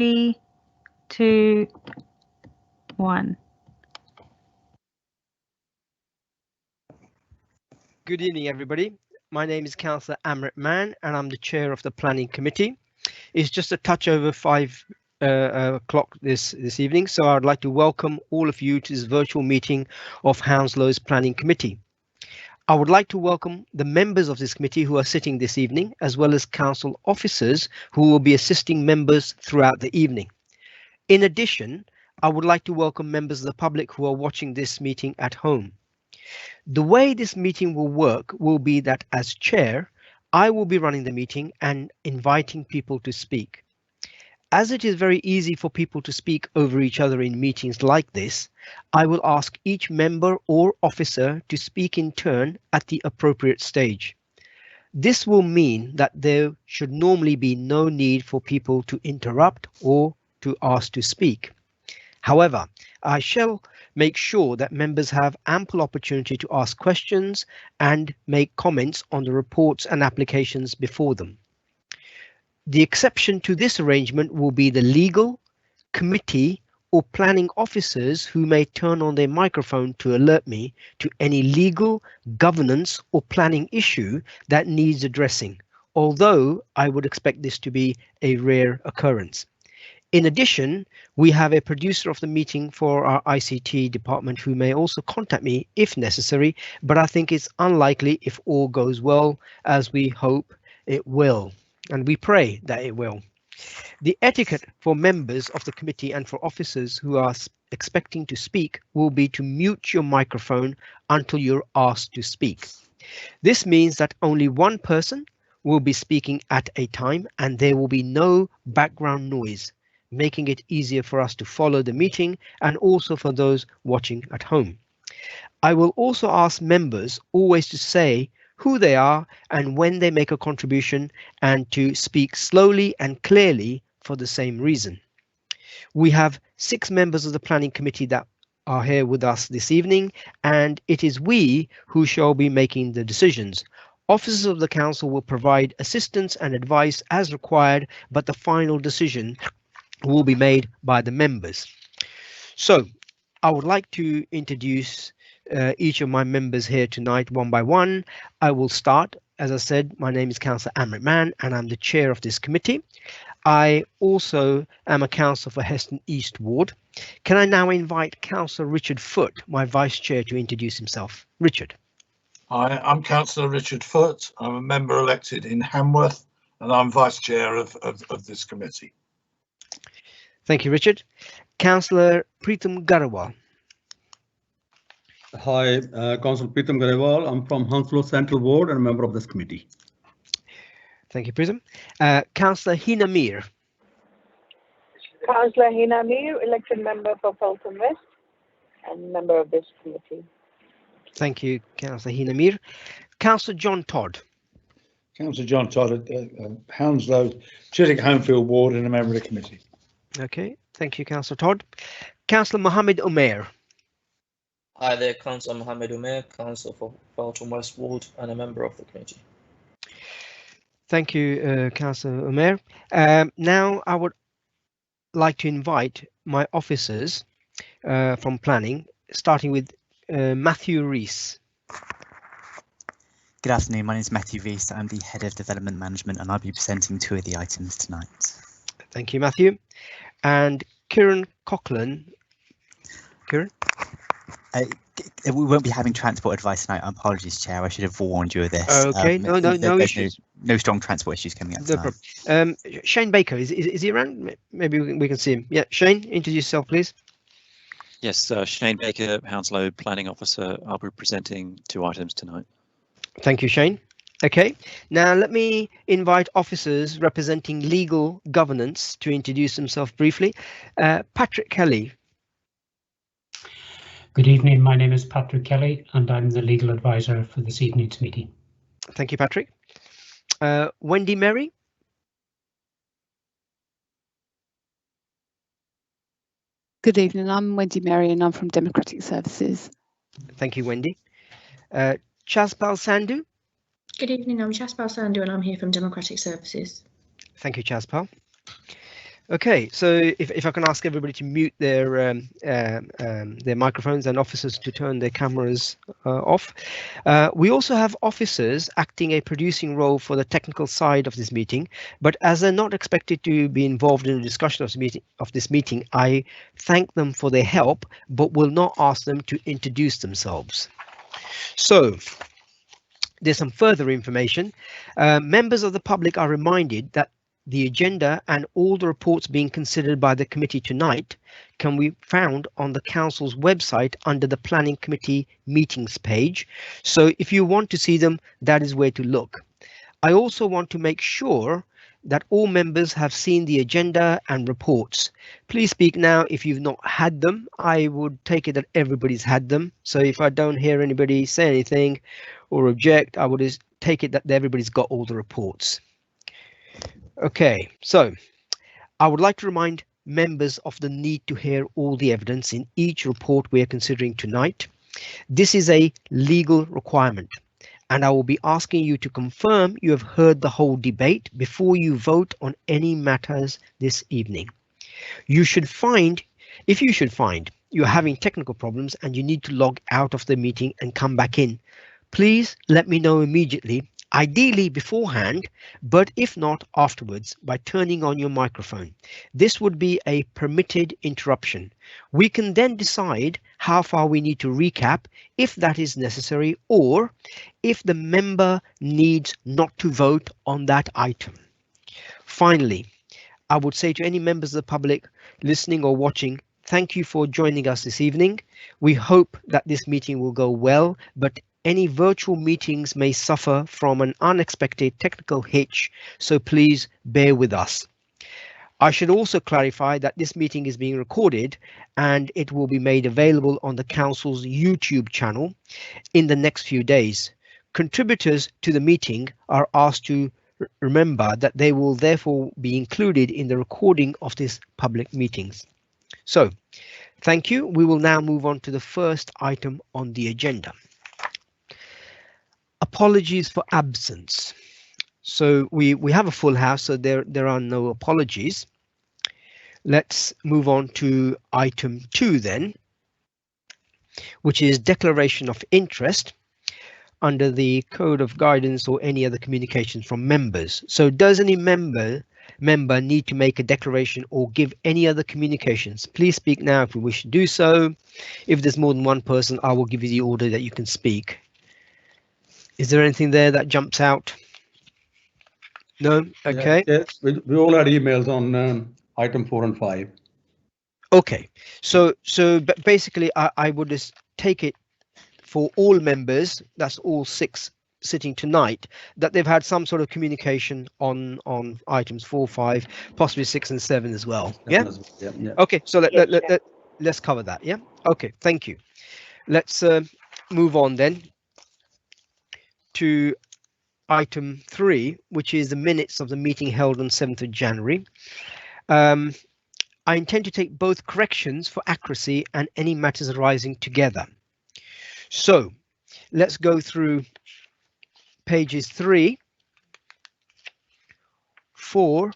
3, 2, 1. Good evening, everybody. My name is Councillor Amrit Mann, and I'm the chair of the Planning Committee. It's just a touch over 5 o'clock this evening, so I'd like to welcome all of you to this virtual meeting of Hounslow's Planning Committee. I would like to welcome the members of this committee who are sitting this evening, as well as council officers who will be assisting members throughout the evening. In addition, I would like to welcome members of the public who are watching this meeting at home. The way this meeting will work will be that as chair, I will be running the meeting and inviting people to speak. As it is very easy for people to speak over each other in meetings like this, I will ask each member or officer to speak in turn at the appropriate stage. This will mean that there should normally be no need for people to interrupt or to ask to speak. However, I shall make sure that members have ample opportunity to ask questions and make comments on the reports and applications before them. The exception to this arrangement will be the legal, committee or planning officers who may turn on their microphone to alert me to any legal, governance or planning issue that needs addressing, although I would expect this to be a rare occurrence. In addition, we have a producer of the meeting for our ICT department who may also contact me if necessary, but I think it's unlikely if all goes well, as we hope it will, and we pray that it will. The etiquette for members of the committee and for officers who are expecting to speak will be to mute your microphone until you're asked to speak. This means that only one person will be speaking at a time and there will be no background noise, making it easier for us to follow the meeting and also for those watching at home. I will also ask members always to say who they are and when they make a contribution, and to speak slowly and clearly for the same reason. We have 6 members of the Planning Committee that are here with us this evening, and it is we who shall be making the decisions. Officers of the Council will provide assistance and advice as required, but the final decision will be made by the members. So I would like to introduce each of my members here tonight one by one. I will start. As I said, my name is Councillor Amrit Mann and I'm the chair of this committee. I also am a councillor for Heston East Ward. Can I now invite Councillor Richard Foote, my vice chair, to introduce himself? Richard. Hi, I'm Councillor Richard Foote. I'm a member elected in Hamworth and I'm vice chair of this committee. Thank you, Richard. Councillor Preetham Garewal. Hi, Councillor Preetham Garewal. I'm from Hounslow Central Ward and a member of this committee. Thank you, Preetham. Councillor Hina Mir. Councillor Hina Mir, elected member for Felton West and member of this committee. Thank you, Councillor Hina Mir. Councillor John Todd. Councillor John Todd at Hounslow, Chiswick Homefield Ward and a member of the committee. Okay, thank you, Councillor Todd. Councillor Mohammed Umair. Hi there, Councillor Mohammed Umair, Councillor for Felton West Ward and a member of the committee. Thank you, Councillor Umair. Now I would like to invite my officers from planning, starting with Matthew Rees. Good afternoon, my name is Matthew Rees. I'm the Head of Development Management and I'll be presenting 2 of the items tonight. Thank you, Matthew. And Kieran Coughlin. Kieran? We won't be having transport advice tonight. Apologies, Chair. I should have warned you of this. Okay, no issues. No strong transport issues coming up tonight. No problem. Shane Baker, is he around? Maybe we can see him. Yeah, Shane, introduce yourself, please. Yes, Shane Baker, Hounslow Planning Officer. I'll be presenting 2 items tonight. Thank you, Shane. Okay, now let me invite officers representing legal governance to introduce themselves briefly. Patrick Kelly. Good evening, my name is Patrick Kelly and I'm the legal advisor for this evening's meeting. Thank you, Patrick. Wendy Merry. Good evening, I'm Wendy Merry and I'm from Democratic Services. Thank you, Wendy. Chaspal Sandhu. Good evening, I'm Chaspal Sandhu and I'm here from Democratic Services. Thank you, Chaspal. Okay, so if I can ask everybody to mute their microphones and officers to turn their cameras off. We also have officers acting a producing role for the technical side of this meeting, but as they're not expected to be involved in the discussion of this meeting, I thank them for their help, but will not ask them to introduce themselves. So there's some further information. Members of the public are reminded that the agenda and all the reports being considered by the committee tonight can be found on the council's website under the planning committee meetings page. So if you want to see them, that is where to look. I also want to make sure that all members have seen the agenda and reports. Please speak now if you've not had them. I would take it that everybody's had them. So if I don't hear anybody say anything or object, I would just take it that everybody's got all the reports. Okay, so I would like to remind members of the need to hear all the evidence in each report we are considering tonight. This is a legal requirement, and I will be asking you to confirm you have heard the whole debate before you vote on any matters this evening. If you should find you're having technical problems and you need to log out of the meeting and come back in, please let me know immediately, ideally beforehand, but if not afterwards, by turning on your microphone. This would be a permitted interruption. We can then decide how far we need to recap if that is necessary, or if the member needs not to vote on that item. Finally, I would say to any members of the public listening or watching, thank you for joining us this evening. We hope that this meeting will go well, but any virtual meetings may suffer from an unexpected technical hitch, so please bear with us. I should also clarify that this meeting is being recorded and it will be made available on the council's YouTube channel in the next few days. Contributors to the meeting are asked to remember that they will therefore be included in the recording of these public meetings. So, thank you. We will now move on to the first item on the agenda. Apologies for absence. So we have a full house, so there are no apologies. Let's move on to item 2 then, which is declaration of interest under the code of guidance or any other communications from members. So does any member need to make a declaration or give any other communications? Please speak now if you wish to do so. If there's more than one person, I will give you the order that you can speak. Is there anything there that jumps out? No? Okay. Yes, we all had emails on item 4 and 5. Okay, so basically I would just take it for all members, that's all 6 sitting tonight, that they've had some sort of communication on items 4, 5, possibly 6 and 7 as well. Yeah. Yeah. Okay, so let's cover that. Yeah. Okay, thank you. Let's move on then to item 3, which is the minutes of the meeting held on 7th of January. I intend to take both corrections for accuracy and any matters arising together. So let's go through pages 3, 4,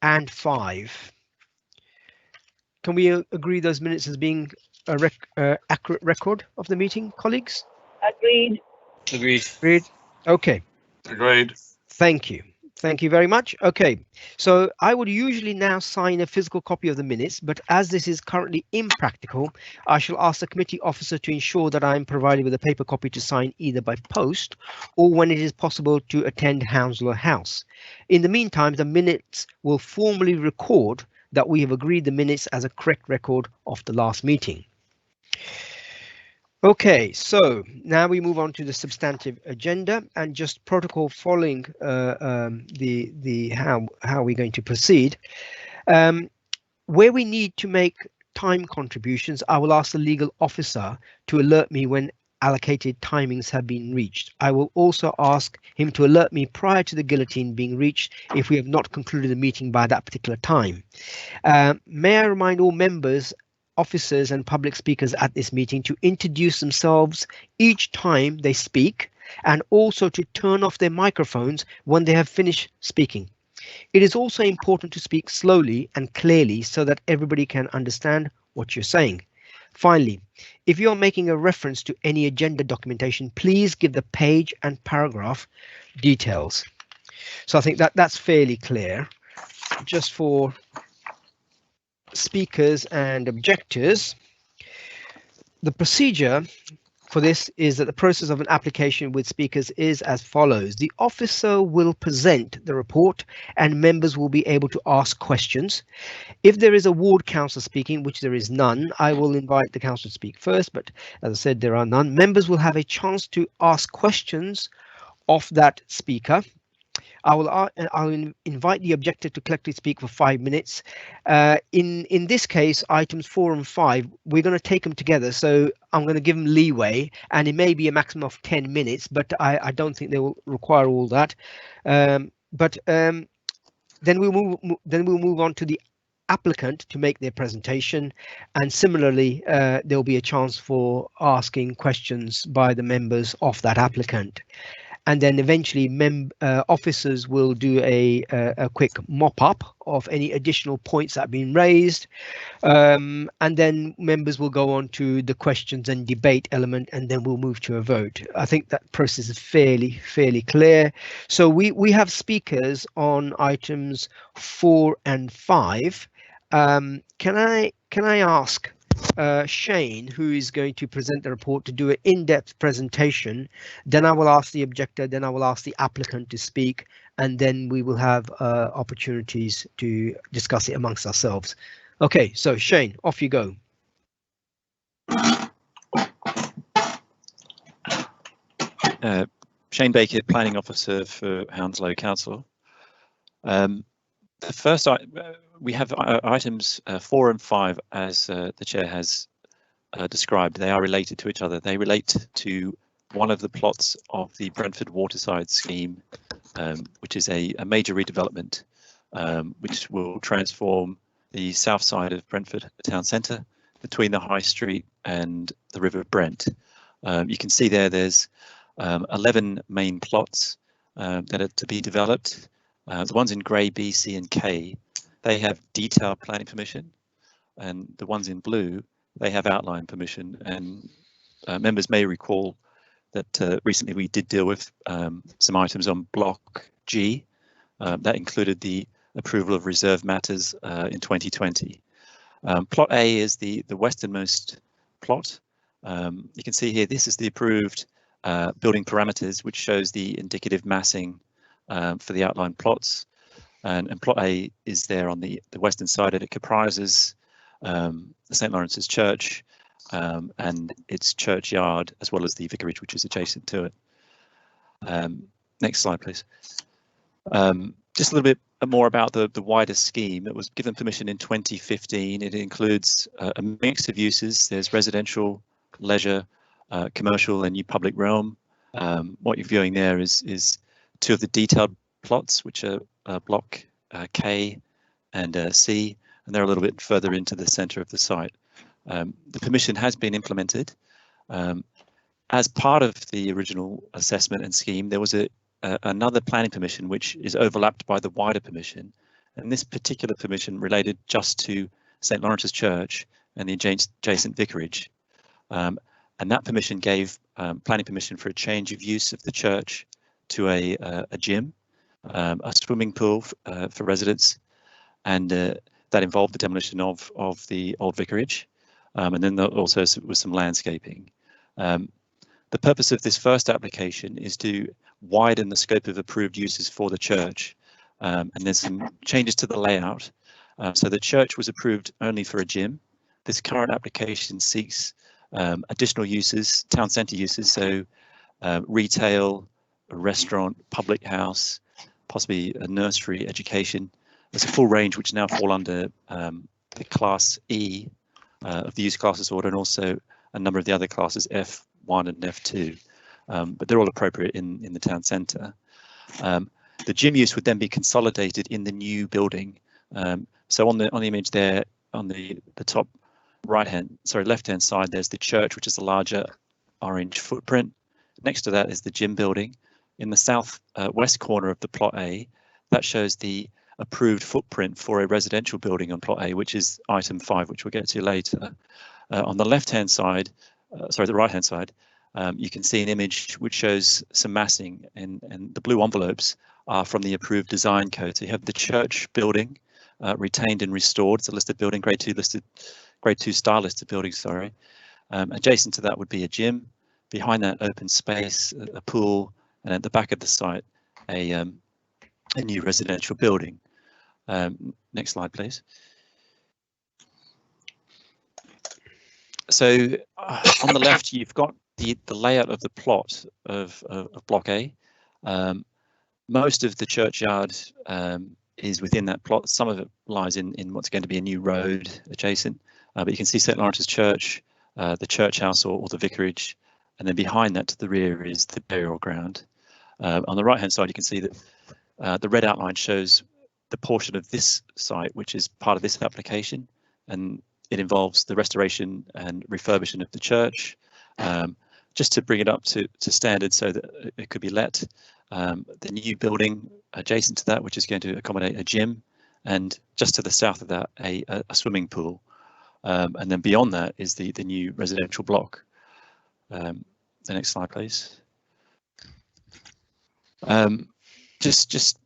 and 5. Can we agree those minutes as being a accurate record of the meeting, colleagues? Agreed. Agreed. Agreed. Okay. Agreed. Thank you. Thank you very much. Okay, so I would usually now sign a physical copy of the minutes, but as this is currently impractical, I shall ask the committee officer to ensure that I am provided with a paper copy to sign either by post or when it is possible to attend Hounslow House. In the meantime, the minutes will formally record that we have agreed the minutes as a correct record of the last meeting. Okay, so now we move on to the substantive agenda and just protocol following how we're going to proceed. Where we need to make time contributions, I will ask the legal officer to alert me when allocated timings have been reached. I will also ask him to alert me prior to the guillotine being reached if we have not concluded the meeting by that particular time. May I remind all members, officers and public speakers at this meeting to introduce themselves each time they speak and also to turn off their microphones when they have finished speaking. It is also important to speak slowly and clearly so that everybody can understand what you're saying. Finally, if you're making a reference to any agenda documentation, please give the page and paragraph details. So I think that that's fairly clear. Just for speakers and objectors, the procedure for this is that the process of an application with speakers is as follows. The officer will present the report and members will be able to ask questions. If there is a ward councillor speaking, which there is none, I will invite the councillor to speak first, but as I said, there are none. Members will have a chance to ask questions of that speaker. I'll invite the objector to collectively speak for 5 minutes. In this case, items 4 and 5, we're going to take them together. So I'm going to give them leeway, and it may be a maximum of 10 minutes, but I don't think they will require all that. Then we'll move on to the applicant to make their presentation, and similarly there'll be a chance for asking questions by the members of that applicant. And then eventually officers will do a quick mop-up of any additional points that have been raised. And then members will go on to the questions and debate element, and then we'll move to a vote. I think that process is fairly clear. So we have speakers on items 4 and 5. Can I ask Shane, who is going to present the report, to do an in-depth presentation? Then I will ask the objector, then I will ask the applicant to speak, and then we will have opportunities to discuss it amongst ourselves. Okay, so Shane, off you go. Shane Baker, Planning Officer for Hounslow Council. The first, we have items 4 and 5, as the chair has described. They are related to each other. They relate to one of the plots of the Brentford Waterside scheme, which is a major redevelopment, which will transform the south side of Brentford town centre between the High Street and the River Brent. You can see there's 11 main plots that are to be developed. The ones in grey, B, C and K, they have detailed planning permission, and the ones in blue, they have outline permission. And members may recall that recently we did deal with some items on block G. That included the approval of reserve matters in 2020. Plot A is the westernmost plot. You can see here, this is the approved building parameters, which shows the indicative massing for the outline plots, and plot A is there on the western side, and it comprises the St Lawrence's Church and its churchyard, as well as the vicarage, which is adjacent to it. Next slide, please. Just a little bit more about the wider scheme. It was given permission in 2015. It includes a mix of uses. There's residential, leisure, commercial and new public realm. What you're viewing there is 2 of the detailed plots, which are block K and C, and they're a little bit further into the centre of the site. The permission has been implemented. As part of the original assessment and scheme, there was another planning permission which is overlapped by the wider permission, and this particular permission related just to St Lawrence's Church and the adjacent vicarage. And that permission gave planning permission for a change of use of the church to a gym, a swimming pool for residents, and that involved the demolition of the old vicarage, and then there also was some landscaping. The purpose of this first application is to widen the scope of approved uses for the church, and there's some changes to the layout. So the church was approved only for a gym. This current application seeks additional uses, town centre uses, so retail, a restaurant, public house, possibly a nursery, education. There's a full range which now fall under the Class E of the use classes order, and also a number of the other classes, F1 and F2, but they're all appropriate in the town centre. The gym use would then be consolidated in the new building. So on the image there, on the top left-hand side, there's the church, which is the larger orange footprint. Next to that is the gym building. In the south west corner of the plot A, that shows the approved footprint for a residential building on plot A, which is item 5, which we'll get to later. On the left-hand side, sorry, the right-hand side, you can see an image which shows some massing, and the blue envelopes are from the approved design code. So you have the church building retained and restored. It's a listed building, grade 2 star listed building, sorry. Adjacent to that would be a gym. Behind that, open space, a pool, and at the back of the site, a new residential building. Next slide, please. So on the left, you've got the layout of the plot of Block A. Most of the churchyard is within that plot. Some of it lies in what's going to be a new road adjacent, but you can see St. Lawrence's Church, the church house or the vicarage, and then behind that to the rear is the burial ground. On the right hand side, you can see that the red outline shows the portion of this site which is part of this application, and it involves the restoration and refurbishment of the church, just to bring it up to standard so that it could be let. The new building adjacent to that, which is going to accommodate a gym, and just to the south of that, a swimming pool. And then beyond that is the new residential block. The next slide, please. Just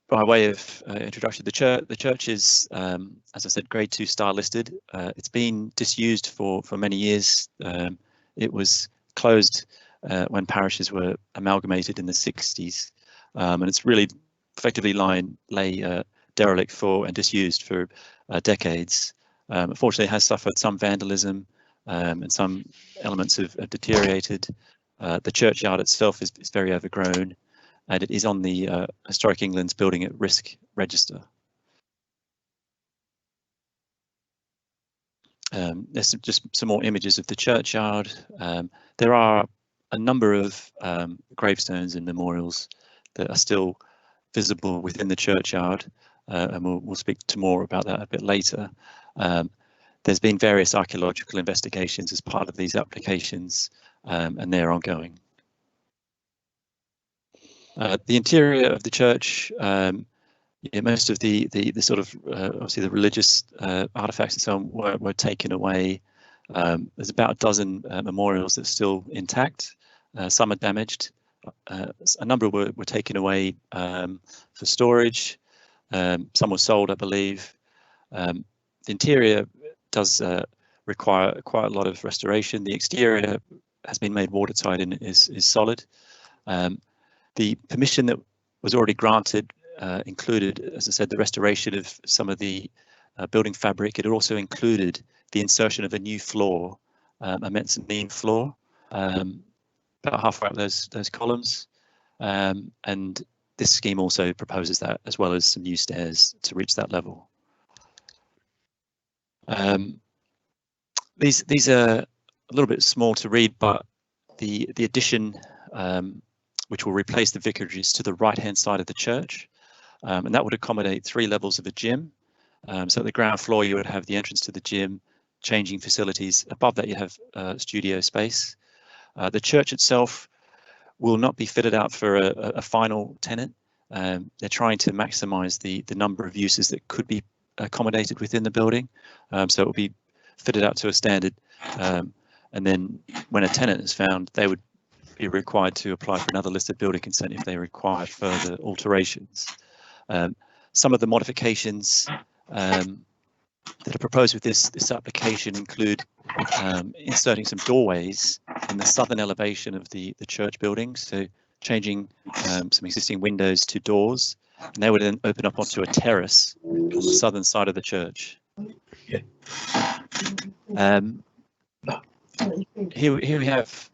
by way of introduction, the church is, as I said, grade 2 star listed. It's been disused for many years. It was closed when parishes were amalgamated in the 60s, and it's really effectively lay derelict for and disused for decades. Unfortunately, it has suffered some vandalism and some elements have deteriorated. The churchyard itself is very overgrown, and it is on the Historic England's Building at Risk register. There's just some more images of the churchyard. There are a number of gravestones and memorials that are still visible within the churchyard, and we'll speak to more about that a bit later. There's been various archaeological investigations as part of these applications, and they're ongoing. The interior of the church, most of the sort of obviously the religious artifacts and so on were taken away. There's about a dozen memorials that are still intact. Some are damaged. A number were taken away for storage. Some were sold, I believe. The interior does require quite a lot of restoration. The exterior has been made watertight and is solid. The permission that was already granted included, as I said, the restoration of some of the building fabric. It also included the insertion of a new floor, a mezzanine floor, about halfway up those columns. And this scheme also proposes that, as well as some new stairs to reach that level. These are a little bit small to read, but the addition which will replace the vicarage is to the right-hand side of the church, and that would accommodate 3 levels of a gym. So at the ground floor, you would have the entrance to the gym, changing facilities. Above that, you have studio space. The church itself will not be fitted out for a final tenant. They're trying to maximise the number of uses that could be accommodated within the building. So it will be fitted out to a standard, and then when a tenant is found, they would be required to apply for another listed building consent if they require further alterations. Some of the modifications that are proposed with this application include inserting some doorways in the southern elevation of the church building, so changing some existing windows to doors, and they would then open up onto a terrace on the southern side of the church. Here we have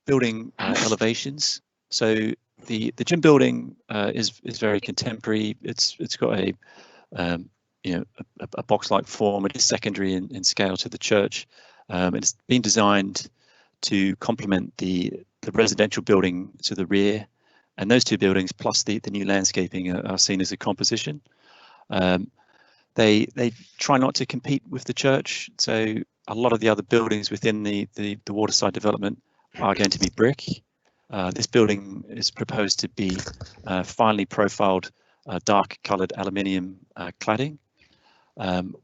building elevations. So the gym building is very contemporary. It's got a a box-like form. It is secondary in scale to the church. It's been designed to complement the residential building to the rear, and those two buildings plus the new landscaping are seen as a composition. They try not to compete with the church, so a lot of the other buildings within the waterside development are going to be brick. This building is proposed to be finely profiled dark coloured aluminium cladding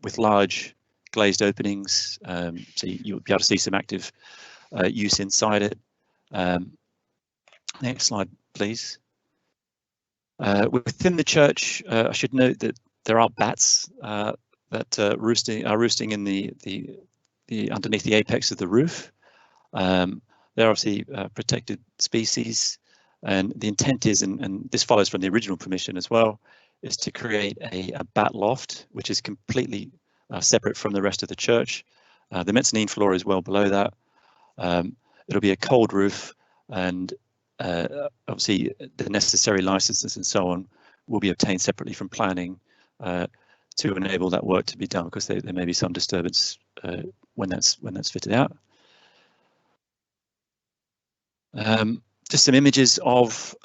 with large glazed openings, so you'll be able to see some active use inside it. Next slide, please. Within the church, I should note that there are bats that are roosting in the underneath the apex of the roof. They're obviously protected species, and the intent is, and this follows from the original permission as well, is to create a bat loft, which is completely separate from the rest of the church. The mezzanine floor is well below that. It'll be a cold roof, and obviously the necessary licenses and so on will be obtained separately from planning to enable that work to be done, because there may be some disturbance when that's fitted out. Just some images of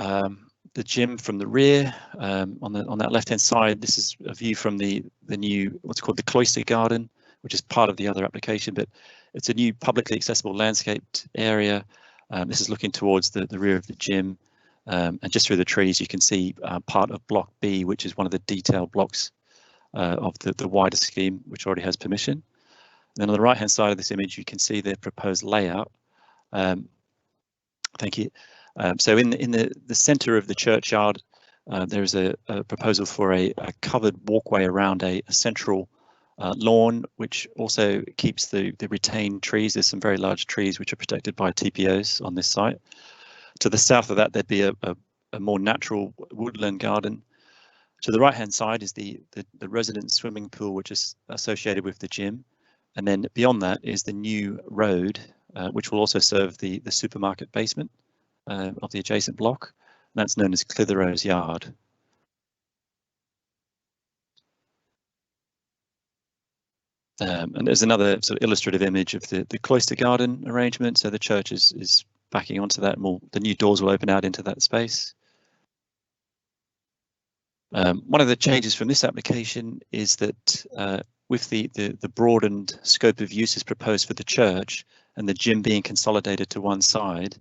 the gym from the rear. On that left hand side, this is a view from the new, what's called the cloister garden, which is part of the other application, but it's a new publicly accessible landscaped area. This is looking towards the rear of the gym, and just through the trees you can see part of block B, which is one of the detailed blocks of the wider scheme, which already has permission. And then on the right hand side of this image you can see the proposed layout. Thank you. So in the centre of the churchyard, there is a proposal for a covered walkway around a central lawn, which also keeps the retained trees. There's some very large trees which are protected by TPOs on this site. To the south of that, there'd be a more natural woodland garden. To the right hand side is the resident swimming pool, which is associated with the gym. And then beyond that is the new road, which will also serve the supermarket basement of the adjacent block. And that's known as Cllr's Yard. And there's another sort of illustrative image of the cloister garden arrangement. So the church is backing onto that, and the new doors will open out into that space. One of the changes from this application is that with the broadened scope of uses proposed for the church and the gym being consolidated to one side,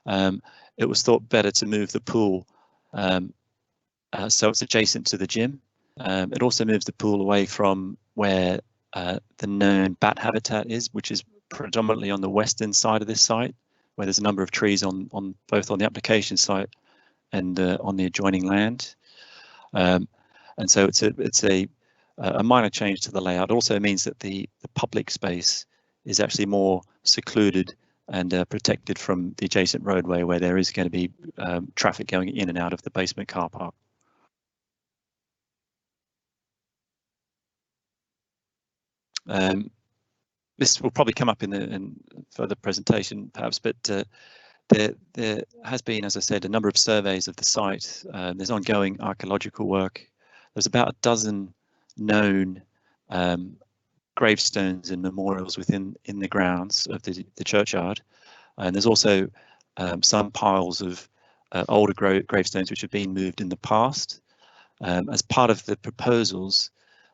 it was thought better to move the pool so it's adjacent to the gym. It also moves the pool away from where the known bat habitat is, which is predominantly on the western side of this site, where there's a number of trees on both on the application site and on the adjoining land. And so it's a minor change to the layout. It also means that the public space is actually more secluded and protected from the adjacent roadway, where there is going to be traffic going in and out of the basement car park. This will probably come up in further presentation perhaps, but there has been, as I said, a number of surveys of the site. There's ongoing archaeological work. There's about a dozen known gravestones and memorials in the grounds of the churchyard, and there's also some piles of older gravestones which have been moved in the past. As part of the proposals,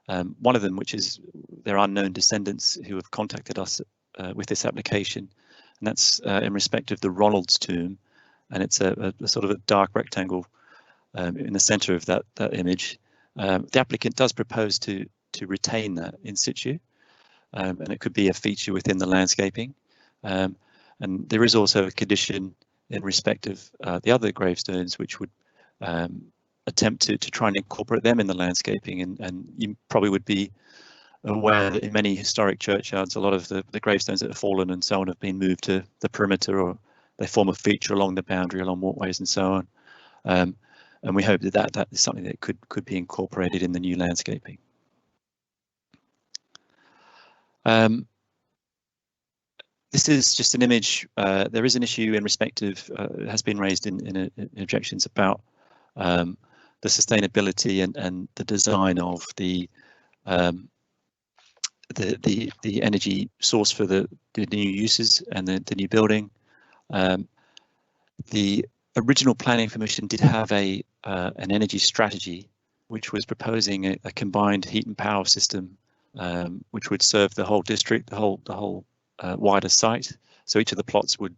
one of them, which is their unknown descendants who have contacted us with this application, and that's in respect of the Ronald's tomb, and it's a sort of a dark rectangle in the centre of that image. The applicant does propose to retain that in situ, and it could be a feature within the landscaping. And there is also a condition in respect of the other gravestones, which would attempt to try and incorporate them in the landscaping. And you probably would be aware that in many historic churchyards, a lot of the gravestones that have fallen and so on have been moved to the perimeter, or they form a feature along the boundary, along walkways and so on. And we hope that is something that could be incorporated in the new landscaping. This is just an image. There is an issue in respect of, it has been raised in objections about the sustainability and the design of the energy source for the new uses and the new building. The original planning permission did have an energy strategy, which was proposing a combined heat and power system, which would serve the whole district, the whole wider site. So each of the plots would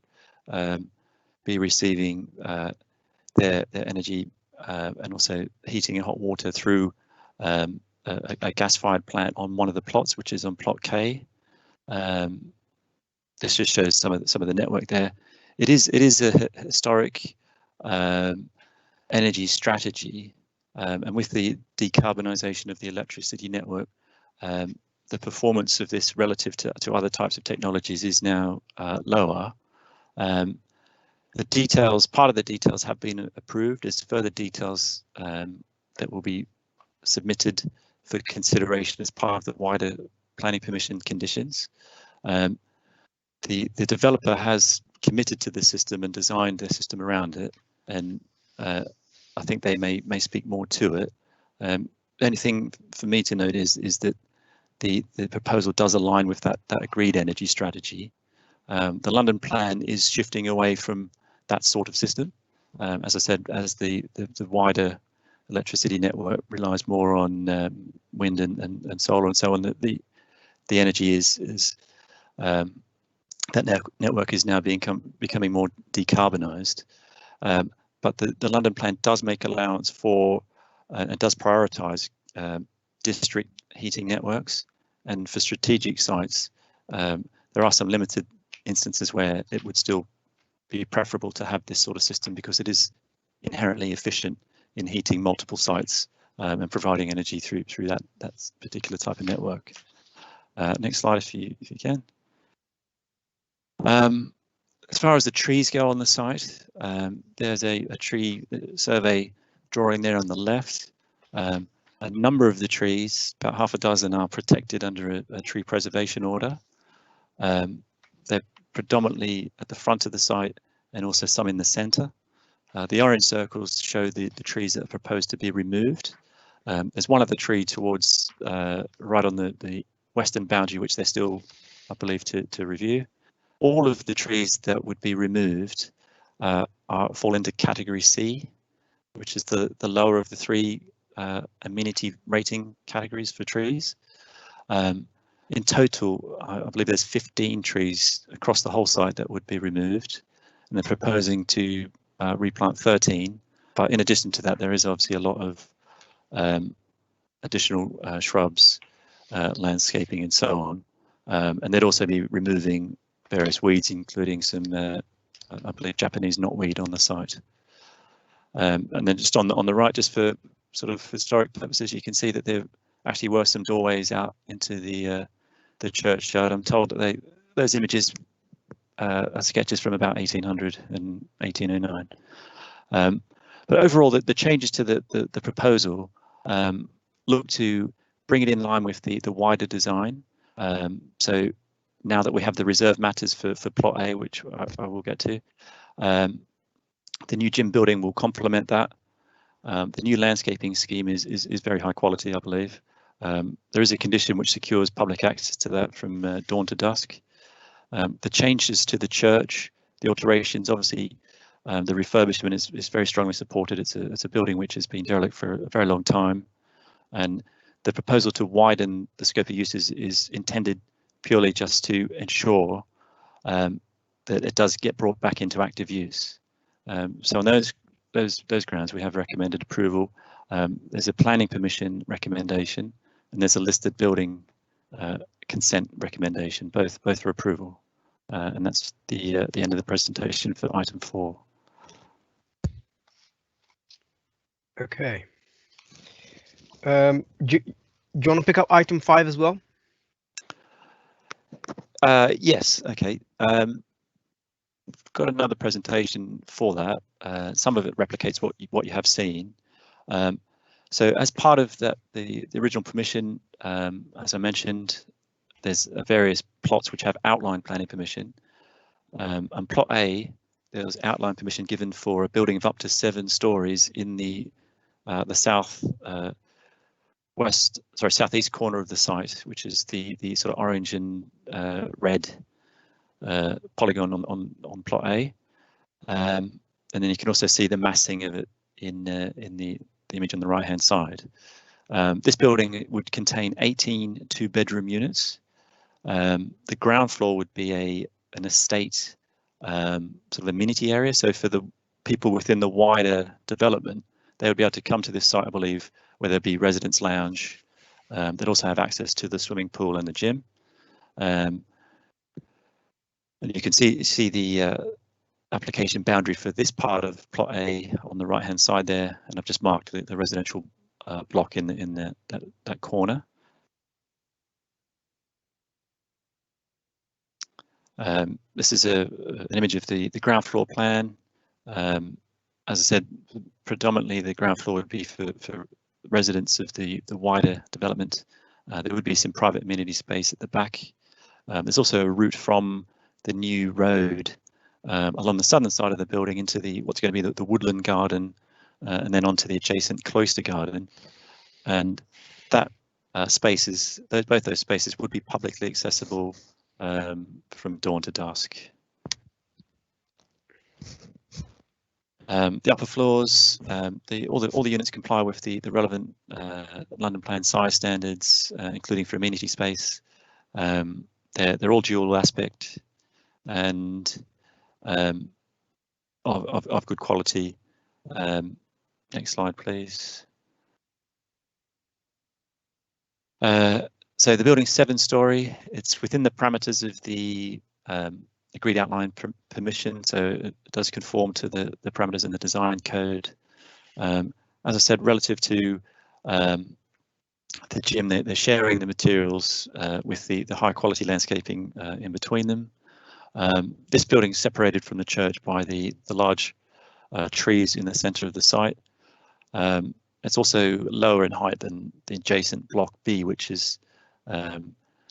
be receiving their energy and also heating and hot water through a gas-fired plant on one of the plots, which is on plot K. This just shows some of the network there. It is a historic energy strategy, and with the decarbonisation of the electricity network, the performance of this relative to other types of technologies is now lower. The details, part of the details have been approved. There's further details that will be submitted for consideration as part of the wider planning permission conditions. The developer has committed to the system and designed the system around it, and I think they may speak more to it. The only thing for me to note is that the proposal does align with that agreed energy strategy. The London plan is shifting away from that sort of system. As I said, as the wider electricity network relies more on wind and solar and so on, the energy is that network is now becoming more decarbonised. But the London plan does make allowance for and does prioritise district heating networks, and for strategic sites there are some limited instances where it would still be preferable to have this sort of system because it is inherently efficient in heating multiple sites and providing energy through that particular type of network. Next slide, if you can. As far as the trees go on the site, there's a tree survey drawing there on the left. A number of the trees, about half a dozen, are protected under a tree preservation order. They're predominantly at the front of the site and also some in the centre. The orange circles show the trees that are proposed to be removed. There's one other tree towards right on the western boundary, which they're still, I believe, to review. All of the trees that would be removed fall into category C, which is the lower of the three amenity rating categories for trees. In total, I believe there's 15 trees across the whole site that would be removed, and they're proposing to replant 13. But in addition to that, there is obviously a lot of additional shrubs, landscaping and so on. And they'd also be removing various weeds, including some, I believe, Japanese knotweed on the site. And then just on the right, just for sort of historic purposes, you can see that there actually were some doorways out into the churchyard. I'm told that those images are sketches from about 1800 and 1809. But overall, the changes to the proposal look to bring it in line with the wider design. So now that we have the reserve matters for plot A, which I will get to, the new gym building will complement that. The new landscaping scheme is very high quality, I believe. There is a condition which secures public access to that from dawn to dusk. The changes to the church, the alterations, obviously, the refurbishment is very strongly supported. It's a building which has been derelict for a very long time, and the proposal to widen the scope of use is intended purely just to ensure that it does get brought back into active use. So on those grounds, we have recommended approval. There's a planning permission recommendation, and there's a listed building consent recommendation, both for approval. And that's the end of the presentation for item 4. Okay. Do you want to pick up item 5 as well? Yes. Okay. Got another presentation for that. Some of it replicates what you have seen. So as part of that, the original permission, as I mentioned, there's various plots which have outline planning permission. And plot A, there was outline permission given for a building of up to 7 stories in the southeast corner of the site, which is the sort of orange and red polygon on plot A. And then you can also see the massing of it in the image on the right hand side. This building would contain 18 2-bedroom units. The ground floor would be an estate sort of amenity area. So for the people within the wider development, they would be able to come to this site, I believe, where there'd be residence lounge. They'd also have access to the swimming pool and the gym. And you can see the application boundary for this part of plot A on the right hand side there, and I've just marked the residential block in that corner. This is an image of the ground floor plan. As I said, predominantly the ground floor would be for residents of the wider development. There would be some private amenity space at the back. There's also a route from the new road along the southern side of the building into what's going to be the woodland garden, and then onto the adjacent cloister garden. And that both those spaces would be publicly accessible from dawn to dusk. The upper floors, all the units comply with the relevant London Plan size standards, including for amenity space. They're all dual aspect and of good quality. Next slide, please. So the building's 7-storey. It's within the parameters of the agreed outline permission, so it does conform to the parameters in the design code. As I said, relative to the gym, they're sharing the materials with the high quality landscaping in between them. This building is separated from the church by the large trees in the centre of the site. It's also lower in height than the adjacent block B, which is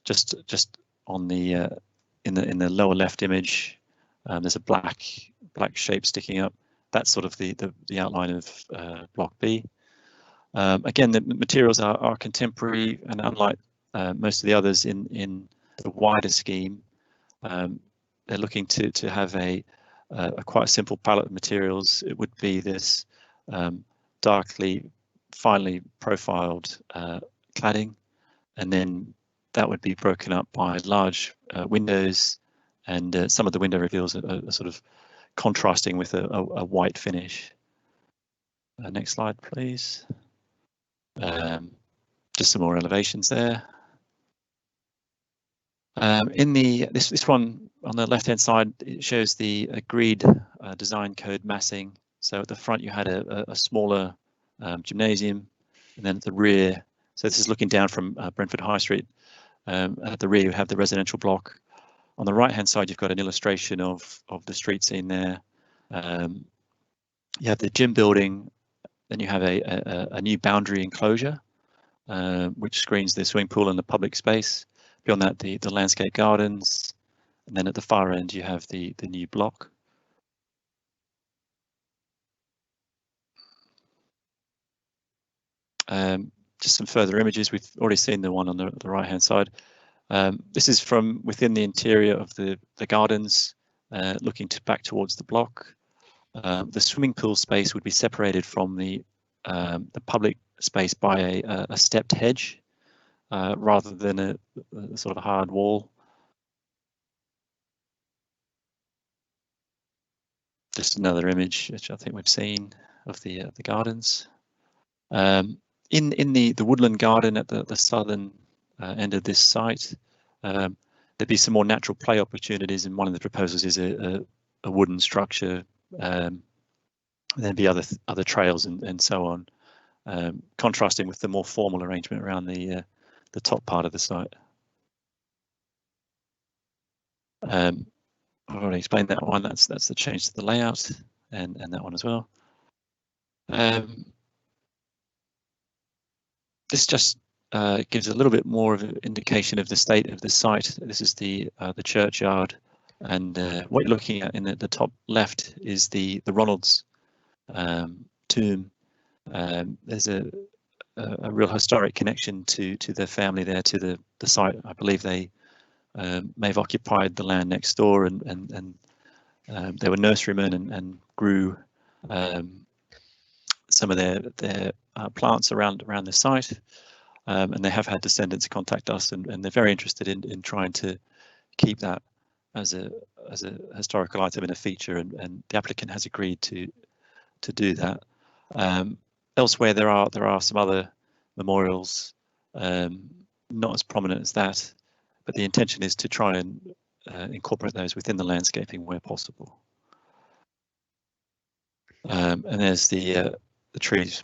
just on the in the lower left image. There's a black shape sticking up. That's sort of the outline of block B. Again, the materials are contemporary, and unlike most of the others in the wider scheme, they're looking to have a quite simple palette of materials. It would be this darkly, finely profiled cladding, and then that would be broken up by large windows, and some of the window reveals are sort of contrasting with a white finish. Next slide, please. Just some more elevations there. In this one on the left hand side, it shows the agreed design code massing. So at the front you had a smaller gymnasium, and then at the rear, so this is looking down from Brentford High Street. At the rear you have the residential block. On the right hand side you've got an illustration of the street scene there. You have the gym building, then you have a new boundary enclosure which screens the swimming pool and the public space. Beyond that, the landscape gardens, and then at the far end you have the new block. Just some further images. We've already seen the one on the right hand side. This is from within the interior of the gardens, looking back towards the block. The swimming pool space would be separated from the public space by a stepped hedge, rather than a sort of a hard wall. Just another image which I think we've seen of the gardens. In the woodland garden at the southern end of this site, there'd be some more natural play opportunities, and one of the proposals is a wooden structure. There'd be other trails and so on, contrasting with the more formal arrangement around the top part of the site. I've already explained that one. That's the change to the layout, and that one as well. This just gives a little bit more of an indication of the state of the site. This is the churchyard, and what you're looking at in the top left is the Ronalds tomb. There's a real historic connection to their family there, to the site. I believe they may have occupied the land next door, and they were nurserymen and grew some of their plants around the site, and they have had descendants contact us, and they're very interested in trying to keep that as a historical item and a feature, and the applicant has agreed to do that. Elsewhere, there are some other memorials, not as prominent as that, but the intention is to try and incorporate those within the landscaping where possible. And there's the trees.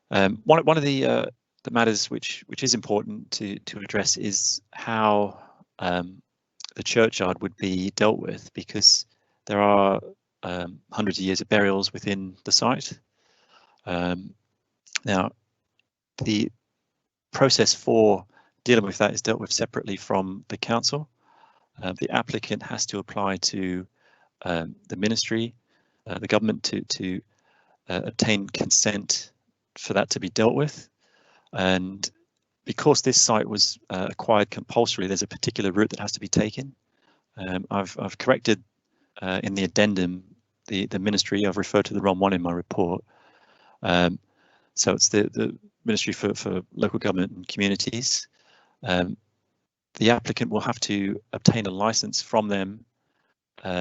One of the matters which is important to address is how the churchyard would be dealt with, because there are hundreds of years of burials within the site. Now, the process for dealing with that is dealt with separately from the council. The applicant has to apply to the ministry, the government, to obtain consent for that to be dealt with. And because this site was acquired compulsorily, there's a particular route that has to be taken. I've corrected in the addendum the ministry. I've referred to the wrong one in my report. So it's the Ministry for Local Government and Communities. The applicant will have to obtain a license from them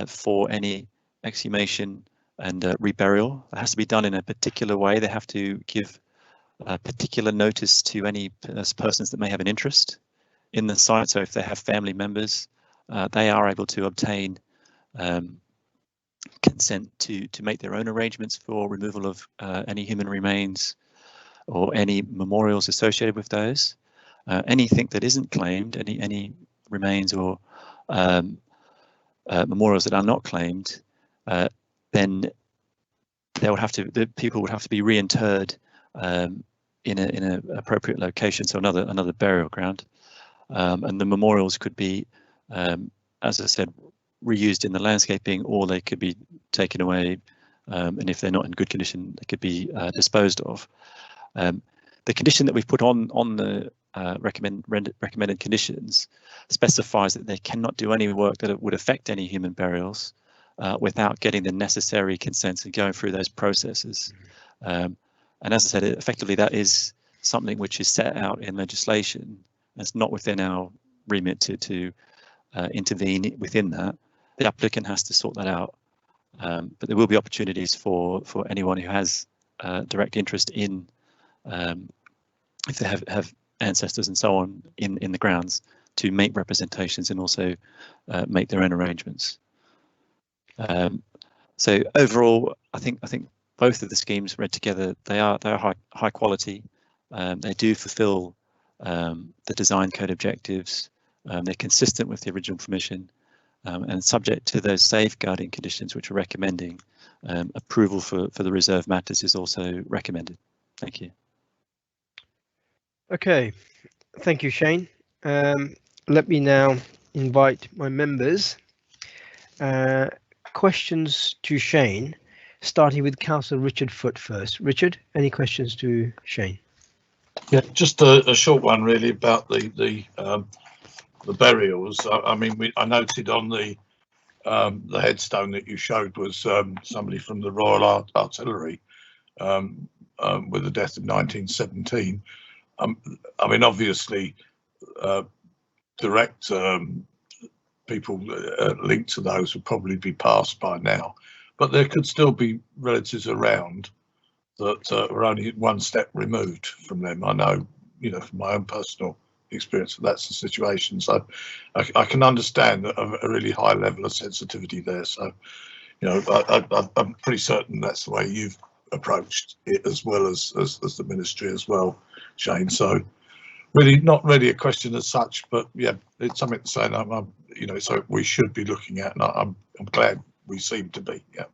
for any exhumation and reburial. It has to be done in a particular way. They have to give a particular notice to any persons that may have an interest in the site. So if they have family members, they are able to obtain consent to make their own arrangements for removal of any human remains or any memorials associated with those. Anything that isn't claimed, any remains or memorials that are not claimed, then the people would have to be reinterred in an appropriate location, so another burial ground, and the memorials could be, as I said, reused in the landscaping, or they could be taken away, and if they're not in good condition, they could be disposed of. The condition that we've put on the recommended conditions specifies that they cannot do any work that would affect any human burials without getting the necessary consents and going through those processes. And as I said, effectively that is something which is set out in legislation. It's not within our remit to intervene within that. The applicant has to sort that out. But there will be opportunities for anyone who has direct interest in, if they have ancestors and so on in the grounds, to make representations and also make their own arrangements. So overall, I think both of the schemes read together, they are high quality. They do fulfil the design code objectives. They're consistent with the original permission, and subject to those safeguarding conditions which we're recommending. Approval for the reserve matters is also recommended. Thank you. Okay, thank you, Shane. Let me now invite my members. Questions to Shane, starting with Councillor Richard Foote first. Richard, any questions to Shane? Yeah, just a short one really about the burials. I mean, I noted on the headstone that you showed was somebody from the Royal Artillery with a death in 1917. I mean, obviously, direct people linked to those would probably be passed by now, but there could still be relatives around that are only one step removed from them. I know, from my own personal experience, that's the situation. So I can understand a really high level of sensitivity there. So, I'm pretty certain that's the way you've approached it, as well as the ministry as well, Shane. So really not really a question as such, but yeah, it's something to say. So we should be looking at, and I'm glad we seem to be. Yeah.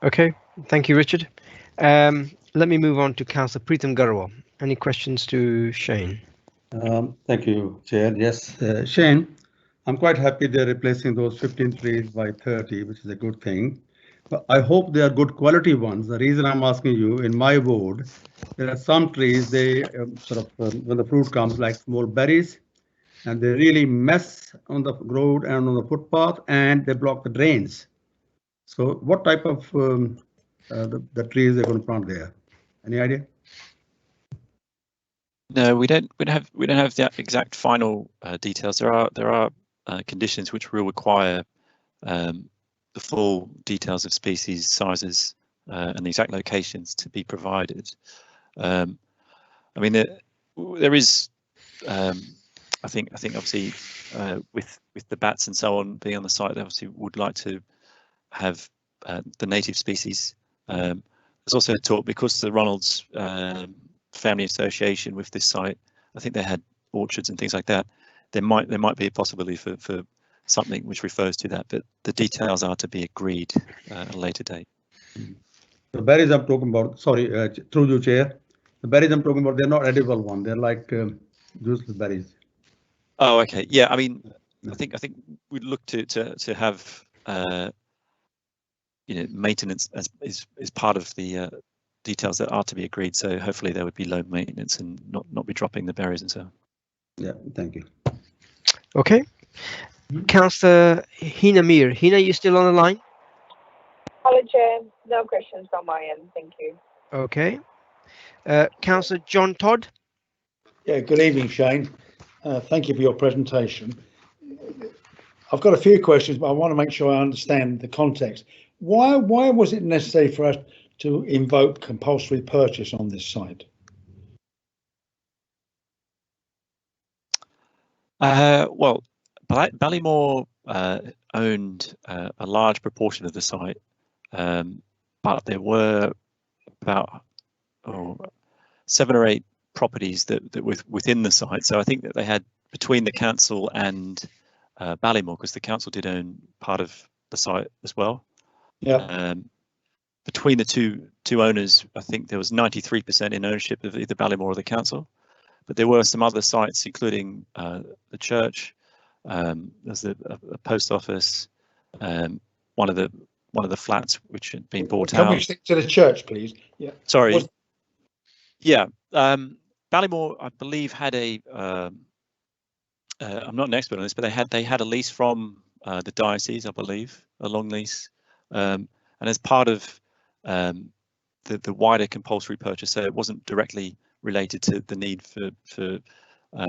Okay, thank you, Richard. Let me move on to Councillor Preetham Garwal. Any questions to Shane? Thank you, Chair. Yes, Shane, I'm quite happy they're replacing those 15 trees by 30, which is a good thing. But I hope they are good quality ones. The reason I'm asking you, in my ward, there are some trees, they when the fruit comes, like small berries, and they really mess on the road and on the footpath, and they block the drains. So what type of the trees they're going to plant there? Any idea? No, we don't have the exact final details. There are conditions which will require the full details of species, sizes, and the exact locations to be provided. I mean, there is, I think obviously with the bats and so on being on the site, they obviously would like to have the native species. There's also a talk, because the Ronalds family association with this site, I think they had orchards and things like that. There might be a possibility for something which refers to that, but the details are to be agreed at a later date. The berries I'm talking about, sorry, through you, Chair. The berries I'm talking about, they're not edible one. They're like useless berries. Oh, okay. Yeah, I mean, I think we'd look to have maintenance as is part of the details that are to be agreed. So hopefully there would be low maintenance and not be dropping the berries and so on. Yeah, thank you. Okay. Councillor Hina Mir. Hina, you still on the line? Hello, Chair. No questions from my end. Thank you. Okay. Councillor John Todd. Yeah, good evening, Shane. Thank you for your presentation. I've got a few questions, but I want to make sure I understand the context. Why was it necessary for us to invoke compulsory purchase on this site? Well, Ballymore owned a large proportion of the site, but there were about 7 or 8 properties that were within the site. So I think that they had, between the council and Ballymore, because the council did own part of the site as well. Yeah. Between the two owners, I think there was 93% in ownership of either Ballymore or the council. But there were some other sites, including the church. There's a post office, one of the flats which had been bought out. Can we stick to the church, please? Yeah. Sorry. Yeah. Ballymore, I believe, had a. I'm not an expert on this, but they had a lease from the diocese, I believe, a long lease, and as part of the wider compulsory purchase, so it wasn't directly related to the need for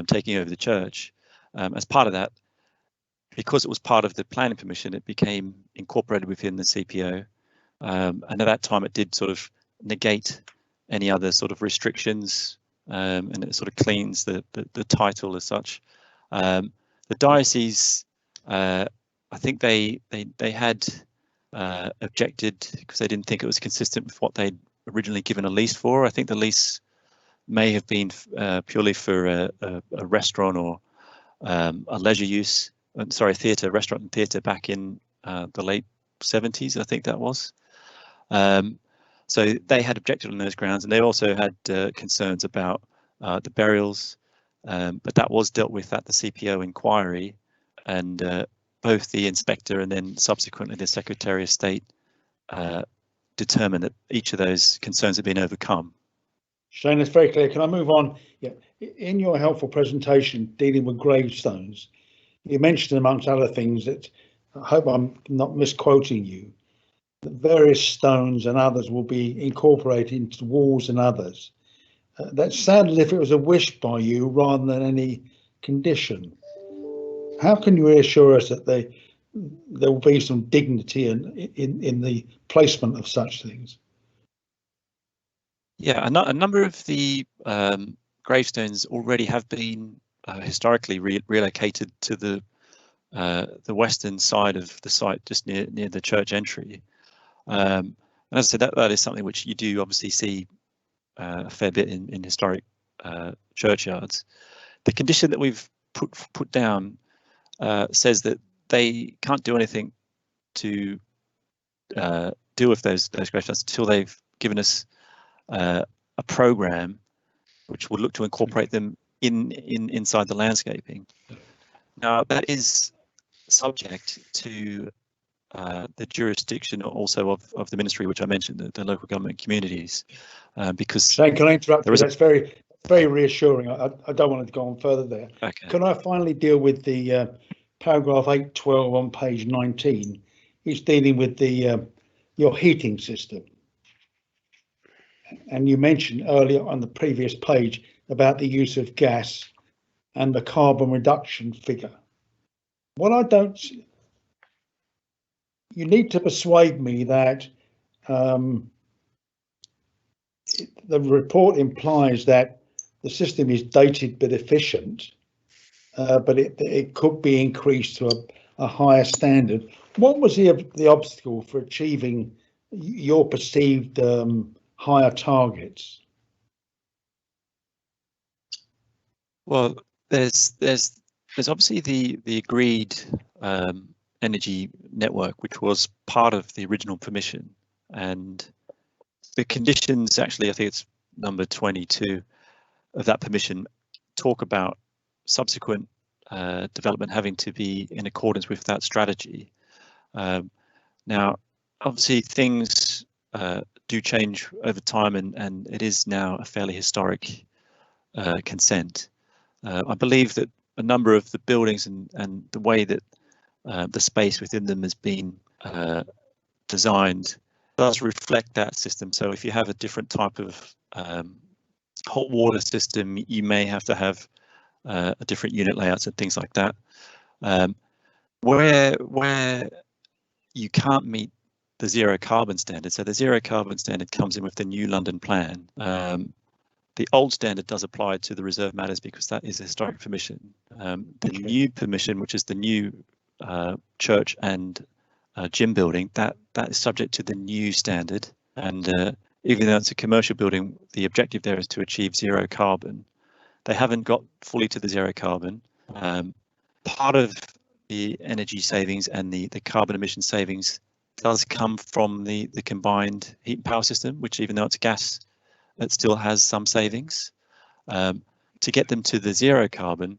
taking over the church. As part of that, because it was part of the planning permission, it became incorporated within the CPO, and at that time it did sort of negate any other sort of restrictions, and it sort of cleans the title as such. The diocese, I think they had objected because they didn't think it was consistent with what they'd originally given a lease for. I think the lease may have been purely for a restaurant or a leisure use. Sorry, theatre, restaurant and theatre back in the late 70s, I think that was. So they had objected on those grounds, and they also had concerns about the burials, but that was dealt with at the CPO inquiry, and both the inspector and then subsequently the Secretary of State determined that each of those concerns had been overcome. Shane, it's very clear. Can I move on? Yeah. In your helpful presentation dealing with gravestones, you mentioned, amongst other things, that I hope I'm not misquoting you, that various stones and others will be incorporated into walls and others. That sounded as if it was a wish by you rather than any condition. How can you reassure us that there will be some dignity in the placement of such things? Yeah, a number of the gravestones already have been historically relocated to the western side of the site, just near the church entry. And as I said, that is something which you do obviously see a fair bit in historic churchyards. The condition that we've put down says that they can't do anything to deal with those gravestones until they've given us a program which will look to incorporate them inside the landscaping. Now that is subject to the jurisdiction also of the ministry, which I mentioned, the local government communities, because. Shane, can I interrupt you? That's very reassuring. I don't want to go on further there. Okay. Can I finally deal with the paragraph 812 on page 19? It's dealing with the your heating system. And you mentioned earlier on the previous page about the use of gas and the carbon reduction figure. What I don't see, you need to persuade me that the report implies that the system is dated but efficient, but it could be increased to a higher standard. What was the obstacle for achieving your perceived higher targets? Well, there's obviously the agreed energy network, which was part of the original permission, and the conditions, actually, I think it's number 22 of that permission, talk about subsequent development having to be in accordance with that strategy. Now, obviously, things do change over time, and it is now a fairly historic consent. I believe that a number of the buildings and the way that the space within them has been designed does reflect that system. So if you have a different type of hot water system, you may have to have a different unit layouts and things like that. Where you can't meet the zero carbon standard, so the zero carbon standard comes in with the new London plan. The old standard does apply to the reserve matters because that is a historic permission. The new permission, which is the new church and gym building, that is subject to the new standard. And even though it's a commercial building, the objective there is to achieve zero carbon. They haven't got fully to the zero carbon. Part of the energy savings and the carbon emission savings does come from the combined heat and power system, which, even though it's gas, it still has some savings. To get them to the zero carbon,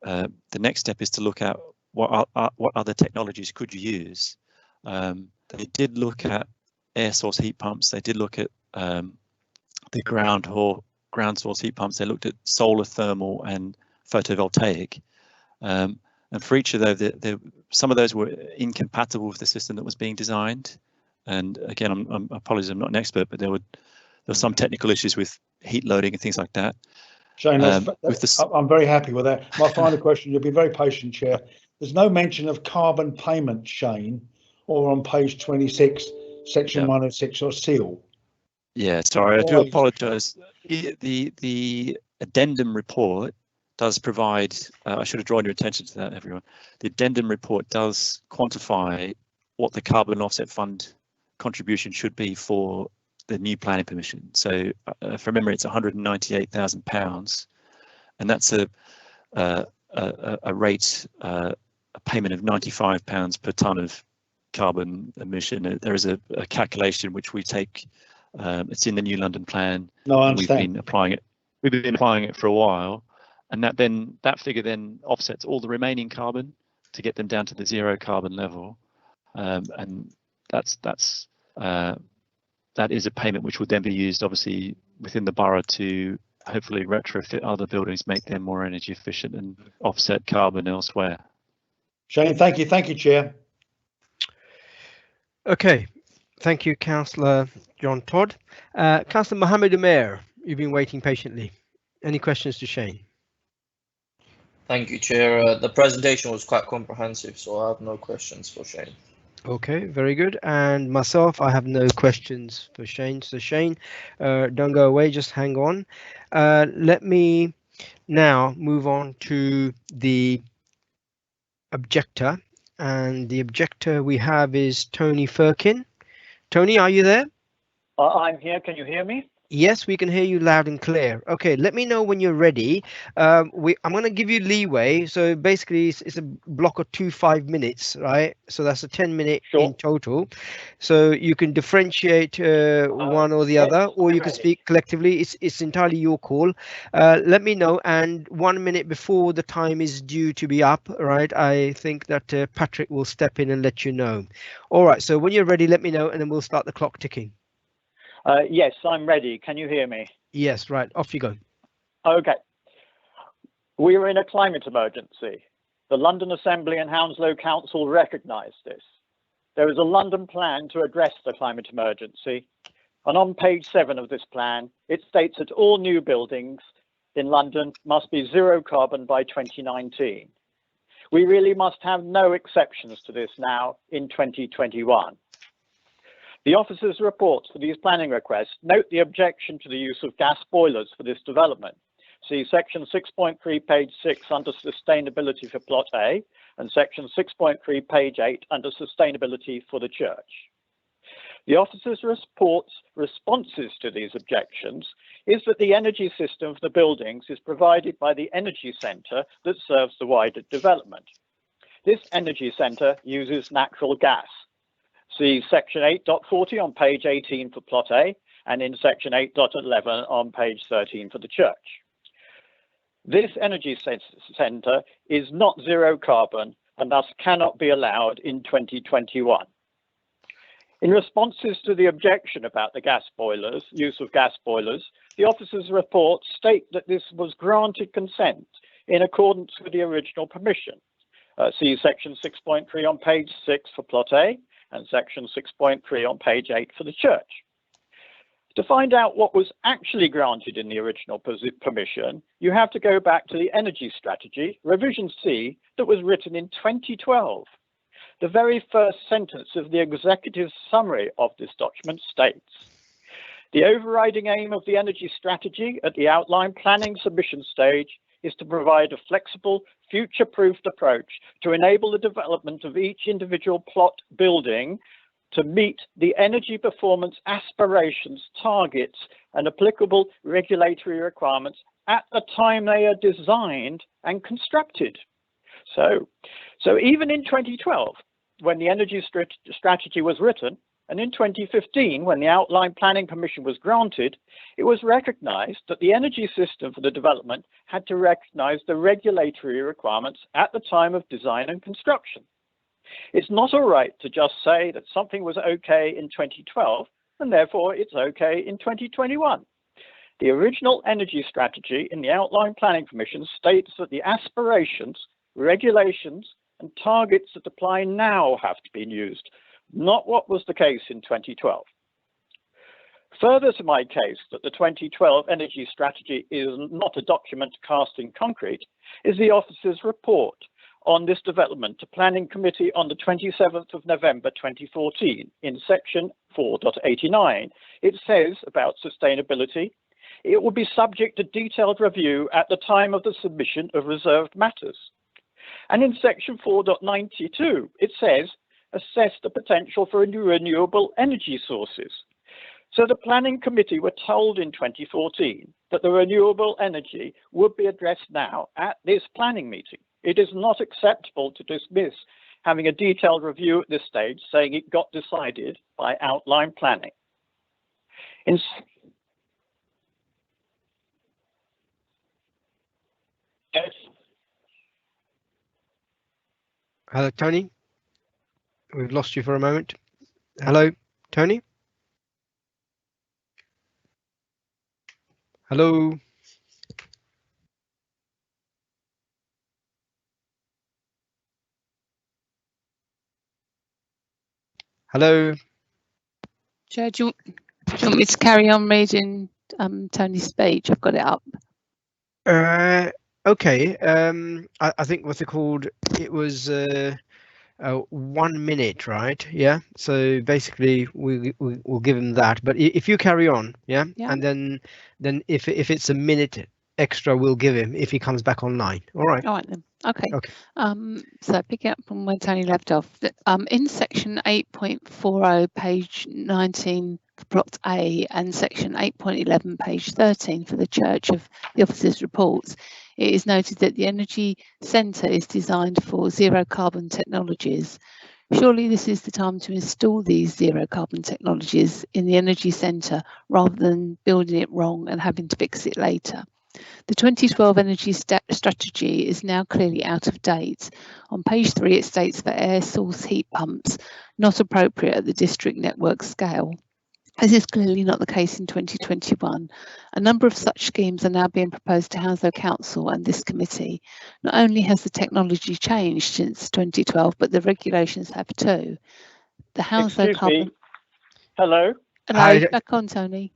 the next step is to look at what other technologies could you use. They did look at air source heat pumps. They did look at the ground source heat pumps. They looked at solar, thermal, and photovoltaic. And for each of those, some of those were incompatible with the system that was being designed. And again, I'm apologies, I'm not an expert, but there were some technical issues with heat loading and things like that. Shane, I'm very happy with that. My final question, you'll be very patient, Chair. There's no mention of carbon payment, Shane, or on page 26, section 106 or seal. Yeah, sorry, I do apologise. The addendum report does provide, I should have drawn your attention to that, everyone. The addendum report does quantify what the carbon offset fund contribution should be for the new planning permission. So if I remember, it's £198,000, and that's a rate, a payment of £95 per tonne of carbon emission. There is a calculation which we take. It's in the new London plan. No, I understand. We've been applying it. We've been applying it for a while, and that figure then offsets all the remaining carbon to get them down to the zero carbon level, and that is a payment which will then be used, obviously, within the borough to hopefully retrofit other buildings, make them more energy efficient, and offset carbon elsewhere. Shane, thank you, Chair. Okay, thank you, Councillor John Todd. Councillor Mohammed Umair, you've been waiting patiently. Any questions to Shane? Thank you, Chair. The presentation was quite comprehensive, so I have no questions for Shane. Okay, very good. And myself, I have no questions for Shane. So Shane, don't go away, just hang on. Let me now move on to the objector. And the objector we have is Tony Firkin. Tony, are you there? I'm here. Can you hear me? Yes, we can hear you loud and clear. Okay, let me know when you're ready. I'm going to give you leeway. So basically, it's a block of 5 minutes, right? So that's a 10-minute in total. So you can differentiate one or the other, or you can speak collectively. It's entirely your call. Let me know. And 1 minute before the time is due to be up, right? I think that Patrick will step in and let you know. All right. So when you're ready, let me know, and then we'll start the clock ticking. Yes, I'm ready. Can you hear me? Yes, right. Off you go. Okay. We are in a climate emergency. The London Assembly and Hounslow Council recognise this. There is a London plan to address the climate emergency. And on page 7 of this plan, it states that all new buildings in London must be zero carbon by 2019. We really must have no exceptions to this now in 2021. The officers' reports for these planning requests note the objection to the use of gas boilers for this development. See section 6.3, page 6 under sustainability for plot A, and section 6.3, page 8 under sustainability for the church. The officers' responses to these objections is that the energy system for the buildings is provided by the energy centre that serves the wider development. This energy centre uses natural gas. See section 8.40 on page 18 for plot A, and in section 8.11 on page 13 for the church. This energy centre is not zero carbon and thus cannot be allowed in 2021. In responses to the objection about the gas boilers, use of gas boilers, the officers' reports state that this was granted consent in accordance with the original permission. See section 6.3 on page 6 for plot A and section 6.3 on page 8 for the church. To find out what was actually granted in the original permission, you have to go back to the energy strategy, revision C, that was written in 2012. The very first sentence of the executive summary of this document states, the overriding aim of the energy strategy at the outline planning submission stage is to provide a flexible, future-proofed approach to enable the development of each individual plot building to meet the energy performance aspirations, targets, and applicable regulatory requirements at the time they are designed and constructed. So even in 2012, when the energy strategy was written, and in 2015, when the outline planning permission was granted, it was recognized that the energy system for the development had to recognize the regulatory requirements at the time of design and construction. It's not all right to just say that something was okay in 2012, and therefore it's okay in 2021. The original energy strategy in the outline planning permission states that the aspirations, regulations, and targets that apply now have to be used, not what was the case in 2012. Further to my case that the 2012 energy strategy is not a document cast in concrete is the officer's report on this development to Planning Committee on the 27th of November 2014 in section 4.89. It says about sustainability, it will be subject to detailed review at the time of the submission of reserved matters. And in section 4.92, it says, assess the potential for renewable energy sources. So the Planning Committee were told in 2014 that the renewable energy would be addressed now at this planning meeting. It is not acceptable to dismiss having a detailed review at this stage, saying it got decided by outline planning. Hello, Tony. We've lost you for a moment. Hello, Tony. Hello. Hello. Chair, do you want me to carry on reading Tony's speech? I've got it up. Okay. I think what's it called? It was 1 minute, right? Yeah. So basically, we'll give him that. But if you carry on, yeah, and then if it's a minute extra, we'll give him if he comes back online. All right. All right then. Okay. So picking up from where Tony left off, in section 8.40, page 19 for plot A, and section 8.11, page 13 for the church of the officers' reports, it is noted that the energy centre is designed for zero carbon technologies. Surely this is the time to install these zero carbon technologies in the energy centre rather than building it wrong and having to fix it later. The 2012 energy strategy is now clearly out of date. On page 3, it states that air source heat pumps not appropriate at the district network scale. This is clearly not the case in 2021. A number of such schemes are now being proposed to Hounslow Council and this committee. Not only has the technology changed since 2012, but the regulations have too. The Hounslow carbon. Hello. Hello. Back on, Tony.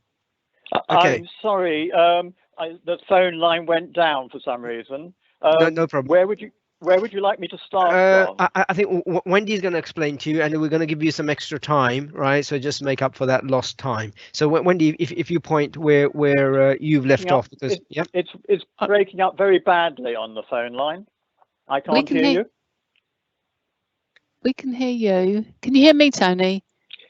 Okay. I'm sorry. The phone line went down for some reason. No problem. Where would you Where would you like me to start from? I think Wendy's going to explain to you, and we're going to give you some extra time, right? So just make up for that lost time. So Wendy, if you point where you've left off, because it's breaking up very badly on the phone line. I can't hear you. We can hear you. Can you hear me, Tony?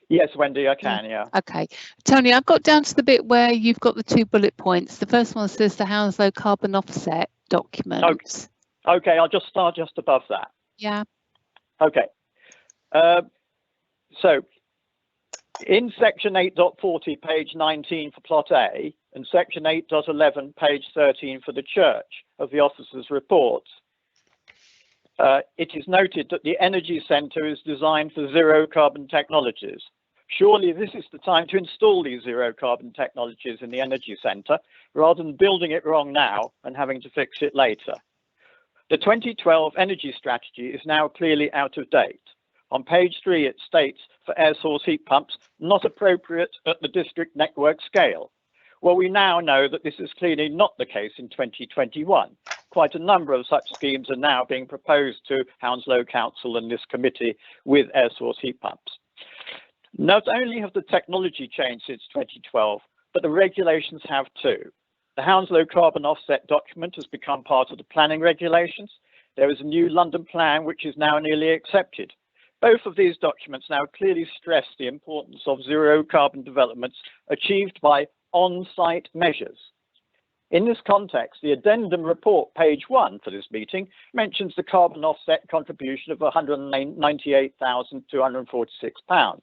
Yes, Wendy, I can, yeah. Okay. Tony, I've got down to the bit where you've got the 2 bullet points. The first one says the Hounslow carbon offset documents. Okay, I'll just start just above that. Yeah. Okay. So in section 8.40, page 19 for plot A, and section 8.11, page 13 for the church of the officer's reports, it is noted that the energy centre is designed for zero carbon technologies. Surely this is the time to install these zero carbon technologies in the energy centre, rather than building it wrong now and having to fix it later. The 2012 energy strategy is now clearly out of date. On page 3, it states for air source heat pumps, not appropriate at the district network scale. Well, we now know that this is clearly not the case in 2021. Quite a number of such schemes are now being proposed to Hounslow Council and this committee with air source heat pumps. Not only have the technology changed since 2012, but the regulations have too. The Hounslow carbon offset document has become part of the planning regulations. There is a new London plan which is now nearly accepted. Both of these documents now clearly stress the importance of zero carbon developments achieved by on-site measures. In this context, the Addendum report, page 1 for this meeting, mentions the carbon offset contribution of £198,246.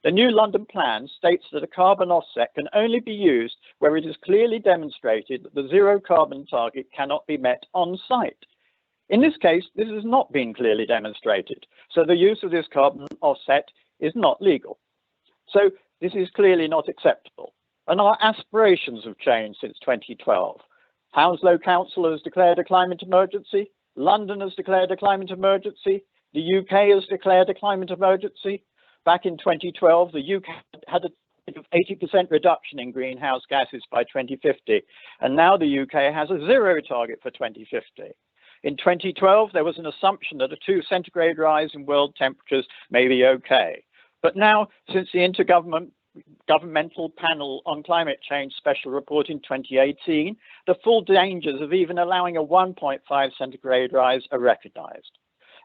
The new London plan states that a carbon offset can only be used where it is clearly demonstrated that the zero carbon target cannot be met on site. In this case, this has not been clearly demonstrated, so the use of this carbon offset is not legal. So this is clearly not acceptable. And our aspirations have changed since 2012. Hounslow Council has declared a climate emergency. London has declared a climate emergency. The UK has declared a climate emergency. Back in 2012, the UK had a 80% reduction in greenhouse gases by 2050. And now the UK has a zero target for 2050. In 2012, there was an assumption that a 2 centigrade rise in world temperatures may be okay. But now, since the Intergovernmental Panel on Climate Change special report in 2018, the full dangers of even allowing a 1.5 centigrade rise are recognised.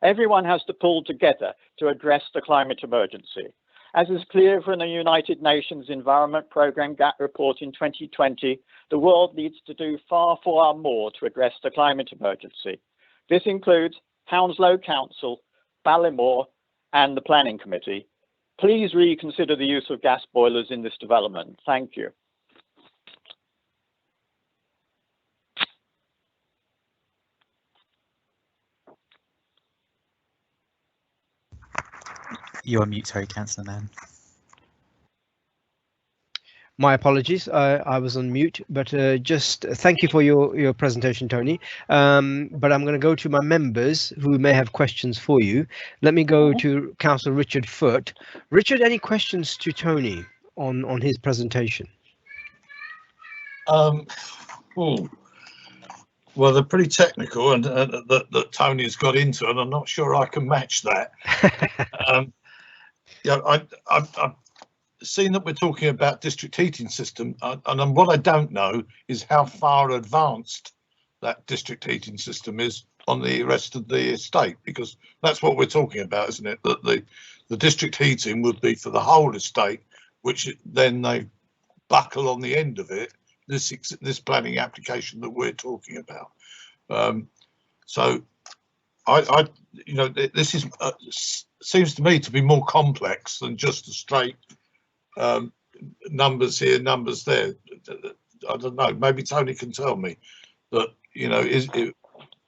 Everyone has to pull together to address the climate emergency. As is clear from the United Nations Environment Programme GATT report in 2020, the world needs to do far more to address the climate emergency. This includes Hounslow Council, Ballymore, and the Planning Committee. Please reconsider the use of gas boilers in this development. Thank you. You're on mute, sorry, Councillor Mann. My apologies, I was on mute, but just thank you for your presentation, Tony. But I'm going to go to my members who may have questions for you. Let me go to Councillor Richard Foote. Richard, any questions to Tony on his presentation? Well, they're pretty technical, and that Tony's got into, and I'm not sure I can match that. Yeah, I've seen that we're talking about district heating system, and what I don't know is how far advanced that district heating system is on the rest of the estate, because that's what we're talking about, isn't it? That the district heating would be for the whole estate, which then they buckle on the end of it, this planning application that we're talking about. So I you know, this is seems to me to be more complex than just a straight numbers here, numbers there. I don't know, maybe Tony can tell me that, you know, is it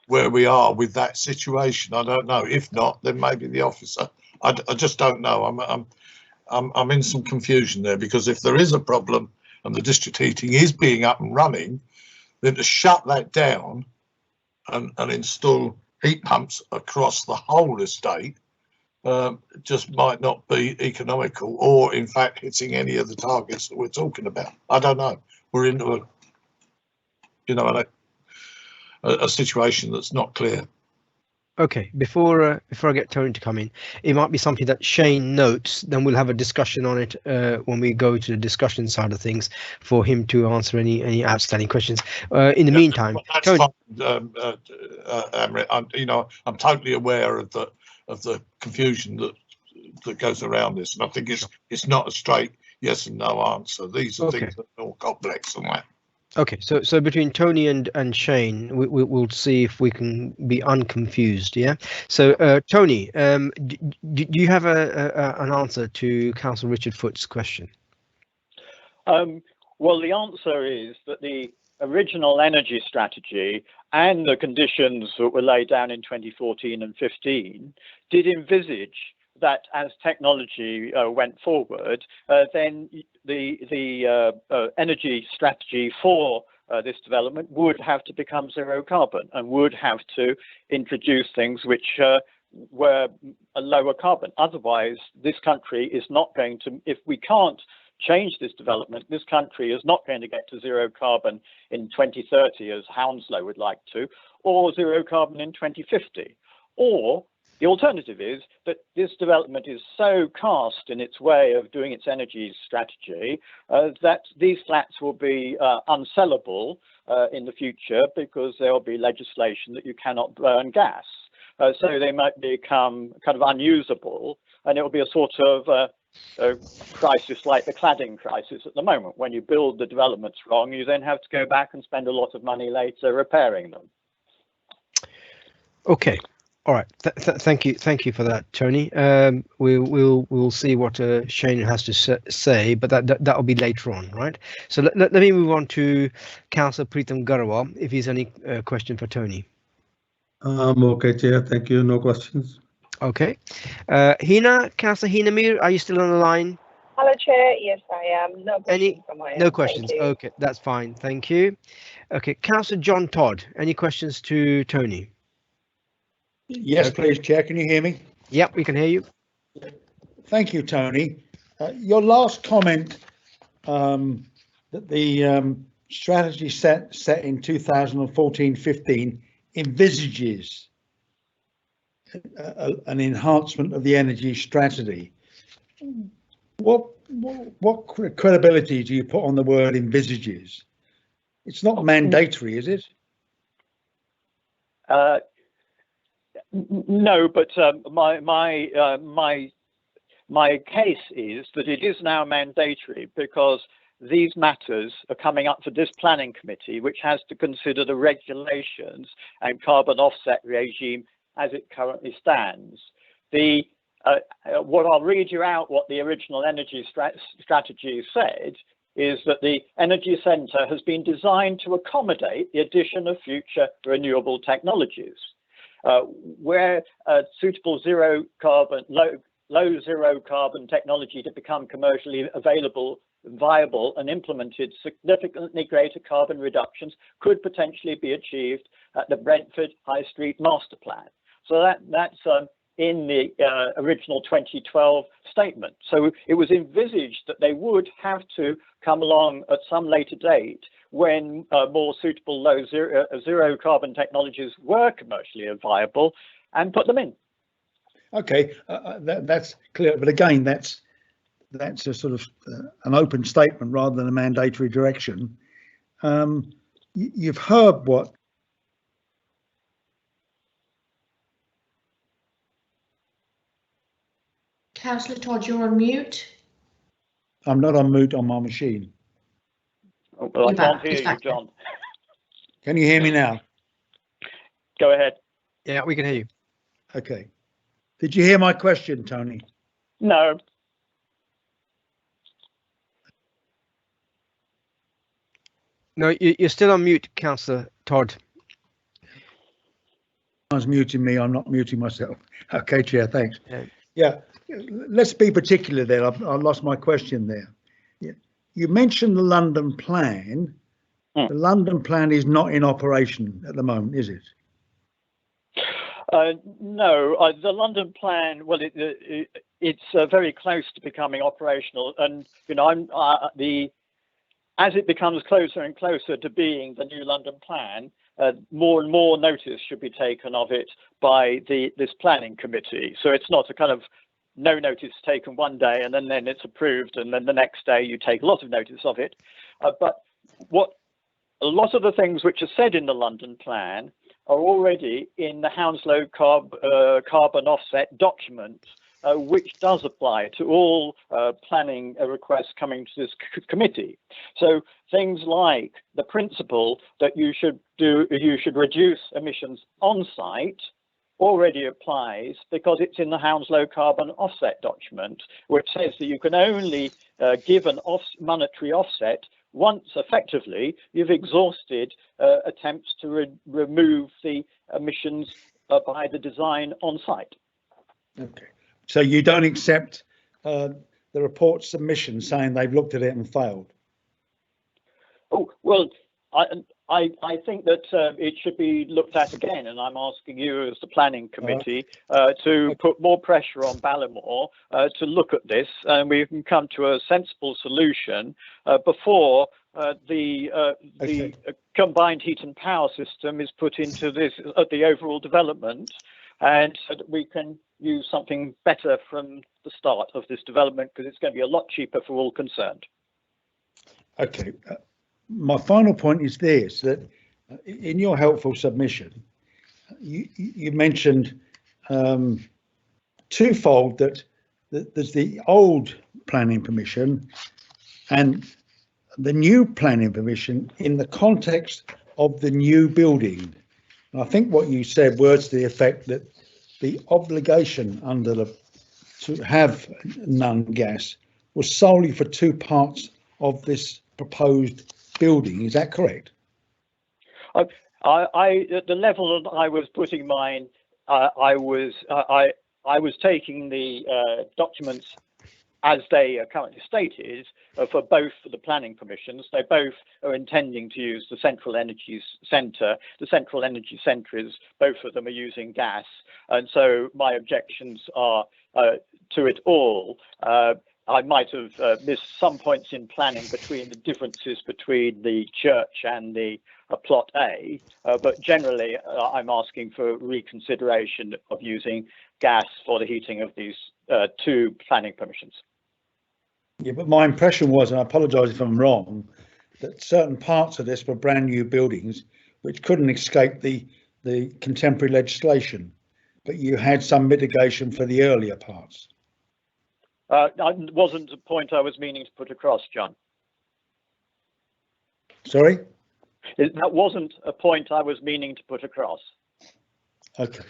where we are with that situation. I don't know. If not, then maybe the officer. I just don't know. I'm in some confusion there, because if there is a problem and the district heating is being up and running, then to shut that down and install heat pumps across the whole estate just might not be economical, or in fact hitting any of the targets that we're talking about. I don't know. We're into a, you know, a situation that's not clear. Okay, before I get Tony to come in, it might be something that Shane notes. Then we'll have a discussion on it when we go to the discussion side of things for him to answer any outstanding questions. In the meantime, That's Tony. fine, Amrit. I'm totally aware of the confusion that goes around this, and I think it's not a straight yes and no answer. These are things that are more complex than that. Okay, so between Tony and Shane, we'll see if we can be unconfused. Yeah. So Tony, do you have an answer to Councillor Richard Foot's question? Well, the answer is that the original energy strategy and the conditions that were laid down in 2014 and 15 did envisage that as technology went forward, then the energy strategy for this development would have to become zero carbon and would have to introduce things which were a lower carbon. Otherwise, this country is not going to, if we can't change this development, this country is not going to get to zero carbon in 2030 as Hounslow would like to, or zero carbon in 2050. Or the alternative is that this development is so cast in its way of doing its energy strategy that these flats will be unsellable in the future because there will be legislation that you cannot burn gas. So they might become kind of unusable, and it will be a sort of a crisis like the cladding crisis at the moment. When you build the developments wrong, you then have to go back and spend a lot of money later repairing them. Okay. All right. Thank you for that, Tony. We'll see what Shane has to say, but that'll be later on, right? So let me move on to Councillor Preetham Garawal if he's any question for Tony. Okay, Chair. Thank you. No questions. Okay. Councillor Hina Mir, are you still on the line? Hello, Chair. Yes, I am. No questions from my end. No questions. Okay, that's fine. Thank you. Okay, Councillor John Todd, any questions to Tony? Yes, please, Chair. Can you hear me? Yep, we can hear you. Thank you, Tony. Your last comment that the strategy set in 2014-15 envisages an enhancement of the energy strategy. What credibility do you put on the word envisages? It's not mandatory, is it? No, but my case is that it is now mandatory because these matters are coming up for this planning committee, which has to consider the regulations and carbon offset regime as it currently stands. What I'll read you out what the original energy strategy said is that the energy centre has been designed to accommodate the addition of future renewable technologies. Where suitable low zero carbon technology to become commercially available, viable and implemented, significantly greater carbon reductions could potentially be achieved at the Brentford High Street Master Plan. So that's in the original 2012 statement. So it was envisaged that they would have to come along at some later date when more suitable zero carbon technologies were commercially viable and put them in. Okay, that's clear. But again, that's a sort of an open statement rather than a mandatory direction. You've heard what Councillor Todd, you're on mute. I'm not on mute on my machine. Oh, well, I can't hear you, John. Can you hear me now? Go ahead. Yeah, we can hear you. Okay. Did you hear my question, Tony? No. No, you're still on mute, Councillor Todd. Someone's muting me. I'm not muting myself. Okay, Chair. Thanks. Yeah. Let's be particular there. I lost my question there. Yeah. You mentioned the London plan. The London plan is not in operation at the moment, is it? No, the London plan. Well, it's very close to becoming operational, and you know, as it becomes closer and closer to being the new London plan, more and more notice should be taken of it by this planning committee. So it's not a kind of no notice taken one day and then it's approved, and then the next day you take a lot of notice of it. But what a lot of the things which are said in the London plan are already in the Hounslow carbon offset document, which does apply to all planning requests coming to this committee. So things like the principle that you should reduce emissions on site already applies, because it's in the Hounslow carbon offset document, which says that you can only give an monetary offset once effectively you've exhausted attempts to remove the emissions by the design on site. Okay. So you don't accept the report submission saying they've looked at it and failed? Oh, well, I think that it should be looked at again, and I'm asking you as the planning committee to put more pressure on Ballymore to look at this, and we can come to a sensible solution before the combined heat and power system is put into the overall development, and so that we can use something better from the start of this development, because it's going to be a lot cheaper for all concerned. Okay. My final point is this, that in your helpful submission, you mentioned twofold, that there's the old planning permission and the new planning permission in the context of the new building. And I think what you said, words to the effect that the obligation under to have none gas was solely for two parts of this proposed building. Is that correct? At the level that I was putting mine, I was taking the documents as they are currently stated for both of the planning permissions. They both are intending to use the central energy centre. The central energy centre is, both of them are using gas, and so my objections are to it all. I might have missed some points in planning between the differences between the church and the plot A, but generally I'm asking for reconsideration of using gas for the heating of these two planning permissions. Yeah, but my impression was, and I apologise if I'm wrong, that certain parts of this were brand new buildings which couldn't escape the contemporary legislation, but you had some mitigation for the earlier parts. That wasn't a point I was meaning to put across, John. Sorry? That wasn't a point I was meaning to put across. Okay.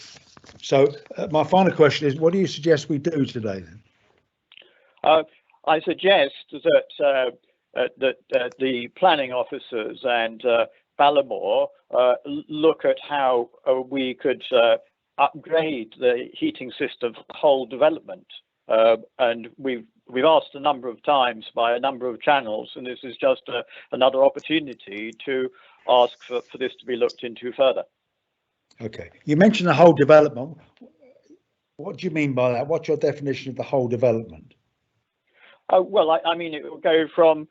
So my final question is, what do you suggest we do today then? I suggest that the planning officers and Ballymore look at how we could upgrade the heating system for the whole development. And we've asked a number of times by a number of channels, and this is just another opportunity to ask for this to be looked into further. Okay. You mentioned the whole development. What do you mean by that? What's your definition of the whole development? Well, I mean, it will go from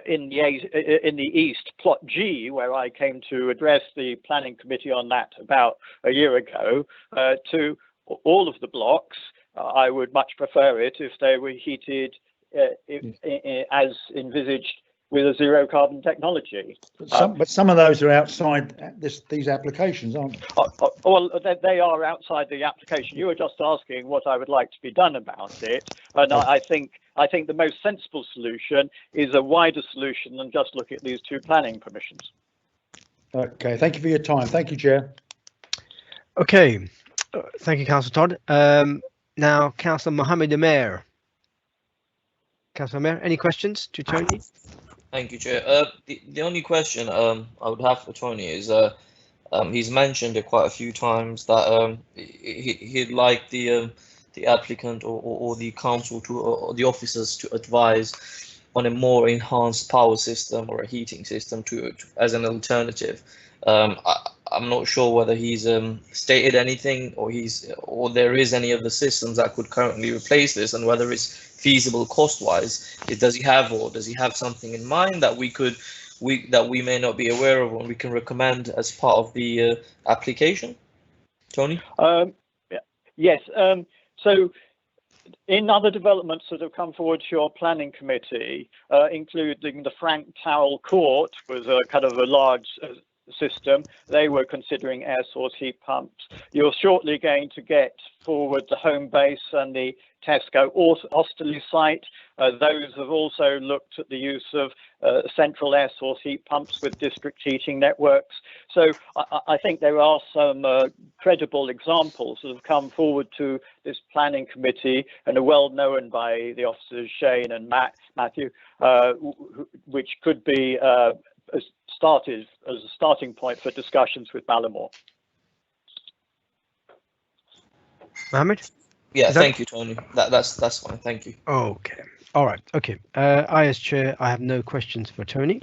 in the east, plot G, where I came to address the planning committee on that about a year ago, to all of the blocks. I would much prefer it if they were heated as envisaged with a zero carbon technology. But some of those are outside these applications, aren't they? Well, they are outside the application. You were just asking what I would like to be done about it, and I think the most sensible solution is a wider solution than just look at these two planning permissions. Okay, thank you for your time. Thank you, Chair. Okay, thank you, Councillor Todd. Now, Councillor Mohammed Amir. Councillor Amir, any questions to Tony? Thank you, Chair. The only question I would have for Tony is he's mentioned it quite a few times that he'd like the applicant or the council to or the officers to advise on a more enhanced power system or a heating system as an alternative. I'm not sure whether he's stated anything or there is any of the systems that could currently replace this, and whether it's feasible cost-wise. Does he have something in mind that we could that we may not be aware of and we can recommend as part of the application? Tony? Yes. So in other developments that have come forward to your planning committee, including the Frank Towell Court was a kind of a large system. They were considering air source heat pumps. You're shortly going to get forward the home base and the Tesco Osterley site. Those have also looked at the use of central air source heat pumps with district heating networks. So I think there are some credible examples that have come forward to this planning committee and are well known by the officers Shane and Matthew, which could be started as a starting point for discussions with Ballymore. Mohammed? Yeah, thank you, Tony. That's fine. Thank you. Okay. All right. Okay. I, as chair, I have no questions for Tony.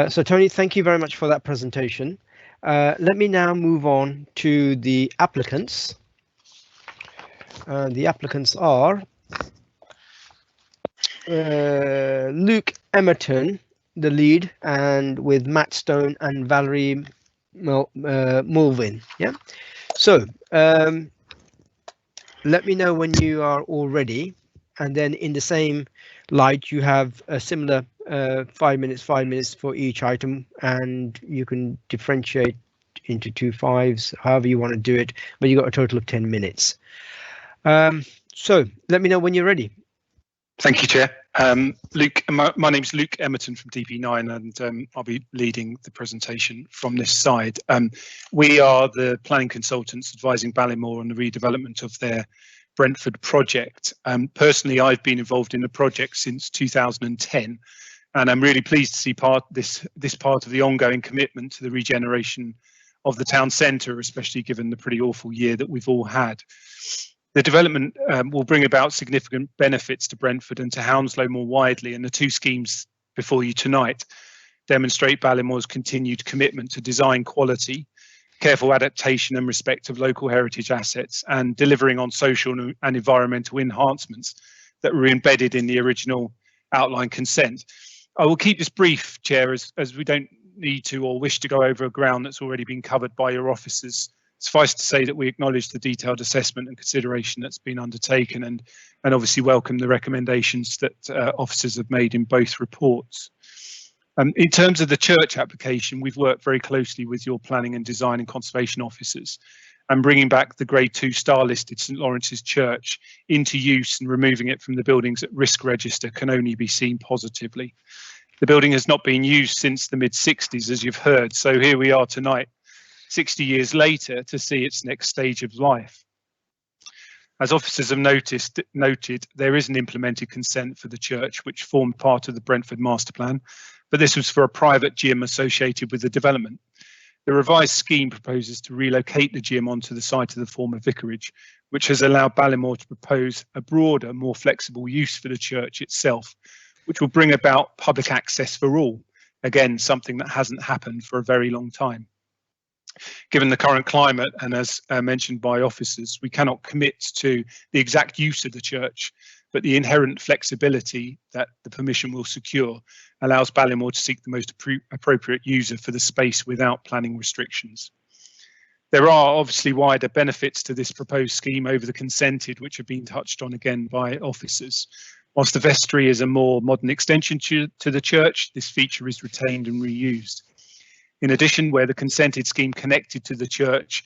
So Tony, thank you very much for that presentation. Let me now move on to the applicants. The applicants are Luke Emerton, the lead, and with Matt Stone and Valerie Mulvin. Yeah. So let me know when you are all ready, and then in the same light you have a similar 5 minutes for each item, and you can differentiate into 2 5s, however you want to do it, but you got a total of 10 minutes. So let me know when you're ready. Thank you, Chair. Luke, my name is Luke Emerton from DP9, and I'll be leading the presentation from this side. We are the planning consultants advising Ballymore on the redevelopment of their Brentford project. Personally, I've been involved in the project since 2010, and I'm really pleased to see this part of the ongoing commitment to the regeneration of the town centre, especially given the pretty awful year that we've all had. The development will bring about significant benefits to Brentford and to Hounslow more widely, and the 2 schemes before you tonight demonstrate Ballymore's continued commitment to design quality, careful adaptation and respect of local heritage assets, and delivering on social and environmental enhancements that were embedded in the original outline consent. I will keep this brief, Chair, as we don't need to or wish to go over ground that's already been covered by your officers. Suffice to say that we acknowledge the detailed assessment and consideration that's been undertaken, and obviously welcome the recommendations that officers have made in both reports. In terms of the church application, we've worked very closely with your planning and design and conservation officers, and bringing back the Grade 2 star listed St Lawrence's Church into use and removing it from the buildings at risk register can only be seen positively. The building has not been used since the mid-60s, as you've heard, so here we are tonight, 60 years later, to see its next stage of life. As officers have noted, there is an implemented consent for the church, which formed part of the Brentford master plan, but this was for a private gym associated with the development. The revised scheme proposes to relocate the gym onto the site of the former vicarage, which has allowed Ballymore to propose a broader, more flexible use for the church itself, which will bring about public access for all. Again, something that hasn't happened for a very long time. Given the current climate, and as mentioned by officers, we cannot commit to the exact use of the church, but the inherent flexibility that the permission will secure allows Ballymore to seek the most appropriate user for the space without planning restrictions. There are obviously wider benefits to this proposed scheme over the consented, which have been touched on again by officers. Whilst the vestry is a more modern extension to the church, this feature is retained and reused. In addition, where the consented scheme connected to the church,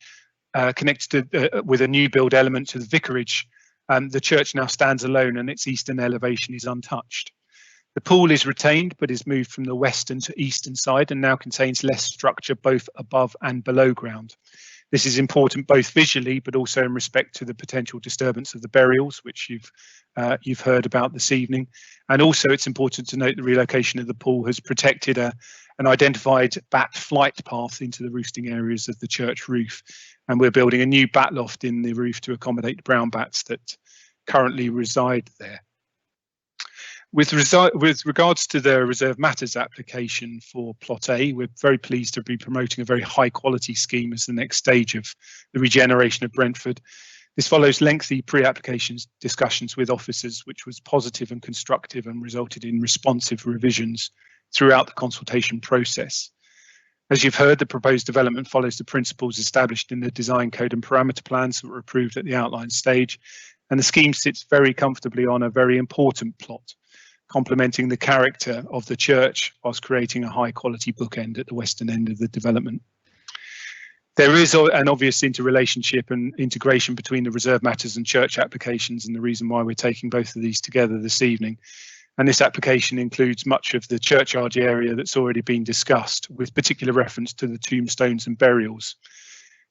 with a new build element to the vicarage, the church now stands alone and its eastern elevation is untouched. The pool is retained but is moved from the western to eastern side and now contains less structure both above and below ground. This is important both visually but also in respect to the potential disturbance of the burials, which you've heard about this evening. And also it's important to note the relocation of the pool has protected an identified bat flight path into the roosting areas of the church roof, and we're building a new bat loft in the roof to accommodate the brown bats that currently reside there. With regards to the Reserve Matters application for Plot A, we're very pleased to be promoting a very high quality scheme as the next stage of the regeneration of Brentford. This follows lengthy pre-application discussions with officers, which was positive and constructive and resulted in responsive revisions throughout the consultation process. As you've heard, the proposed development follows the principles established in the design code and parameter plans that were approved at the outline stage, and the scheme sits very comfortably on a very important plot, complementing the character of the church whilst creating a high quality bookend at the western end of the development. There is an obvious interrelationship and integration between the reserve matters and church applications, and the reason why we're taking both of these together this evening. And this application includes much of the churchyard area that's already been discussed, with particular reference to the tombstones and burials.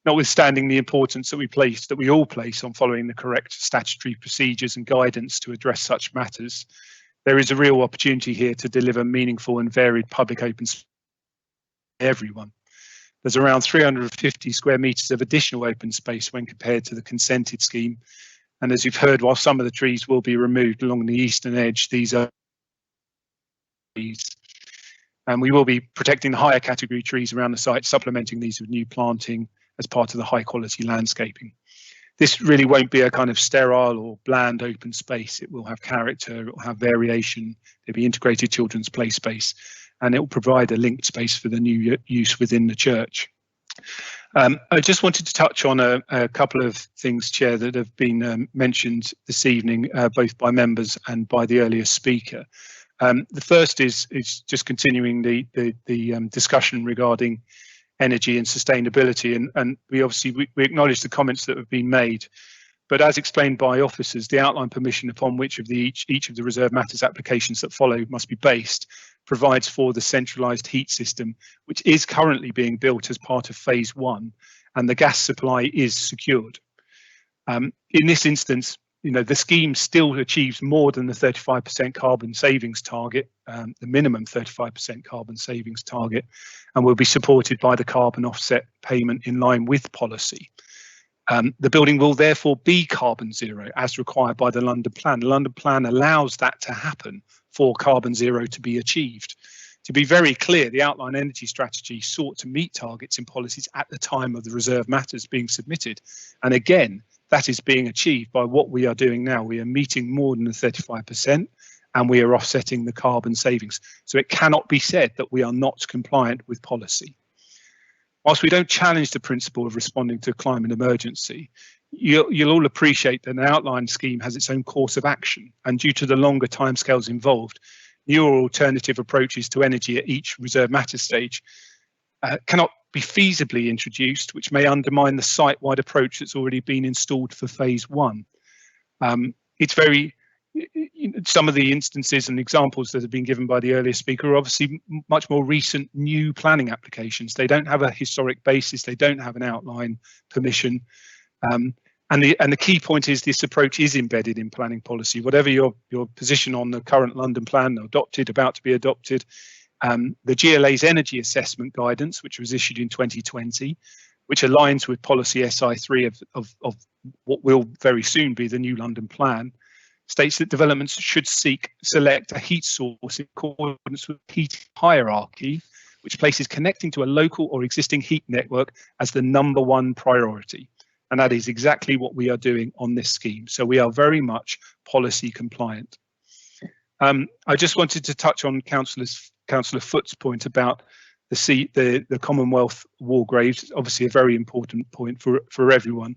Notwithstanding the importance that we all place on following the correct statutory procedures and guidance to address such matters, there is a real opportunity here to deliver meaningful and varied public open space to everyone. There's around 350 square metres of additional open space when compared to the consented scheme. And as you've heard, while some of the trees will be removed along the eastern edge, these are trees. And we will be protecting the higher category trees around the site, supplementing these with new planting as part of the high quality landscaping. This really won't be a kind of sterile or bland open space. It will have character, it will have variation, there'll be integrated children's play space, and it will provide a linked space for the new use within the church. I just wanted to touch on a couple of things, Chair, that have been mentioned this evening, both by members and by the earlier speaker. The first is just continuing the discussion regarding energy and sustainability, and we acknowledge the comments that have been made, but as explained by officers, the outline permission upon which of each of the reserve matters applications that follow must be based provides for the centralised heat system, which is currently being built as part of phase 1, and the gas supply is secured. In this instance, the scheme still achieves more than the 35% carbon savings target, the minimum 35% carbon savings target, and will be supported by the carbon offset payment in line with policy. The building will therefore be carbon zero as required by the London Plan. The London Plan allows that to happen for carbon zero to be achieved. To be very clear, the outline energy strategy sought to meet targets in policies at the time of the reserve matters being submitted. And again, that is being achieved by what we are doing now. We are meeting more than the 35% and we are offsetting the carbon savings. So it cannot be said that we are not compliant with policy. Whilst we don't challenge the principle of responding to a climate emergency, you'll all appreciate that an outline scheme has its own course of action, and due to the longer timescales involved, newer alternative approaches to energy at each reserve matter stage cannot be feasibly introduced, which may undermine the site-wide approach that's already been installed for phase 1. Some of the instances and examples that have been given by the earlier speaker are obviously much more recent new planning applications. They don't have a historic basis, they don't have an outline permission. And the key point is this approach is embedded in planning policy. Whatever your position on the current London Plan, adopted, about to be adopted, the GLA's energy assessment guidance, which was issued in 2020, which aligns with policy SI3 of what will very soon be the new London Plan, states that developments should select a heat source in accordance with heat hierarchy, which places connecting to a local or existing heat network as the #1 priority. And that is exactly what we are doing on this scheme. So we are very much policy compliant. I just wanted to touch on Councillor Foot's point about the Commonwealth war graves, obviously a very important point for everyone.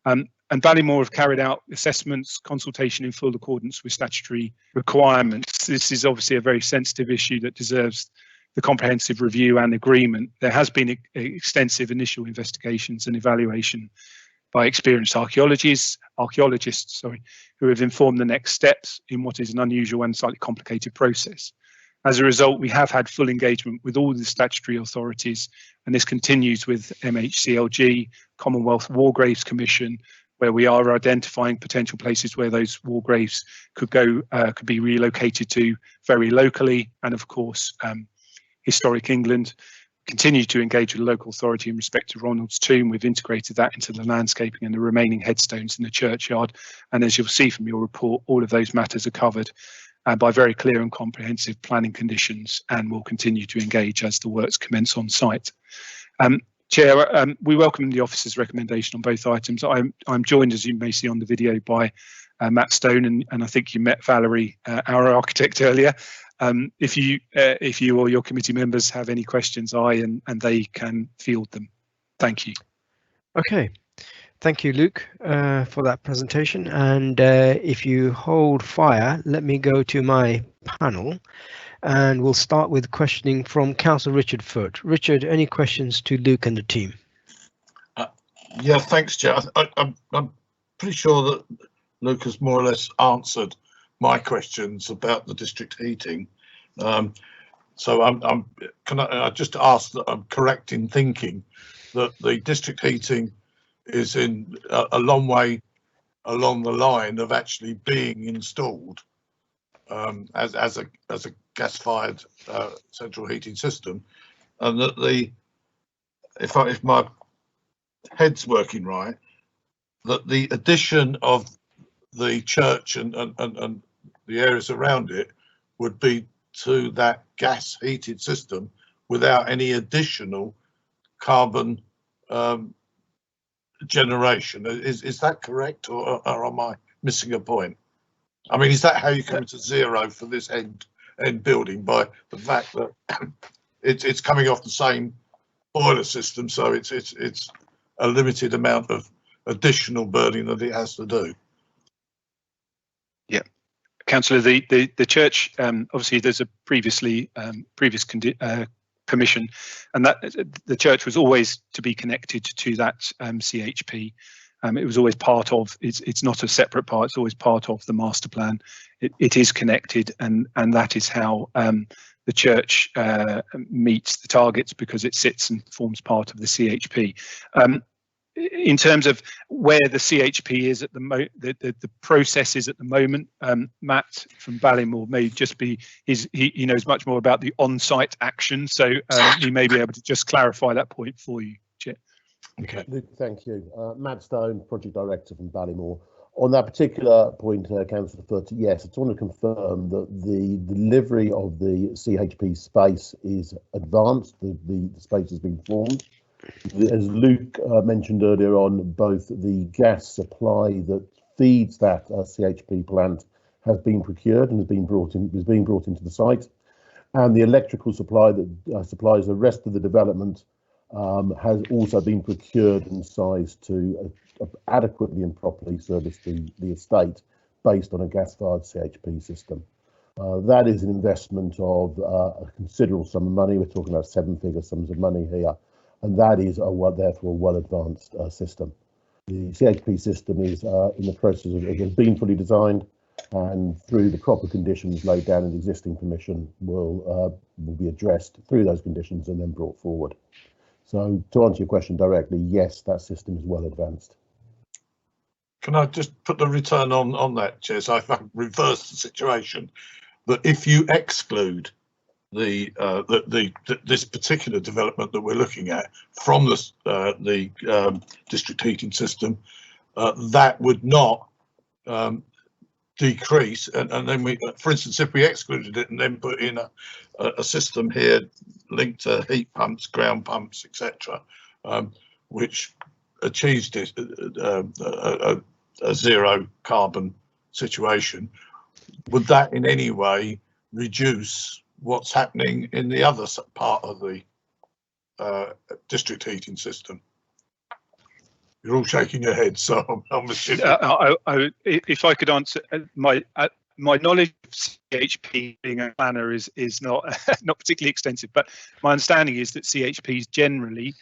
And Ballymore have carried out assessments, consultation in full accordance with statutory requirements. This is obviously a very sensitive issue that deserves the comprehensive review and agreement. There has been extensive initial investigations and evaluation by experienced archaeologists, who have informed the next steps in what is an unusual and slightly complicated process. As a result, we have had full engagement with all the statutory authorities, and this continues with MHCLG, Commonwealth War Graves Commission, where we are identifying potential places where those war graves could be relocated to very locally, and of course, Historic England. Continue to engage with the local authority in respect to Ronald's tomb. We've integrated that into the landscaping and the remaining headstones in the churchyard. And as you'll see from your report, all of those matters are covered by very clear and comprehensive planning conditions, and will continue to engage as the works commence on site. Chair, we welcome the officer's recommendation on both items. I'm joined, as you may see on the video, by Matt Stone, and I think you met Valerie, our architect, earlier. If you or your committee members have any questions, I and they can field them. Thank you. Okay, thank you, Luke, for that presentation. And if you hold fire, let me go to my panel, and we'll start with questioning from Councillor Richard Foote. Richard, any questions to Luke and the team? Yeah, thanks, Chair. I'm pretty sure that Luke has more or less answered my questions about the district heating. So can I just ask that I'm correct in thinking that the district heating is in a long way along the line of actually being installed as a gas-fired central heating system, and that if my head's working right, that the addition of the church and the areas around it would be to that gas heated system without any additional carbon generation. Is that correct, or am I missing a point? I mean, is that how you come to zero for this end building, by the fact that it's coming off the same boiler system, so it's a limited amount of additional burning that it has to do? Yeah, Councillor, the church, obviously there's a previous permission, and that the church was always to be connected to that CHP. It was always part of, it's not a separate part, it's always part of the master plan. It is connected, and that is how the church meets the targets, because it sits and forms part of the CHP. In terms of where the CHP is at the process is at the moment, Matt from Ballymore may just be, he knows much more about the on-site action, so he may be able to just clarify that point for you, Chair. Okay. Luke, thank you. Matt Stone, Project Director from Ballymore. On that particular point, Councillor Foote, yes, I just want to confirm that the delivery of the CHP space is advanced. The space has been formed. As Luke mentioned earlier on, both the gas supply that feeds that CHP plant has been procured and is being brought into the site, and the electrical supply that supplies the rest of the development has also been procured and sized to adequately and properly service the estate based on a gas-fired CHP system. That is an investment of a considerable sum of money. We're talking about seven-figure sums of money here, and that is therefore a well-advanced system. The CHP system is in the process of being fully designed, and through the proper conditions laid down in the existing permission will be addressed through those conditions and then brought forward. So to answer your question directly, yes, that system is well advanced. Can I just put the return on that, Chair? So if I reverse the situation, that if you exclude this particular development that we're looking at from the district heating system, that would not decrease, and then we, for instance, if we excluded it and then put in a system here linked to heat pumps, ground pumps, etc., which achieves this, a zero carbon situation, would that in any way reduce what's happening in the other part of the district heating system? You're all shaking your heads, so I'm assuming. If I could answer, my knowledge of CHP being a planner is not not particularly extensive, but my understanding is that CHPs generally,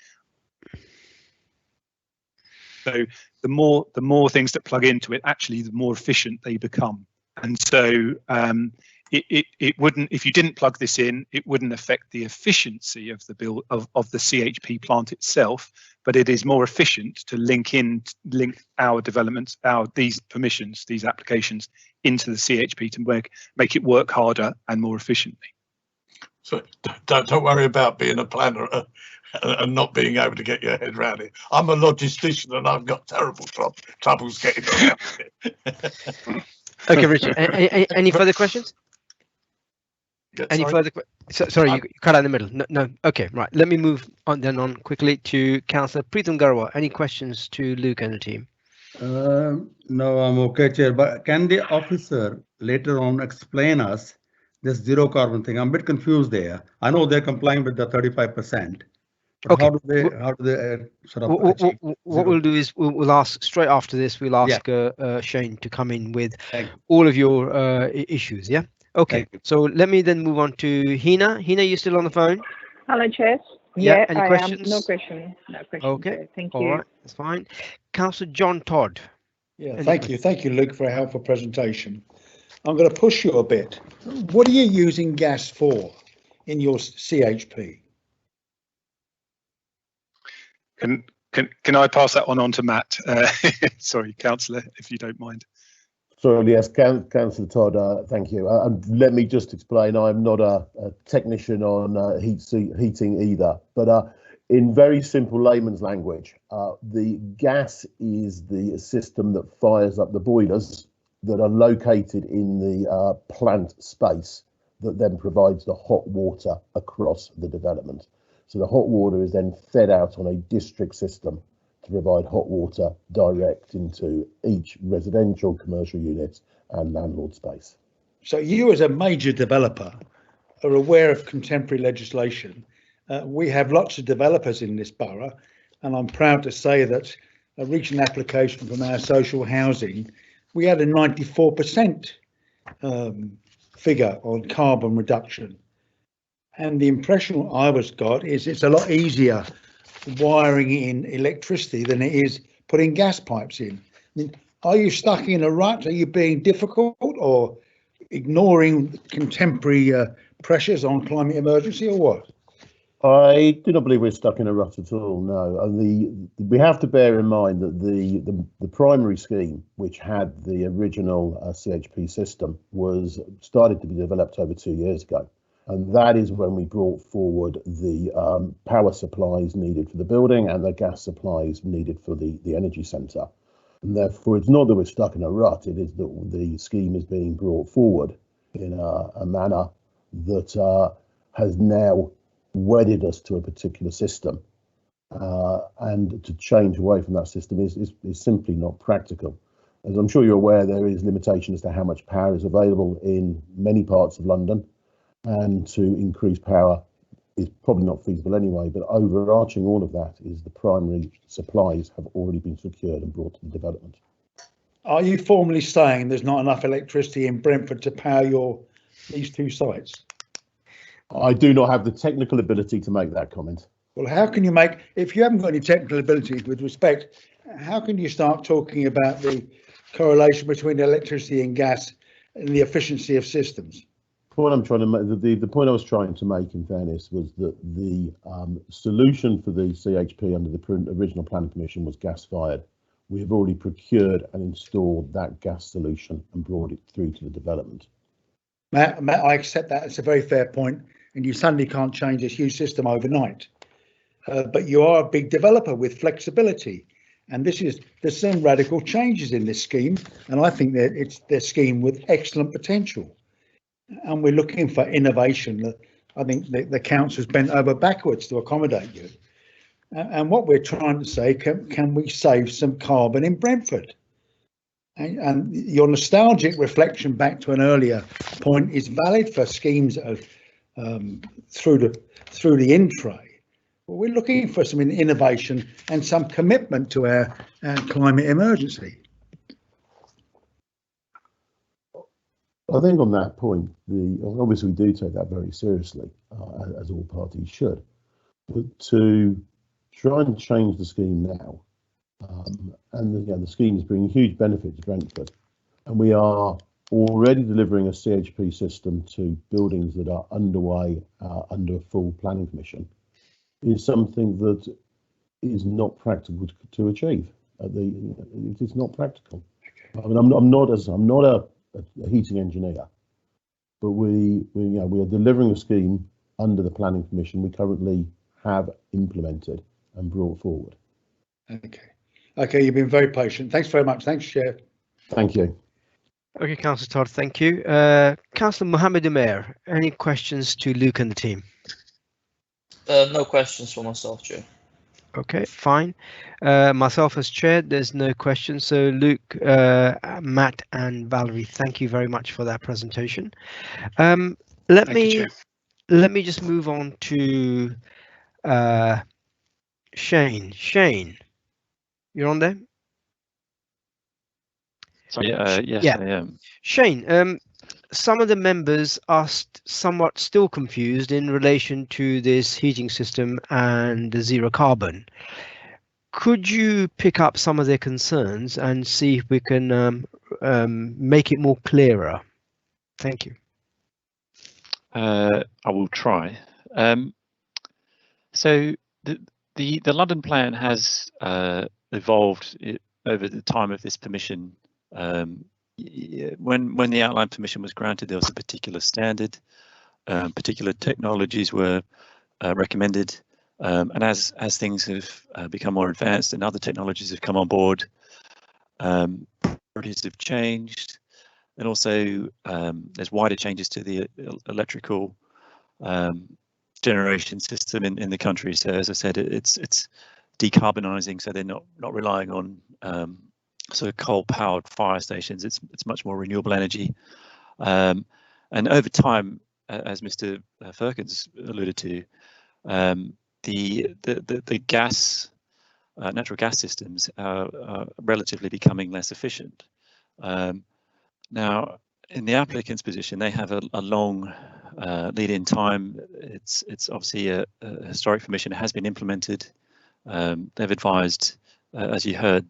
so the more things that plug into it, actually the more efficient they become. And so it wouldn't, if you didn't plug this in, it wouldn't affect the efficiency of the build of the CHP plant itself, but it is more efficient to link our developments, these permissions, these applications into the CHP to make it work harder and more efficiently. So don't worry about being a planner and not being able to get your head around it. I'm a logistician and I've got terrible troubles getting around it. Okay, Richard, any further questions? Any further? Sorry, you cut out in the middle. No. Okay, right. Let me move on quickly to Councillor Preetham Garwal. Any questions to Luke and the team? No, I'm okay, Chair. But can the officer later on explain us this zero carbon thing? I'm a bit confused there. I know they're complying with the 35%. But Okay. how do they sort of achieve what we'll do is we'll ask straight after this. We'll ask Shane to come in with all of your issues. Yeah. Okay. So let me then move on to Hina. Hina, you still on the phone? Hello, Chair. Yeah. Yeah, Any I questions? am. No question. No question. Okay. Chair. Thank All you. right. That's fine. Councillor John Todd. Yeah. Thank you, Luke, for a helpful presentation. I'm going to push you a bit. What are you using gas for in your CHP? Can I pass that one on to Matt? Sorry, Councillor, if you don't mind. Sorry, yes, Councillor Todd, thank you. Let me just explain, I'm not a technician on heating either, but in very simple layman's language, the gas is the system that fires up the boilers that are located in the plant space that then provides the hot water across the development. So the hot water is then fed out on a district system to provide hot water direct into each residential, commercial unit and landlord space. So you as a major developer are aware of contemporary legislation. We have lots of developers in this borough, and I'm proud to say that a recent application from our social housing, we had a 94% figure on carbon reduction. And the impression I got is it's a lot easier wiring in electricity than it is putting gas pipes in. I mean, are you stuck in a rut? Are you being difficult or ignoring contemporary pressures on climate emergency, or what? I do not believe we're stuck in a rut at all, no. We have to bear in mind that the primary scheme, which had the original CHP system, was started to be developed over 2 years ago. And that is when we brought forward the power supplies needed for the building and the gas supplies needed for the energy centre. And therefore, it's not that we're stuck in a rut, it is that the scheme is being brought forward in a manner that has now wedded us to a particular system. And to change away from that system is simply not practical. As I'm sure you're aware, there is limitation as to how much power is available in many parts of London. And to increase power is probably not feasible anyway, but overarching all of that is the primary supplies have already been secured and brought to the development. Are you formally saying there's not enough electricity in Brentford to power these two sites? I do not have the technical ability to make that comment. Well, how can you make, if you haven't got any technical ability with respect, how can you start talking about the correlation between electricity and gas and the efficiency of systems? Point I'm trying to make, the point I was trying to make, in fairness, was that the solution for the CHP under the original planning permission was gas-fired. We have already procured and installed that gas solution and brought it through to the development. Matt, I accept that. It's a very fair point, and you suddenly can't change this huge system overnight. But you are a big developer with flexibility, and there's some radical changes in this scheme, and I think that it's their scheme with excellent potential. And we're looking for innovation. I think the council's bent over backwards to accommodate you. And what we're trying to say, can we save some carbon in Brentford? And your nostalgic reflection back to an earlier point is valid for schemes of through the in-tray. Well, we're looking for some innovation and some commitment to our climate emergency. I think on that point, obviously we do take that very seriously, as all parties should. But to try and change the scheme now, and again, the scheme is bringing huge benefit to Brentford, and we are already delivering a CHP system to buildings that are underway under a full planning permission, is something that is not practical to achieve. It is not practical. I mean, I'm not a heating engineer, but we are delivering a scheme under the planning permission we currently have implemented and brought forward. Okay, you've been very patient. Thanks very much. Thanks, Chair. Thank you. Okay, Councillor Todd, thank you. Councillor Mohammed Umair, any questions to Luke and the team? No questions for myself, Chair. Okay, fine. Myself as chair, there's no questions. So Luke, Matt and Valerie, thank you very much for that presentation. Let me just move on to Shane. Shane, you're on there? Sorry, yes, Yeah. I am. Shane, some of the members are somewhat still confused in relation to this heating system and the zero carbon. Could you pick up some of their concerns and see if we can make it more clearer? Thank you. I will try. So the London plan has evolved over the time of this permission. When the outline permission was granted, there was a particular standard, particular technologies were recommended, and as things have become more advanced and other technologies have come on board, priorities have changed, and also there's wider changes to the electrical generation system in the country. So as I said, it's decarbonising, so they're not relying on sort of coal-powered fire stations. It's much more renewable energy, and over time, as Mr. Firkins alluded to, the gas, natural gas systems are relatively becoming less efficient. Now, in the applicant's position, they have a long lead-in time. It's obviously a historic permission. It has been implemented. They've advised, as you heard,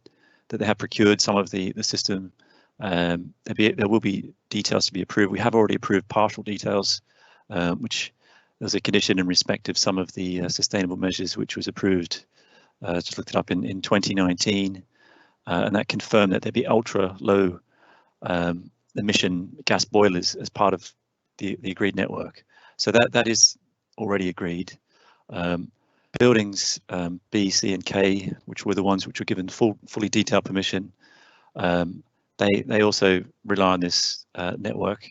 that they have procured some of the system. There will be details to be approved. We have already approved partial details, which there's a condition in respect of some of the sustainable measures, which was approved. Just looked it up in 2019, and that confirmed that there'd be ultra low emission gas boilers as part of the agreed network. So that is already agreed. Buildings B, C, and K, which were the ones which were given fully detailed permission, they also rely on this network.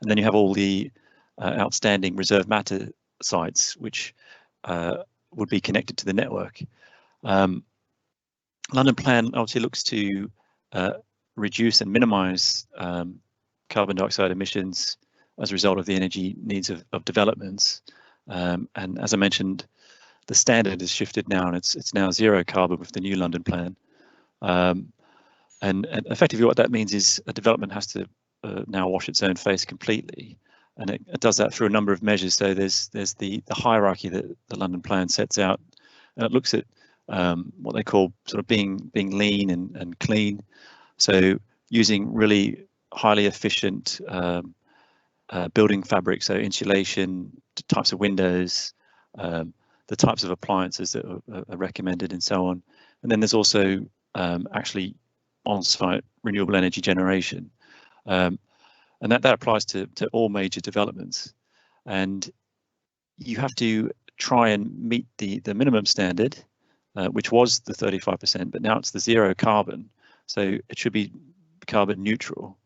And then you have all the outstanding reserve matter sites, which would be connected to the network. London Plan obviously looks to reduce and minimise carbon dioxide emissions as a result of the energy needs of developments. And as I mentioned, the standard has shifted now, and it's now zero carbon with the new London Plan. And effectively what that means is a development has to now wash its own face completely. And it does that through a number of measures. So there's the hierarchy that the London Plan sets out, and it looks at what they call sort of being lean and clean. So using really highly efficient building fabric, so insulation, types of windows, the types of appliances that are recommended, and so on. And then there's also actually on-site renewable energy generation, and that applies to all major developments. And you have to try and meet the minimum standard, which was the 35%, but now it's the zero carbon, so it should be carbon neutral.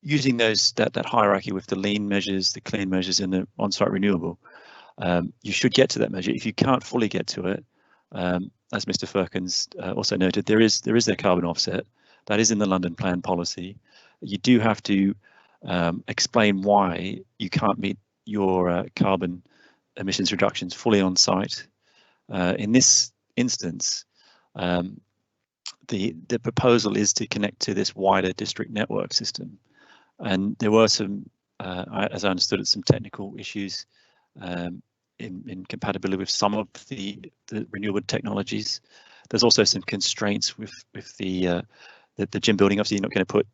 Using that hierarchy with the lean measures, the clean measures, and the on-site renewable, you should get to that measure. If you can't fully get to it, as Mr. Firkins also noted, there is a carbon offset that is in the London Plan policy. You do have to explain why you can't meet your carbon emissions reductions fully on site. In this instance, the proposal is to connect to this wider district network system. And there were some, as I understood it, some technical issues in compatibility with some of the renewable technologies. There's also some constraints with the gym building. Obviously, you're not going to put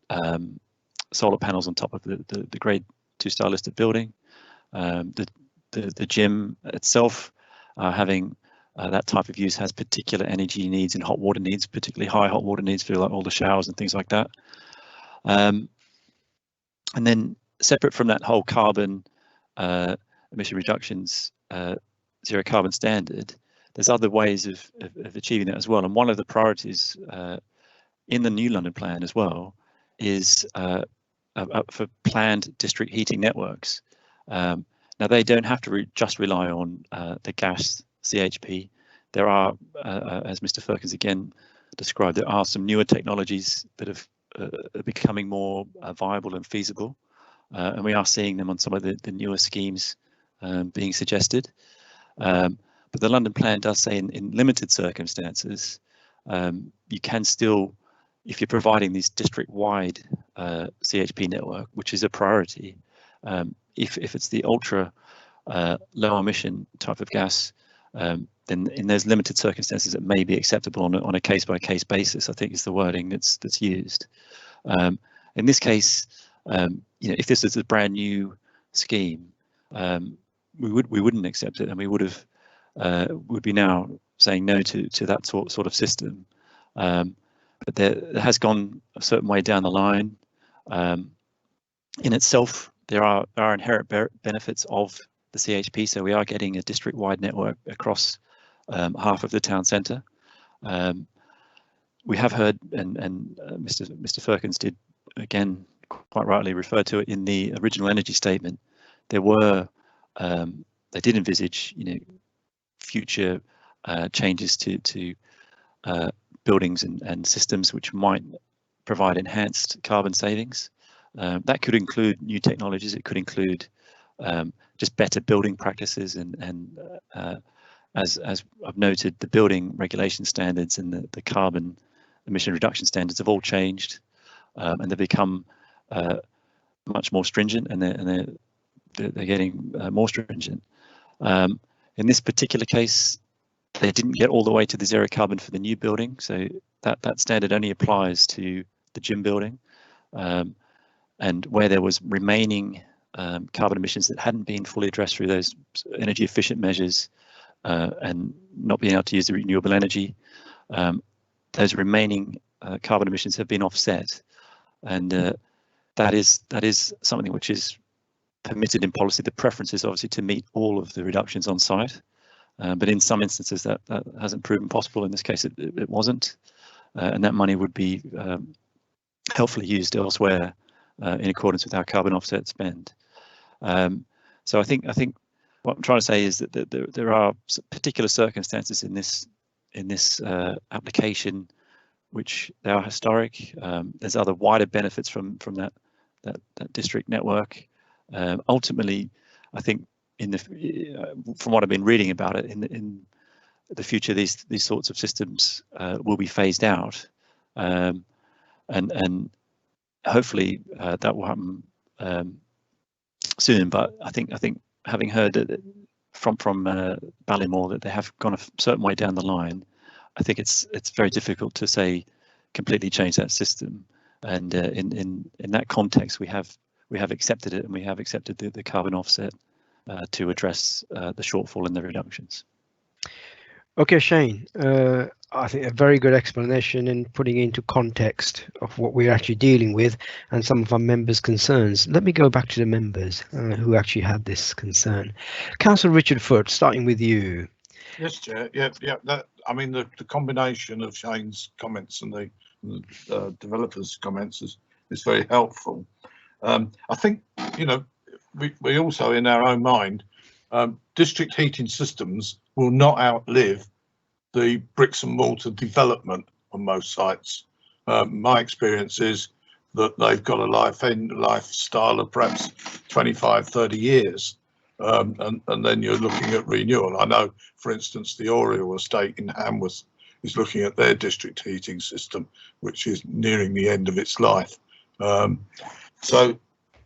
solar panels on top of the grade 2 star listed building. The gym itself, having that type of use, has particular energy needs and hot water needs, particularly high hot water needs for like all the showers and things like that. And then separate from that whole carbon emission reductions, zero carbon standard, there's other ways of achieving that as well. And one of the priorities in the new London plan as well is for planned district heating networks. Now they don't have to just rely on the gas CHP. There are, as Mr. Firkins again described, there are some newer technologies that are becoming more viable and feasible, and we are seeing them on some of the newer schemes being suggested. But the London plan does say in limited circumstances, you can still, if you're providing this district-wide CHP network, which is a priority, if it's the ultra low emission type of gas, then in those limited circumstances it may be acceptable on a case-by-case basis, I think is the wording that's used. In this case, if this is a brand new scheme, we wouldn't accept it, and we would be now saying no to that sort of system. But there has gone a certain way down the line. In itself, there are inherent benefits of the CHP, so we are getting a district-wide network across half of the town centre. We have heard, and Mr. Firkins did again quite rightly refer to it in the original energy statement. There were they did envisage, future changes to buildings and systems which might provide enhanced carbon savings. That could include new technologies. It could include just better building practices, and as I've noted, the building regulation standards and the carbon emission reduction standards have all changed, and they've become much more stringent, and they're getting more stringent. In this particular case, they didn't get all the way to the zero carbon for the new building, so that standard only applies to the gym building, and where there was remaining carbon emissions that hadn't been fully addressed through those energy efficient measures and not being able to use the renewable energy, those remaining carbon emissions have been offset, and that is something which is permitted in policy. The preference is obviously to meet all of the reductions on site, but in some instances that hasn't proven possible. In this case it wasn't, and that money would be helpfully used elsewhere in accordance with our carbon offset spend. So I think what I'm trying to say is that there are particular circumstances in this application which they are historic. There's other wider benefits from that district network. Ultimately, I think from what I've been reading about it, in the future, these sorts of systems will be phased out, and hopefully that will happen soon. But I think having heard that from Ballymore that they have gone a certain way down the line, I think it's very difficult to say completely change that system. And in that context, we have accepted it, and we have accepted the carbon offset to address the shortfall in the reductions. Okay, Shane, I think a very good explanation and putting into context of what we're actually dealing with and some of our members' concerns. Let me go back to the members who actually had this concern. Councillor Richard Foote, starting with you. Yes, Chair. Yeah. I mean, the combination of Shane's comments and the developers' comments is very helpful. I think, we also, in our own mind, district heating systems will not outlive the bricks and mortar development on most sites. My experience is that they've got a lifestyle of perhaps 25, 30 years. And then you're looking at renewal. I know, for instance, the Oriel estate in Hamworth is looking at their district heating system, which is nearing the end of its life. So,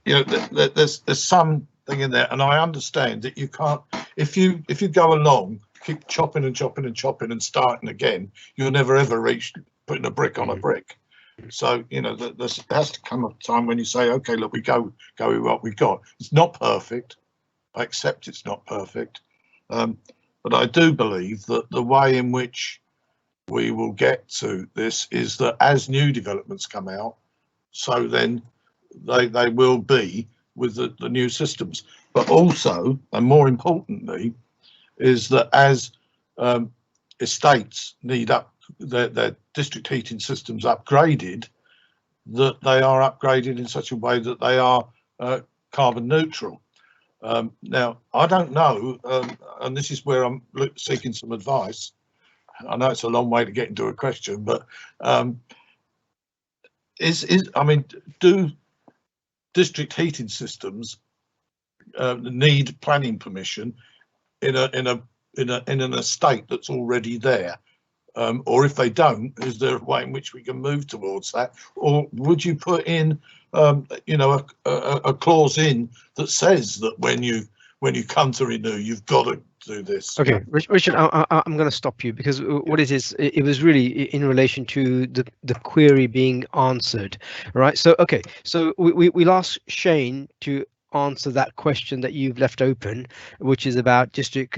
there's something in there, and I understand that you can't, if you go along, keep chopping and chopping and chopping and starting again, you'll never ever reach putting a brick on a brick. So, there has to come a time when you say, okay, look, we go with what we got. It's not perfect. I accept it's not perfect, but I do believe that the way in which we will get to this is that as new developments come out, so then they will be with the new systems. But also, and more importantly, is that as estates need their district heating systems upgraded, that they are upgraded in such a way that they are carbon neutral. Now, I don't know, and this is where I'm seeking some advice. I know it's a long way to get into a question, but I mean, do district heating systems need planning permission in an estate that's already there? Or if they don't, is there a way in which we can move towards that? Or would you put in, you know, a clause in that says that when you come to renew, you've got to do this? Okay, Richard, I'm going to stop you, because what it is, it was really in relation to the query being answered, right? So, okay, so we'll ask Shane to answer that question that you've left open, which is about district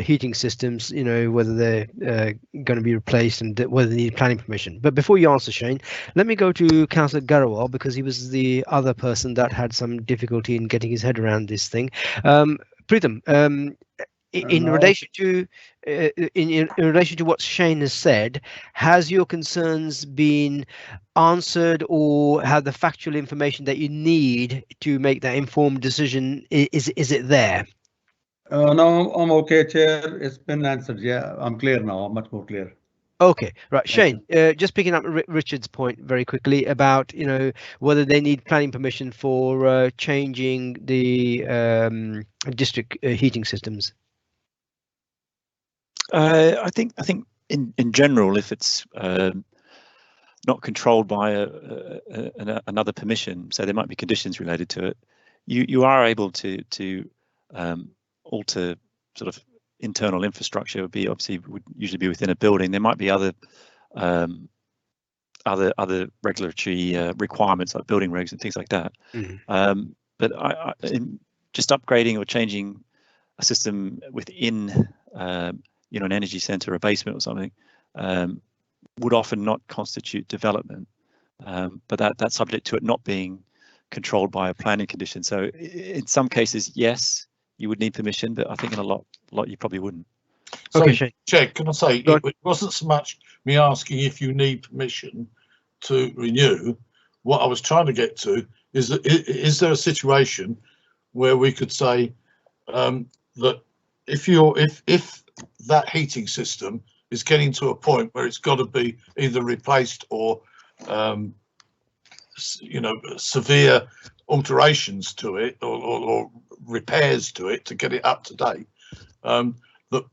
heating systems, you know, whether they're going to be replaced and whether they need planning permission. But before you answer, Shane, let me go to Councillor Garawal, because he was the other person that had some difficulty in getting his head around this thing. Pritham, in relation to in relation to what Shane has said, has your concerns been answered, or have the factual information that you need to make that informed decision, is it there? No, I'm okay, Chair. It's been answered. Yeah, I'm clear now. I'm much more clear. Okay, right, Shane. Just picking up Richard's point very quickly about, you know, whether they need planning permission for changing the district heating systems. I think in general, if it's not controlled by another permission, so there might be conditions related to it, you are able to alter sort of internal infrastructure. Would usually be within a building. There might be other regulatory requirements like building regs and things like that. But in just upgrading or changing a system within you know, an energy center, a basement or something, would often not constitute development, but that's subject to it not being controlled by a planning condition. So in some cases, yes, you would need permission, but I think in a lot you probably wouldn't. So, okay, Jake, can I say, it wasn't so much me asking if you need permission to renew. What I was trying to get to is that is there a situation where we could say that if that heating system is getting to a point where it's got to be either replaced or you know, severe alterations to it or repairs to it to get it up to date, that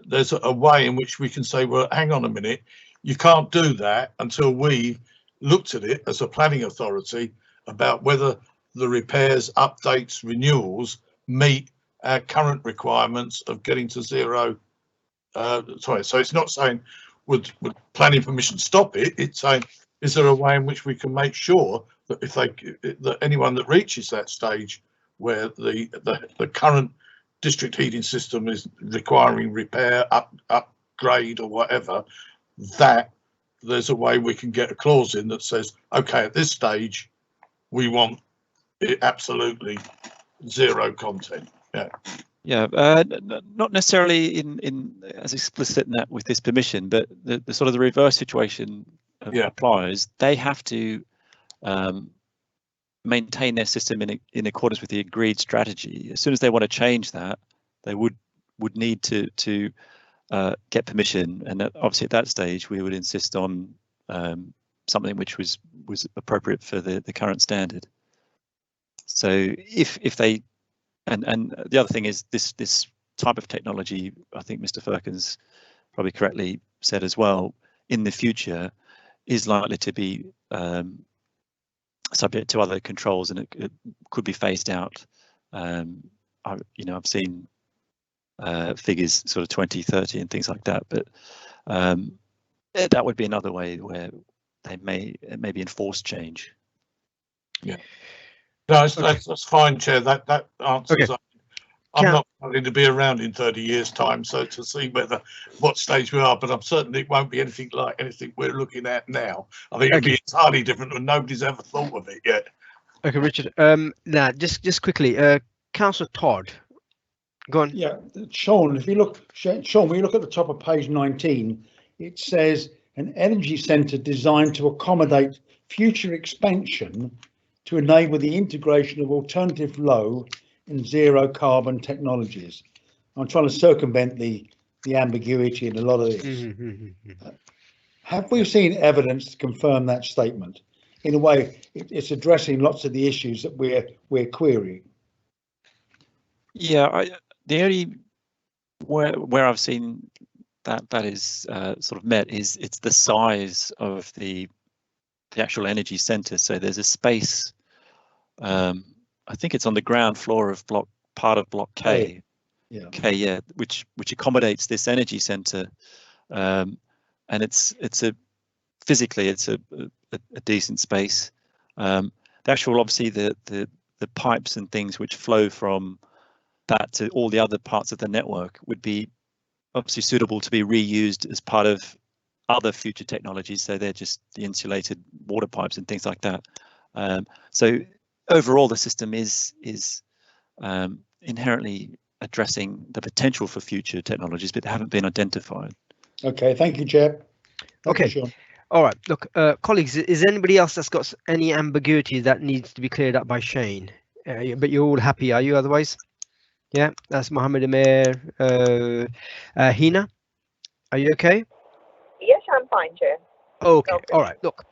there's a way in which we can say, well, hang on a minute, you can't do that until we looked at it as a planning authority about whether the repairs, updates, renewals meet our current requirements of getting to zero. Sorry, so it's not saying would planning permission stop it, it's saying is there a way in which we can make sure that that anyone that reaches that stage where the current district heating system is requiring repair, upgrade or whatever, that there's a way we can get a clause in that says, okay, at this stage we want it absolutely zero content. Yeah, not necessarily in as explicit in that with this permission, but the sort of the reverse situation applies. They have to maintain their system in accordance with the agreed strategy. As soon as they want to change that, they would need to get permission, and obviously at that stage we would insist on something which was appropriate for the current standard. So if they and the other thing is this type of technology, I think Mr. Firkins probably correctly said as well, in the future is likely to be subject to other controls, and it could be phased out. I've seen figures sort of 2030 and things like that, but that would be another way where they may be enforced change. Yeah. No, that's fine, Chair. That answers. Okay. I'm not likely to be around in 30 years' time, so to see what stage we are, but I'm certain it won't be anything like anything we're looking at now. I think it'll be entirely different, and nobody's ever thought of it yet. Okay, Richard. Now, just quickly, Councillor Todd, go on. Yeah, Sean. When you look at the top of page 19, it says an energy centre designed to accommodate future expansion to enable the integration of alternative low and zero carbon technologies. I'm trying to circumvent the ambiguity in a lot of this. Have we seen evidence to confirm that statement? In a way, it's addressing lots of the issues that we're querying. Yeah, the only where I've seen that is sort of met is it's the size of the actual energy center. So there's a space, I think it's on the ground floor of part of block K. Yeah. K, yeah, which accommodates this energy center, and it's physically it's a decent space. The actual, obviously, the pipes and things which flow from that to all the other parts of the network would be obviously suitable to be reused as part of other future technologies. So they're just the insulated water pipes and things like that. So overall, the system is inherently addressing the potential for future technologies, but they haven't been identified. Okay, thank you, Chair. Thank you, Sean. All right, look, colleagues, is there anybody else that's got any ambiguity that needs to be cleared up by Shane? But you're all happy, are you? Otherwise, yeah, that's Mohammed Amir. Hina, are you okay? Yes, I'm fine, Chair. Okay, all right, look,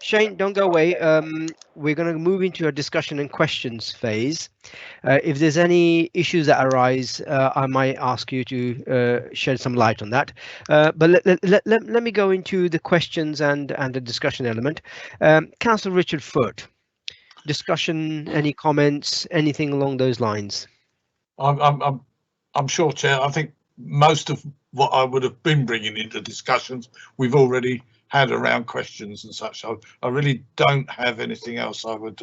Shane, don't go away. We're going to move into a discussion and questions phase. If there's any issues that arise, I might ask you to shed some light on that. But let me go into the questions and the discussion element. Councillor Richard Foote, discussion, any comments, anything along those lines? I'm sure, Chair. I think most of what I would have been bringing into discussions, we've already had around questions and such. I really don't have anything else I would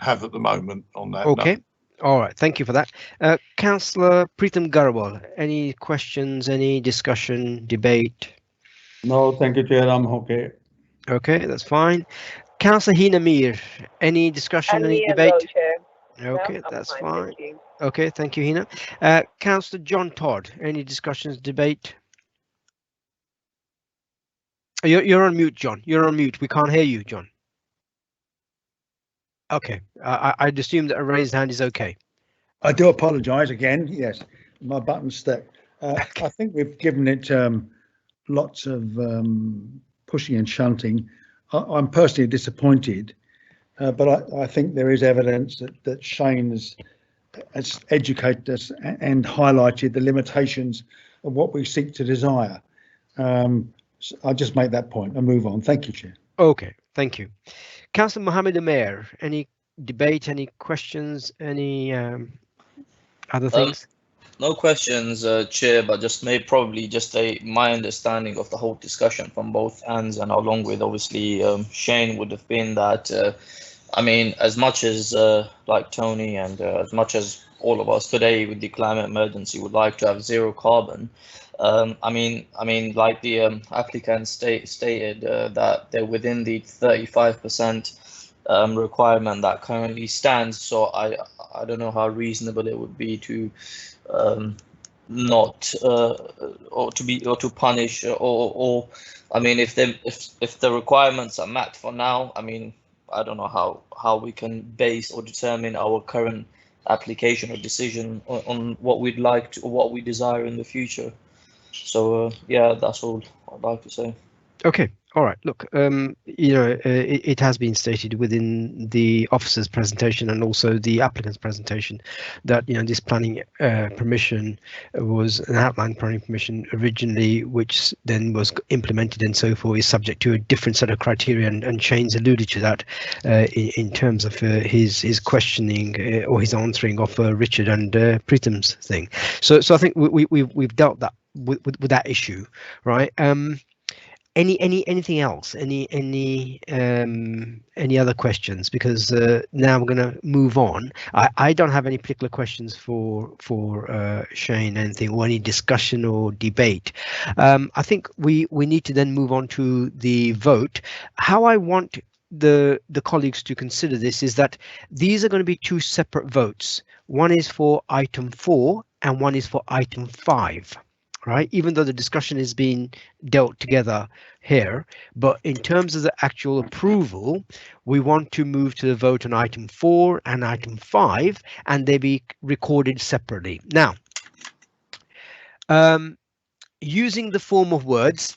have at the moment on that. Okay. No. All right. Thank you for that. Councillor Preetham Garwal, any questions, any discussion, debate? No, thank you, Chair. I'm okay. Okay, that's fine. Councillor Hina Mir, any discussion, any debate? Okay, No, that's I'm fine. thank you. Okay, thank you, Hina. Councillor John Todd, any discussions, debate? You're on mute, John. You're on mute. We can't hear you, John. Okay, I'd assume that a raised hand is okay. I do apologise again. Yes, my button's stuck. I think we've given it lots of pushing and shunting. I'm personally disappointed, but I think there is evidence that Shane has educated us and highlighted the limitations of what we seek to desire. So I'll just make that point and move on. Thank you, Chair. Okay, thank you. Councillor Mohammed Amir, any debate, any questions, any other things? No questions, Chair, but just probably just my understanding of the whole discussion from both ends, and along with obviously Shane, would have been that I mean, as much as like Tony and as much as all of us today with the climate emergency would like to have zero carbon, I mean, like the applicants stated that they're within the 35% requirement that currently stands. So I don't know how reasonable it would be to not or to punish or I mean, if the requirements are met for now, I mean, I don't know how we can base or determine our current application or decision on what we'd like to, or what we desire in the future. So yeah, that's all I'd like to say. Okay, all right. Look, you know, it has been stated within the officer's presentation and also the applicant's presentation that, you know, this planning permission was an outline planning permission originally, which then was implemented and so forth, is subject to a different set of criteria, and Shane's alluded to that in terms of his questioning or his answering of Richard and Preetham's thing. So I think we've dealt that with that issue, right? Anything else? Any other questions? Because now we're going to move on. I don't have any particular questions for Shane, anything, or any discussion or debate. I think we need to then move on to the vote. How I want the colleagues to consider this is that these are going to be two separate votes. One is for item 4 and one is for item 5. right? Even though the discussion is being dealt together here, but in terms of the actual approval, we want to move to the vote on item 4 and item 5, and they be recorded separately. Now, using the form of words,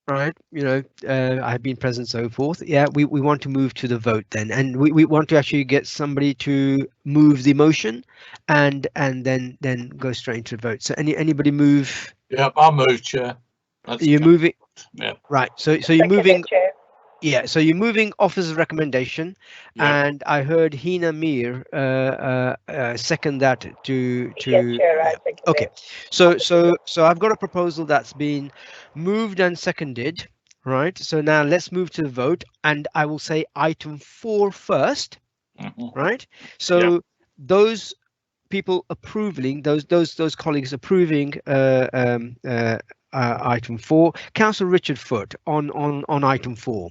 right, I've been present, so forth. Yeah, we want to move to the vote then, and we want to actually get somebody to move the motion and then go straight into the vote. So anybody move? Yeah, I'll move, Chair. You're moving? Yeah. Right, so you're Second moving. it, Chair. Yeah, so you're moving officer's recommendation, Yeah. and I heard Hina Mir second that to Yes, Chair, I second okay. it. So I've got a proposal that's been moved and seconded, right? So now let's move to the vote, and I will say item 4 first, right? So those people approving, those colleagues approving item 4, Councillor Richard Foote on item 4.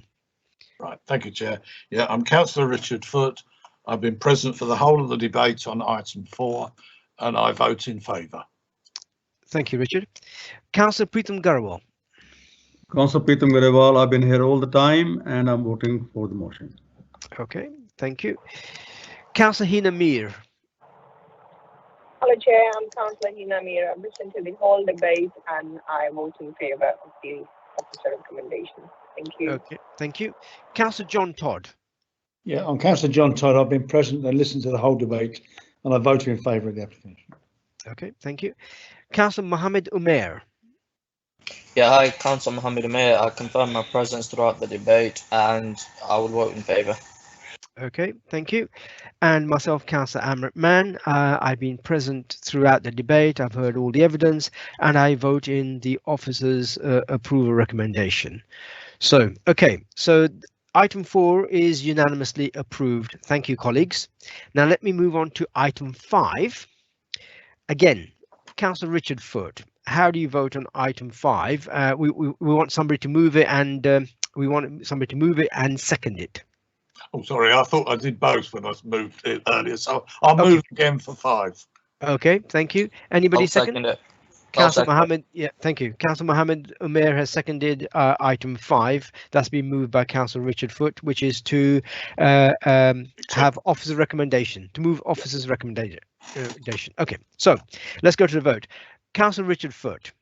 Right, thank you, Chair. Yeah, I'm Councillor Richard Foote. I've been present for the whole of the debate on item 4, and I vote in favour. Thank you, Richard. Councillor Preetham Garawal. Councillor Preetham Garawal, I've been here all the time, and I'm voting for the motion. Okay, thank you. Councillor Hina Mir. Hello, Chair. I'm Councillor Hina Mir. I've listened to the whole debate and I vote in favour of the officer recommendation. Thank you. Okay, thank you. Councillor John Todd. Yeah, I'm Councillor John Todd. I've been present and listened to the whole debate, and I voted in favour of the application. Okay, thank you. Councillor Mohammed Umair. Yeah, hi, Councillor Mohammed Umair. I confirm my presence throughout the debate, and I will vote in favour. Okay, thank you. And myself, Councillor Amrit Mann. I've been present throughout the debate. I've heard all the evidence, and I vote in the officer's approval recommendation. So, okay, so item 4 is unanimously approved. Thank you, colleagues. Now let me move on to item 5. Again, Councillor Richard Foote, how do you vote on item 5? We want somebody to move it, and we want somebody to move it and second it. Oh, sorry, I thought I did both when I moved it earlier, so I'll move again for 5. Okay, thank you. Anybody second it? Councillor Mohammed, yeah, thank you. Councillor Mohammed Umair has seconded item 5. That's been moved by Councillor Richard Foote, which is to have officer's recommendation, to move officer's recommendation. Okay, so let's go to the vote. Councillor Richard Foote,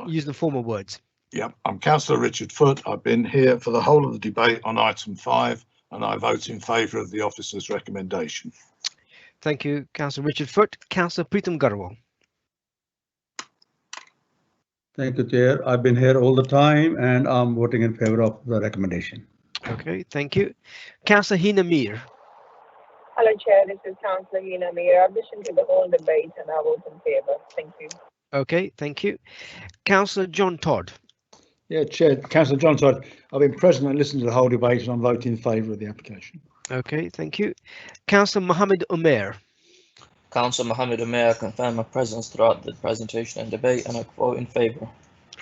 use the formal words. Yeah, I'm Councillor Richard Foote. I've been here for the whole of the debate on item 5, and I vote in favour of the officer's recommendation. Thank you, Councillor Richard Foote. Councillor Preetham Garawal. Thank you, Chair. I've been here all the time, and I'm voting in favour of the recommendation. Okay, thank you. Councillor Hina Mir. Hello, Chair. This is Councillor Hina Mir. I've listened to the whole debate and I vote in favour. Thank you. Okay, thank you. Councillor John Todd. Yeah, Chair, Councillor John Todd. I've been present and listened to the whole debate, and I'm voting in favour of the application. Okay, thank you. Councillor Mohammed Umair. Councillor Mohammed Umair, I confirm my presence throughout the presentation and debate, and I vote in favour.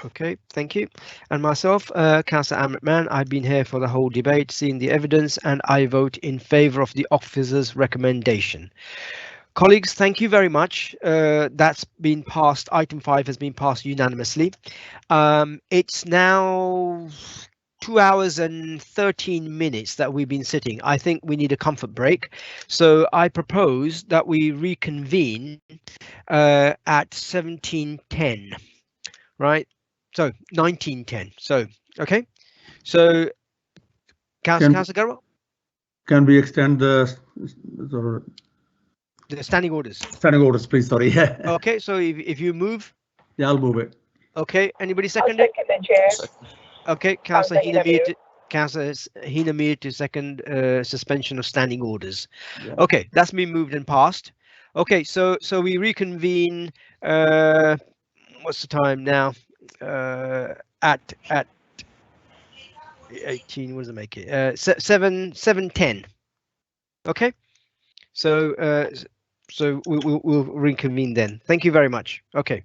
Okay, thank you. And myself, Councillor Amrit Mann, I've been here for the whole debate, seen the evidence, and I vote in favour of the officer's recommendation. Colleagues, thank you very much. That's been passed. Item 5 has been passed unanimously. It's now 2 hours and 13 minutes that we've been sitting. I think we need a comfort break. So I propose that we reconvene at 17:10, right? So 19:10. So, okay. So, Councillor Garawal? Can we extend the standing orders? Standing orders, please. Sorry. Okay, so if you move. Yeah, I'll move it. Okay, anybody second it? Second, Chair. Okay, Councillor Hina Mir to second suspension of standing orders. Yeah. Okay, that's been moved and passed. Okay, so we reconvene. What's the time now? At 18. What does it make it? 7:10. Okay. So we'll reconvene then. Thank you very much. Okay.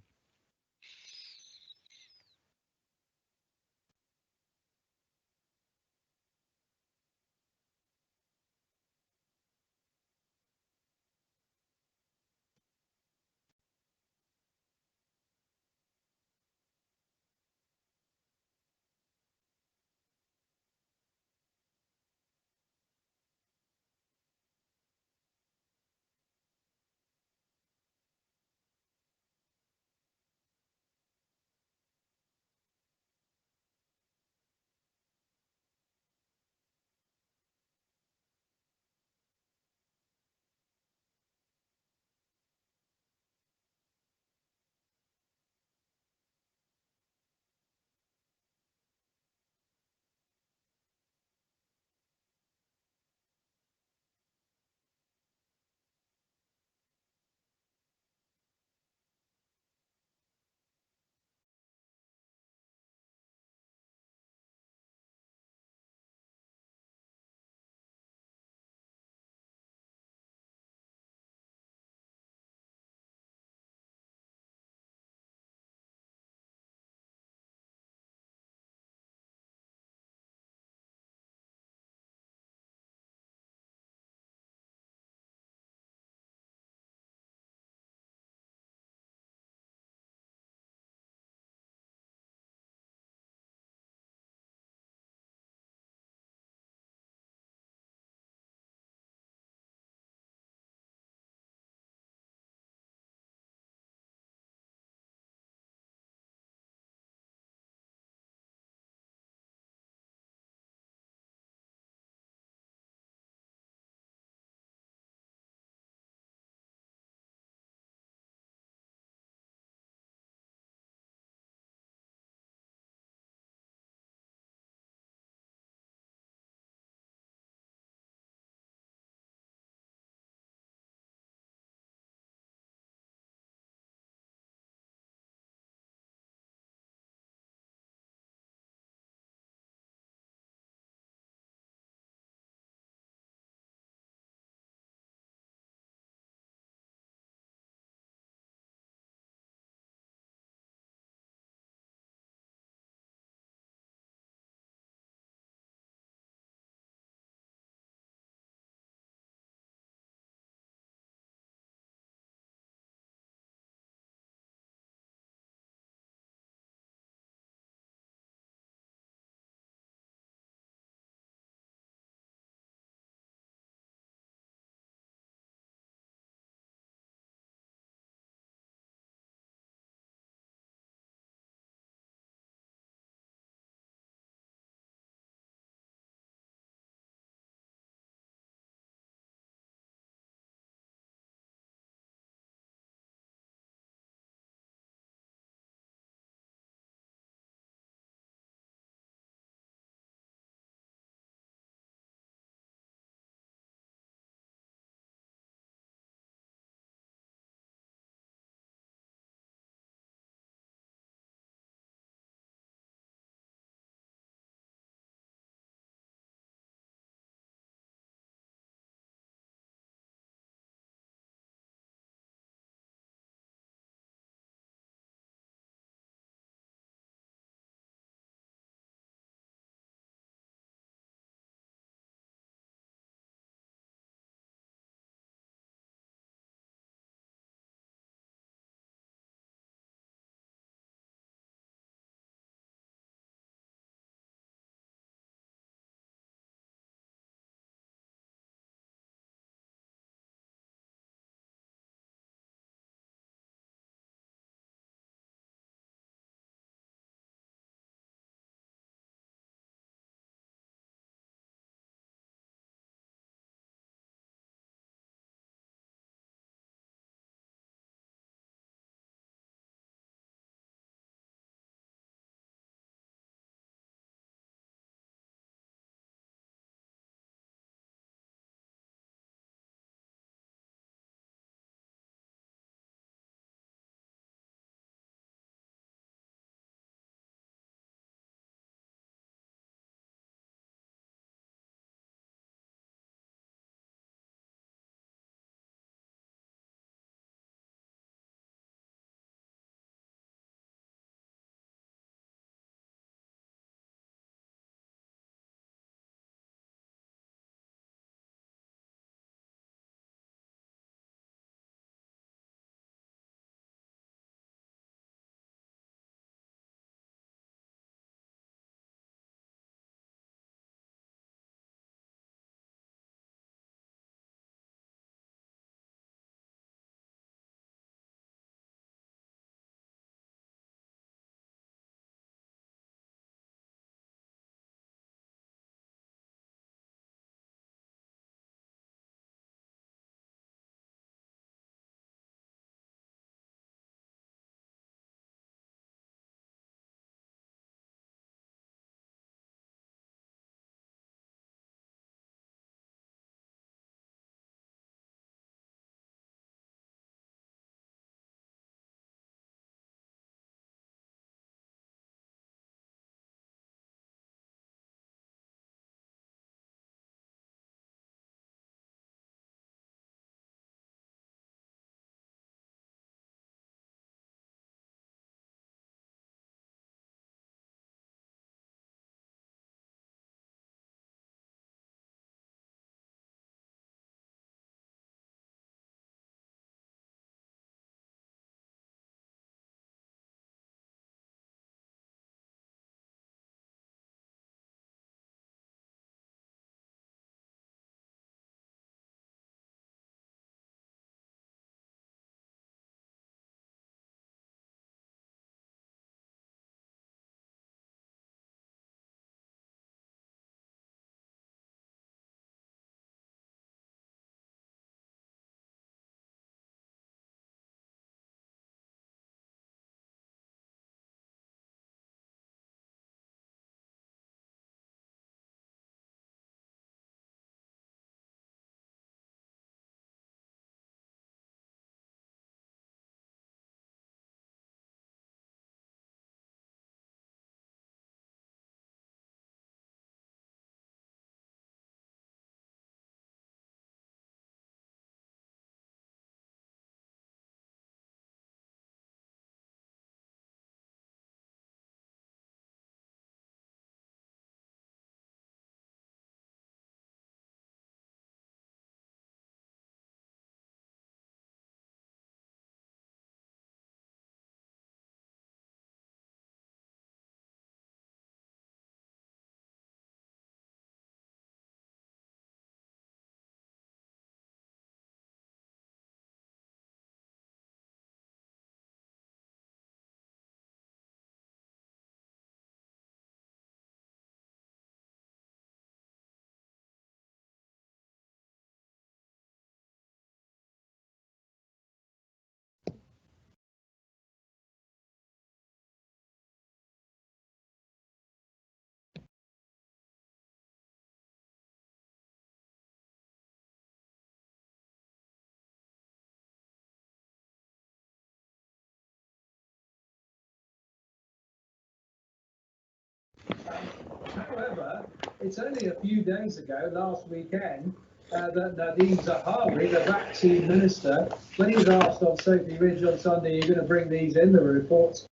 However, it's only a few days ago, last weekend, that Nadeem Zahawi, the vaccine minister, when he was asked on Sophie Ridge on Sunday, you're going to bring these in, the reports.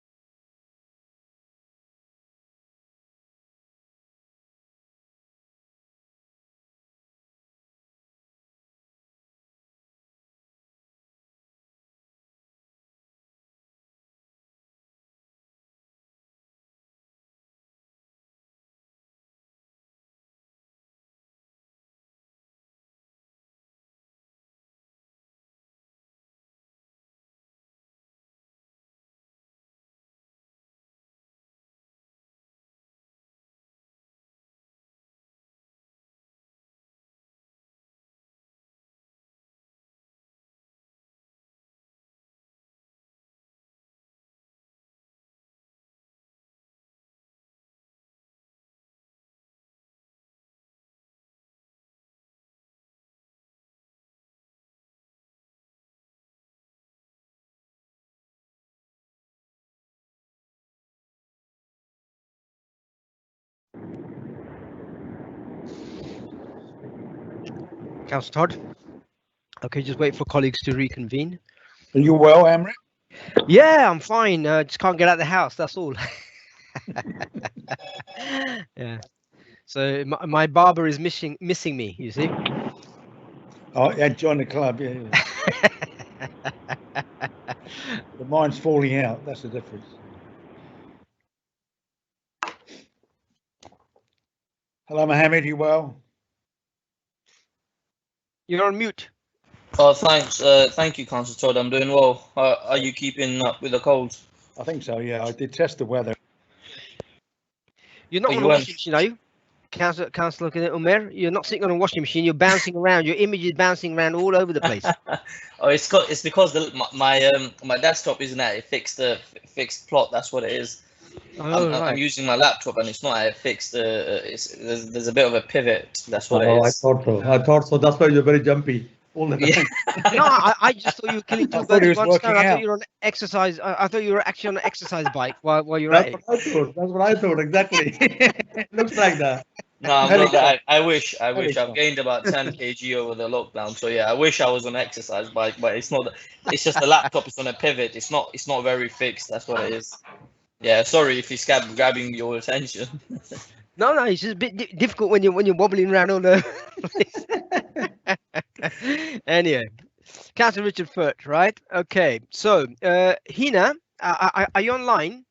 Councillor Todd. Okay, just wait for colleagues to reconvene. Are you well, Amrit? Yeah, I'm fine. Just can't get out of the house. That's all. Yeah. So my barber is missing me. You see. Oh, yeah, join the club. Yeah. The mine's falling out. That's the difference. Hello, Mohammed. You well? You're on mute. Oh, thanks. Thank you, Councillor Todd. I'm doing well. Are you keeping up with the cold? I think so. Yeah, I did test the weather. You're not on a washing machine, are you? Councillor Umer, you're not sitting on a washing machine. You're bouncing around. Your image is bouncing around all over the place. Oh, it's because my desktop isn't at a fixed plot. That's what it is. Oh, I'm using my laptop and it's not at a fixed. There's a bit of a pivot. That's what it Oh, is. I thought so. That's why you're very jumpy all the time. No, I just thought you were killing two birds with one stone. I thought you were on exercise. I thought you were actually on an exercise bike while you're at it. That's what I thought. Exactly. Looks like that. No, I'm not. I wish. I've gained about 10 kg over the lockdown. So yeah, I wish I was on an exercise bike, but it's not. It's just the laptop is on a pivot. It's not very fixed. That's what it is. Yeah, sorry if it's grabbing your attention. No, it's just a bit difficult when you're wobbling around all the place. Anyway, Councillor Richard Furt, right? Okay, so Hina, are you online?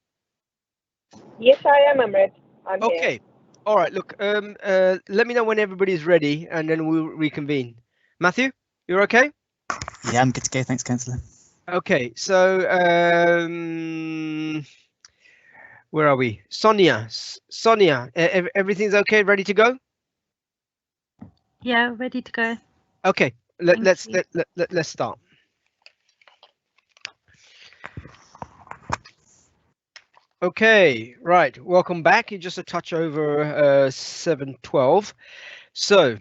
Yes, I am, Amrit. I'm Okay. here. All right. Look, let me know when everybody's ready, and then we'll reconvene. Matthew, you're okay? Yeah, I'm good to go. Thanks, Councillor. Okay. So where are we? Sonia, everything's okay? Ready to go? Yeah, ready to go. Okay. Let's start. Okay, right. Welcome back. You're just a touch over 7:12. So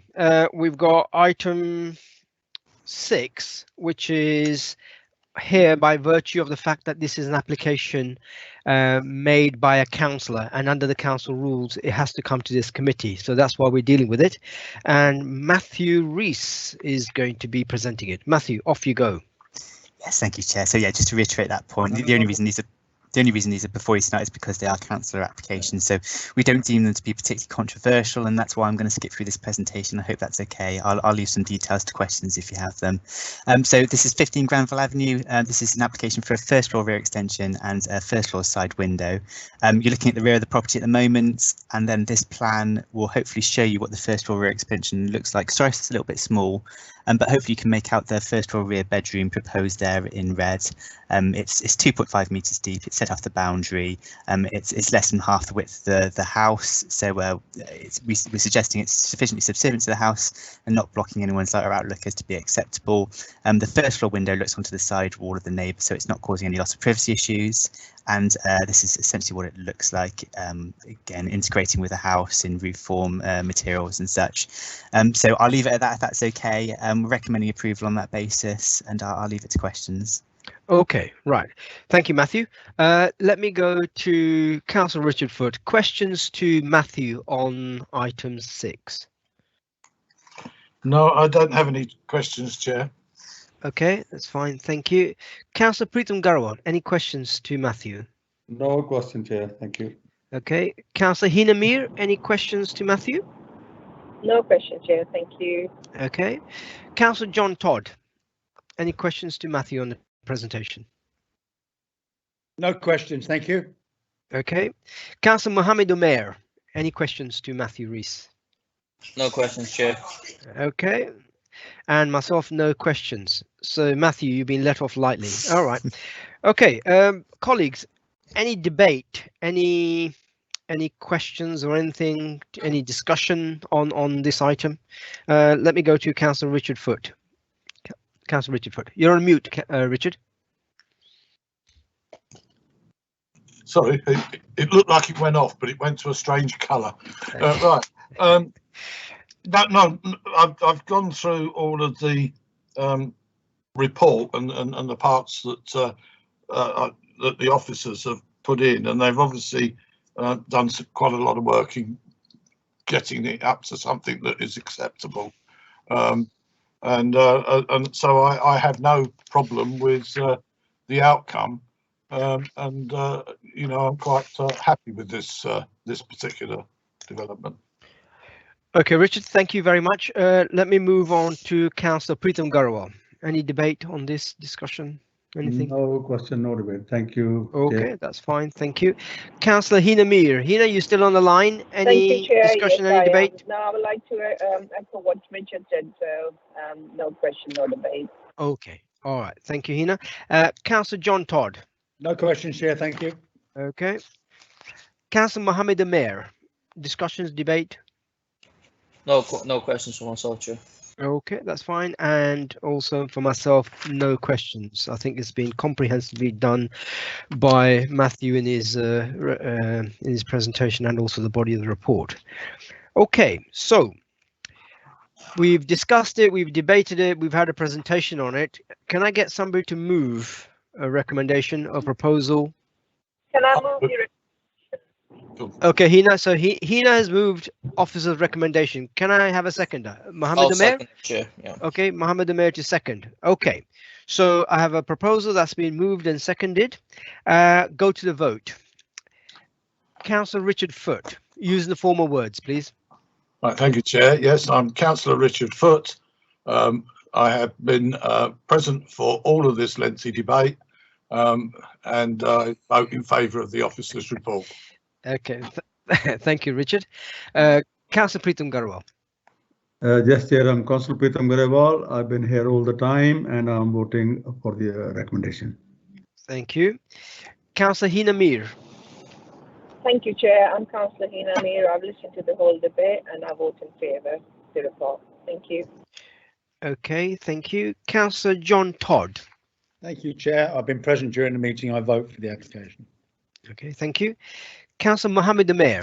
we've got item 6, which is here by virtue of the fact that this is an application made by a councillor, and under the council rules it has to come to this committee, so that's why we're dealing with it. And Matthew Rees is going to be presenting it. Matthew, off you go. Yes, thank you, Chair. So yeah, just to reiterate that point, the only reason these are before you start is because they are councillor applications, so we don't deem them to be particularly controversial, and that's why I'm going to skip through this presentation. I hope that's okay. I'll leave some details to questions if you have them. So this is 15 Granville Avenue. This is an application for a first floor rear extension and a first floor side window. You're looking at the rear of the property at the moment, and then this plan will hopefully show you what the first floor rear extension looks like. Sorry, it's a little bit small. But hopefully you can make out the first floor rear bedroom proposed there in red. It's 2.5 metres deep. It's set off the boundary. It's less than half the width of the house. So we're suggesting it's sufficiently subservient to the house and not blocking anyone's light or outlook as to be acceptable. The first floor window looks onto the side wall of the neighbour, so it's not causing any loss of privacy issues. And this is essentially what it looks like, again, integrating with the house in roof form, materials and such. So I'll leave it at that if that's okay. We're recommending approval on that basis, and I'll leave it to questions. Okay, right. Thank you, Matthew. Let me go to Councillor Richard Foote. Questions to Matthew on item 6. No, I don't have any questions, Chair. Okay, that's fine. Thank you. Councillor Preetham Garawal, any questions to Matthew? No question, Chair. Thank you. Okay. Councillor Hina Mir, any questions to Matthew? No question, Chair. Thank you. Okay. Councillor John Todd, any questions to Matthew on the presentation? No questions, thank you. Okay. Councillor Mohammed Omer, any questions to Matthew Rees? No questions, Chair. Okay. And myself, no questions. So Matthew, you've been let off lightly. All right. Okay. Colleagues, any debate, any questions or anything, any discussion on this item? Let me go to Councillor Richard Foote. Councillor Richard Foote, you're on mute, Richard. Sorry, it looked like it went off, but it went to a strange colour. Right. No, I've gone through all of the report and the parts that that the officers have put in, and they've obviously done quite a lot of work in getting it up to something that is acceptable. And so I have no problem with the outcome, and you know, I'm quite happy with this this particular development. Okay, Richard, thank you very much. Let me move on to Councillor Preetham Garawal. Any debate on this discussion? Anything? No question, no debate. Thank you. Okay, that's fine. Thank you. Councillor Hina Mir. Hina, you still on the line? Any Thank you, Chair. discussion, Yes, any I debate? am. No, I would like to echo what Richard said, so no question, no debate. Okay, all right. Thank you, Hina. Councillor John Todd. No questions, Chair, thank you. Okay. Councillor Mohammed Amer. Discussions, debate? No questions for myself, Chair. Okay, that's fine. And also for myself, no questions. I think it's been comprehensively done by Matthew in his presentation and also the body of the report. Okay, so we've discussed it, we've debated it, we've had a presentation on it. Can I get somebody to move a recommendation, a proposal? Can I move the Okay, Hina. So Hina has moved officer's recommendation. Can I have a seconder? Mohammed Amer? Second, Chair. Yeah. Okay, Mohammed Amer to second. Okay, so I have a proposal that's been moved and seconded. Go to the vote. Councillor Richard Foote, use the formal words, please. Right, thank you, Chair. Yes, I'm Councillor Richard Foote. I have been present for all of this lengthy debate, and I vote in favour of the officer's report. Okay, thank you, Richard. Councillor Preetham Garawal. Yes, Chair, I'm Councillor Preetham Garawal. I've been here all the time and I'm voting for the recommendation. Thank you. Councillor Hina Mir. Thank you, Chair. I'm Councillor Hina Mir. I've listened to the whole debate and I vote in favour of the report. Thank you. Okay, thank you. Councillor John Todd. Thank you, Chair. I've been present during the meeting. I vote for the application. Okay, thank you. Councillor Mohammed Amer.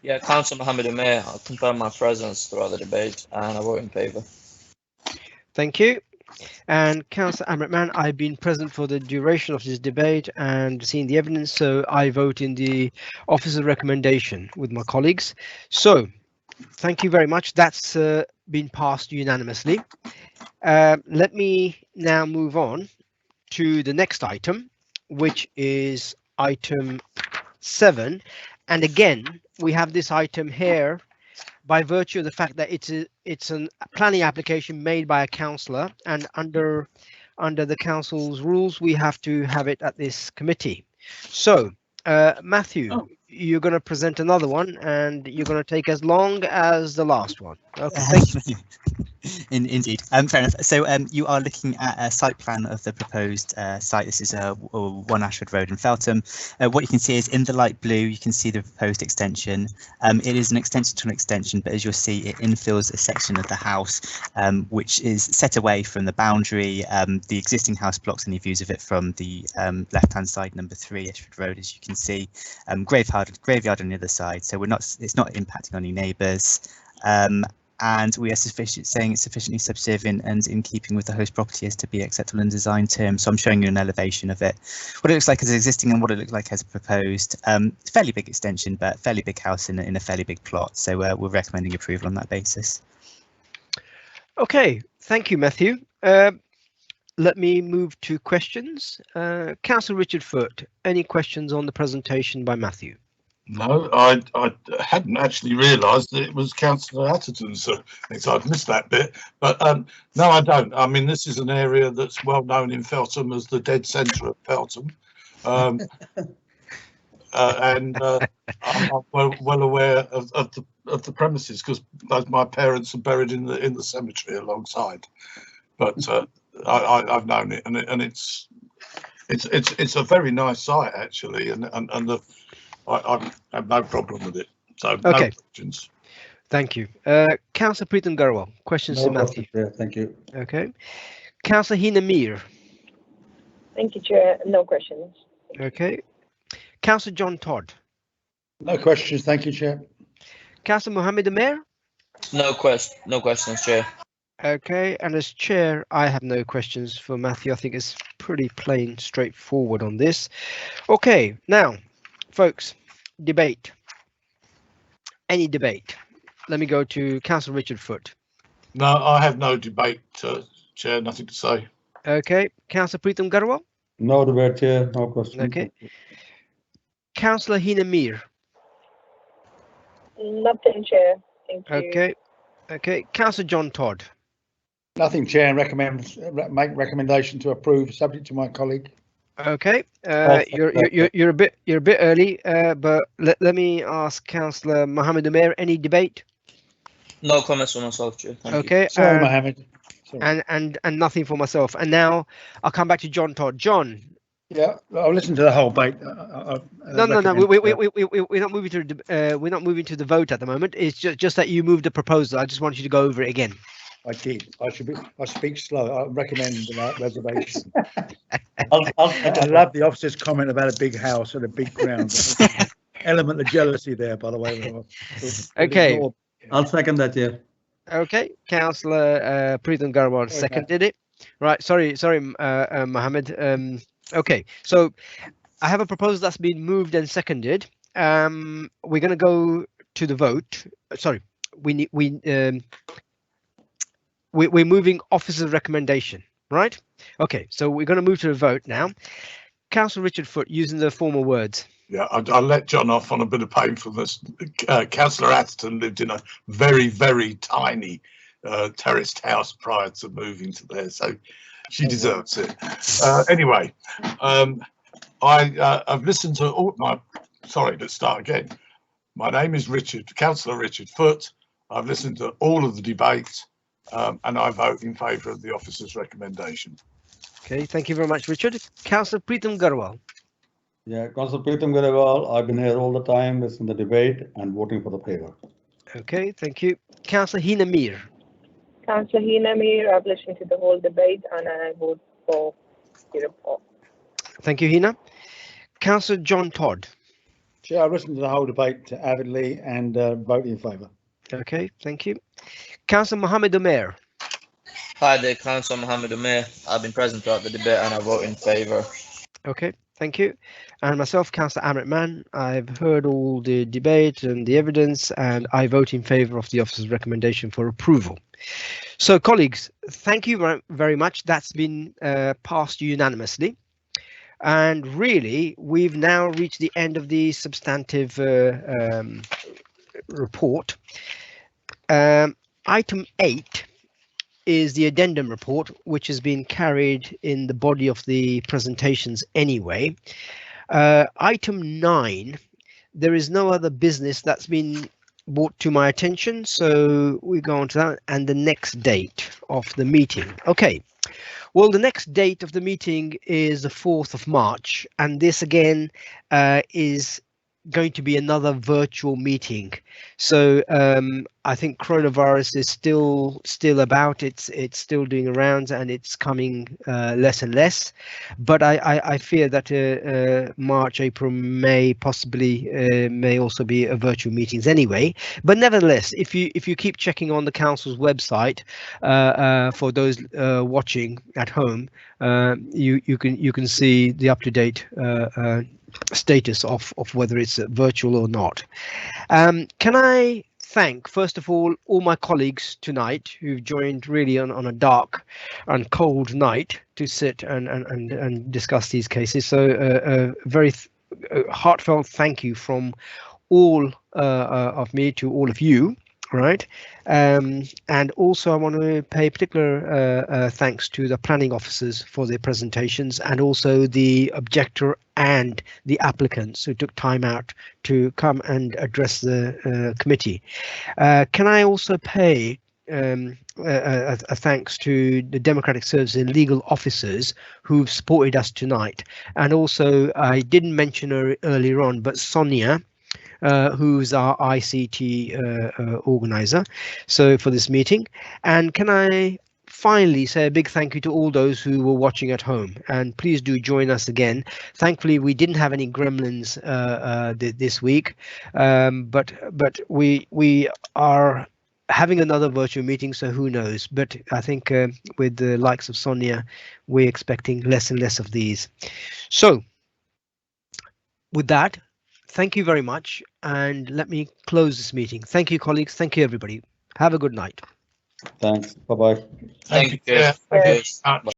Yeah, Councillor Mohammed Amer, I confirm my presence throughout the debate and I vote in favour. Thank you. And Councillor Amrit Mann, I've been present for the duration of this debate and seen the evidence, so I vote in the officer's recommendation with my colleagues. So, thank you very much. That's been passed unanimously. Let me now move on to the next item, which is item 7. And again, we have this item here by virtue of the fact that it's a planning application made by a councillor, and under the council's rules, we have to have it at this committee. So, Matthew, you're going to present another one, and you're going to take as long as the last one. Okay, thank you. Indeed, fair enough. So you are looking at a site plan of the proposed site. This is 1 Ashford Road in Feltham. What you can see is in the light blue, you can see the proposed extension. It is an extension to an extension, but as you'll see, it infills a section of the house which is set away from the boundary. The existing house blocks any views of it from the left-hand side, number 3 Ashford Road, as you can see. Graveyard on the other side, so it's not impacting on any neighbours. and we are saying it's sufficiently subservient and in keeping with the host property as to be acceptable in design terms. So I'm showing you an elevation of it, what it looks like as existing and what it looks like as proposed. Fairly big extension, but fairly big house in a fairly big plot. So we're recommending approval on that basis. Okay, thank you, Matthew. Let me move to questions. Councillor Richard Foote, any questions on the presentation by Matthew? No, I hadn't actually realised that it was Councillor Atherton's, so I'd missed that bit. But no, I don't. I mean, this is an area that's well known in Feltham as the dead centre of Feltham, and I'm well aware of the premises because both my parents are buried in the cemetery alongside. But I've known it, and it's a very nice site actually, and I have no problem with it. So okay. No questions. Thank you. Councillor Preetham Garwal, questions to Matthew? Thank you. Okay. Councillor Hina Mir. Thank you, Chair. No questions. Okay. Councillor John Todd. No questions. Thank you, Chair. Councillor Mohammed Amir. No questions, Chair. Okay, and as chair, I have no questions for Matthew. I think it's pretty plain, straightforward on this. Okay, now, folks, debate. Any debate? Let me go to Councillor Richard Foote. No, I have no debate, Chair. Nothing to say. Okay, Councillor Preetham Garwal. No debate, Chair. No question. Okay. Councillor Hina Mir. Nothing, Chair. Thank you. Okay. Okay. Councillor John Todd. Nothing, Chair. Make recommendation to approve, subject to my colleague. Okay. You're a bit early, but let me ask Councillor Mohammed Amir. Any debate? No comments for myself, Chair. Thank okay. You. Sorry, Mohammed. Sorry. And nothing for myself. And now I'll come back to John Todd. John. Yeah, I'll listen to the whole debate. No. We're not moving to the vote at the moment. It's just that you moved the proposal. I just want you to go over it again. I did. I speak slow. I recommend without reservation. I love the officer's comment about a big house and a big ground. Element of jealousy there, by the way. Okay. I'll second that, yeah. Okay. Councillor Preetham Garwal seconded it. Right. Sorry, Mohammed. Okay. So I have a proposal that's been moved and seconded. We're going to go to the vote. Sorry. We're moving officer's recommendation, right? Okay, so we're going to move to the vote now. Councillor Richard Foote, using the formal words. Yeah, I'll let John off on a bit of painfulness. Councillor Atherton lived in a very, very tiny terraced house prior to moving to there, so she deserves it. Anyway, I've listened to all my... Sorry, let's start again. My name is Councillor Richard Foote. I've listened to all of the debates. And I vote in favour of the officer's recommendation. Okay, thank you very much, Richard. Councillor Preetham Garwal. Yeah, Councillor Preetham Garwal, I've been here all the time, listening to the debate and voting for the favour. Okay, thank you. Councillor Hina Mir. Councillor Hina Mir, I've listened to the whole debate and I vote for the report. Thank you, Hina. Councillor John Todd. Chair, I've listened to the whole debate avidly and vote in favour. Okay, thank you. Councillor Mohammed Amir. Hi there, Councillor Mohammed Amir. I've been present throughout the debate and I vote in favour. Okay, thank you. And myself, Councillor Amrit Mann. I've heard all the debate and the evidence and I vote in favour of the officer's recommendation for approval. So, colleagues, thank you very much. That's been passed unanimously. And really, we've now reached the end of the substantive report. Item 8 is the addendum report, which has been carried in the body of the presentations anyway. Item 9, there is no other business that's been brought to my attention, so we go on to that and the next date of the meeting. Okay, well, the next date of the meeting is the 4th of March, and this again is going to be another virtual meeting. So I think coronavirus is still about. It's still doing around, and it's coming less and less. But I fear that March, April, May possibly may also be a virtual meetings anyway. But nevertheless, if you keep checking on the council's website, for those watching at home, you can see the up-to-date status of whether it's virtual or not. Can I thank, first of all my colleagues tonight who've joined really on a dark and cold night to sit and discuss these cases. So a very heartfelt thank you from all of me to all of you. Right, and also I want to pay particular thanks to the planning officers for their presentations, and also the objector and the applicants who took time out to come and address the committee. Can I also pay a thanks to the Democratic Services and legal officers who've supported us tonight, and also I didn't mention her earlier on, but Sonia, who's our ICT organizer, so for this meeting. And can I finally say a big thank you to all those who were watching at home, and please do join us again. Thankfully we didn't have any gremlins this week, but we are having another virtual meeting, so who knows. But I think with the likes of Sonia, we're expecting less and less of these. So with that, thank you very much, and let me close this meeting. Thank you, colleagues. Thank you, everybody. Have a good night. Thanks. Bye-bye. Thank you. Thank you.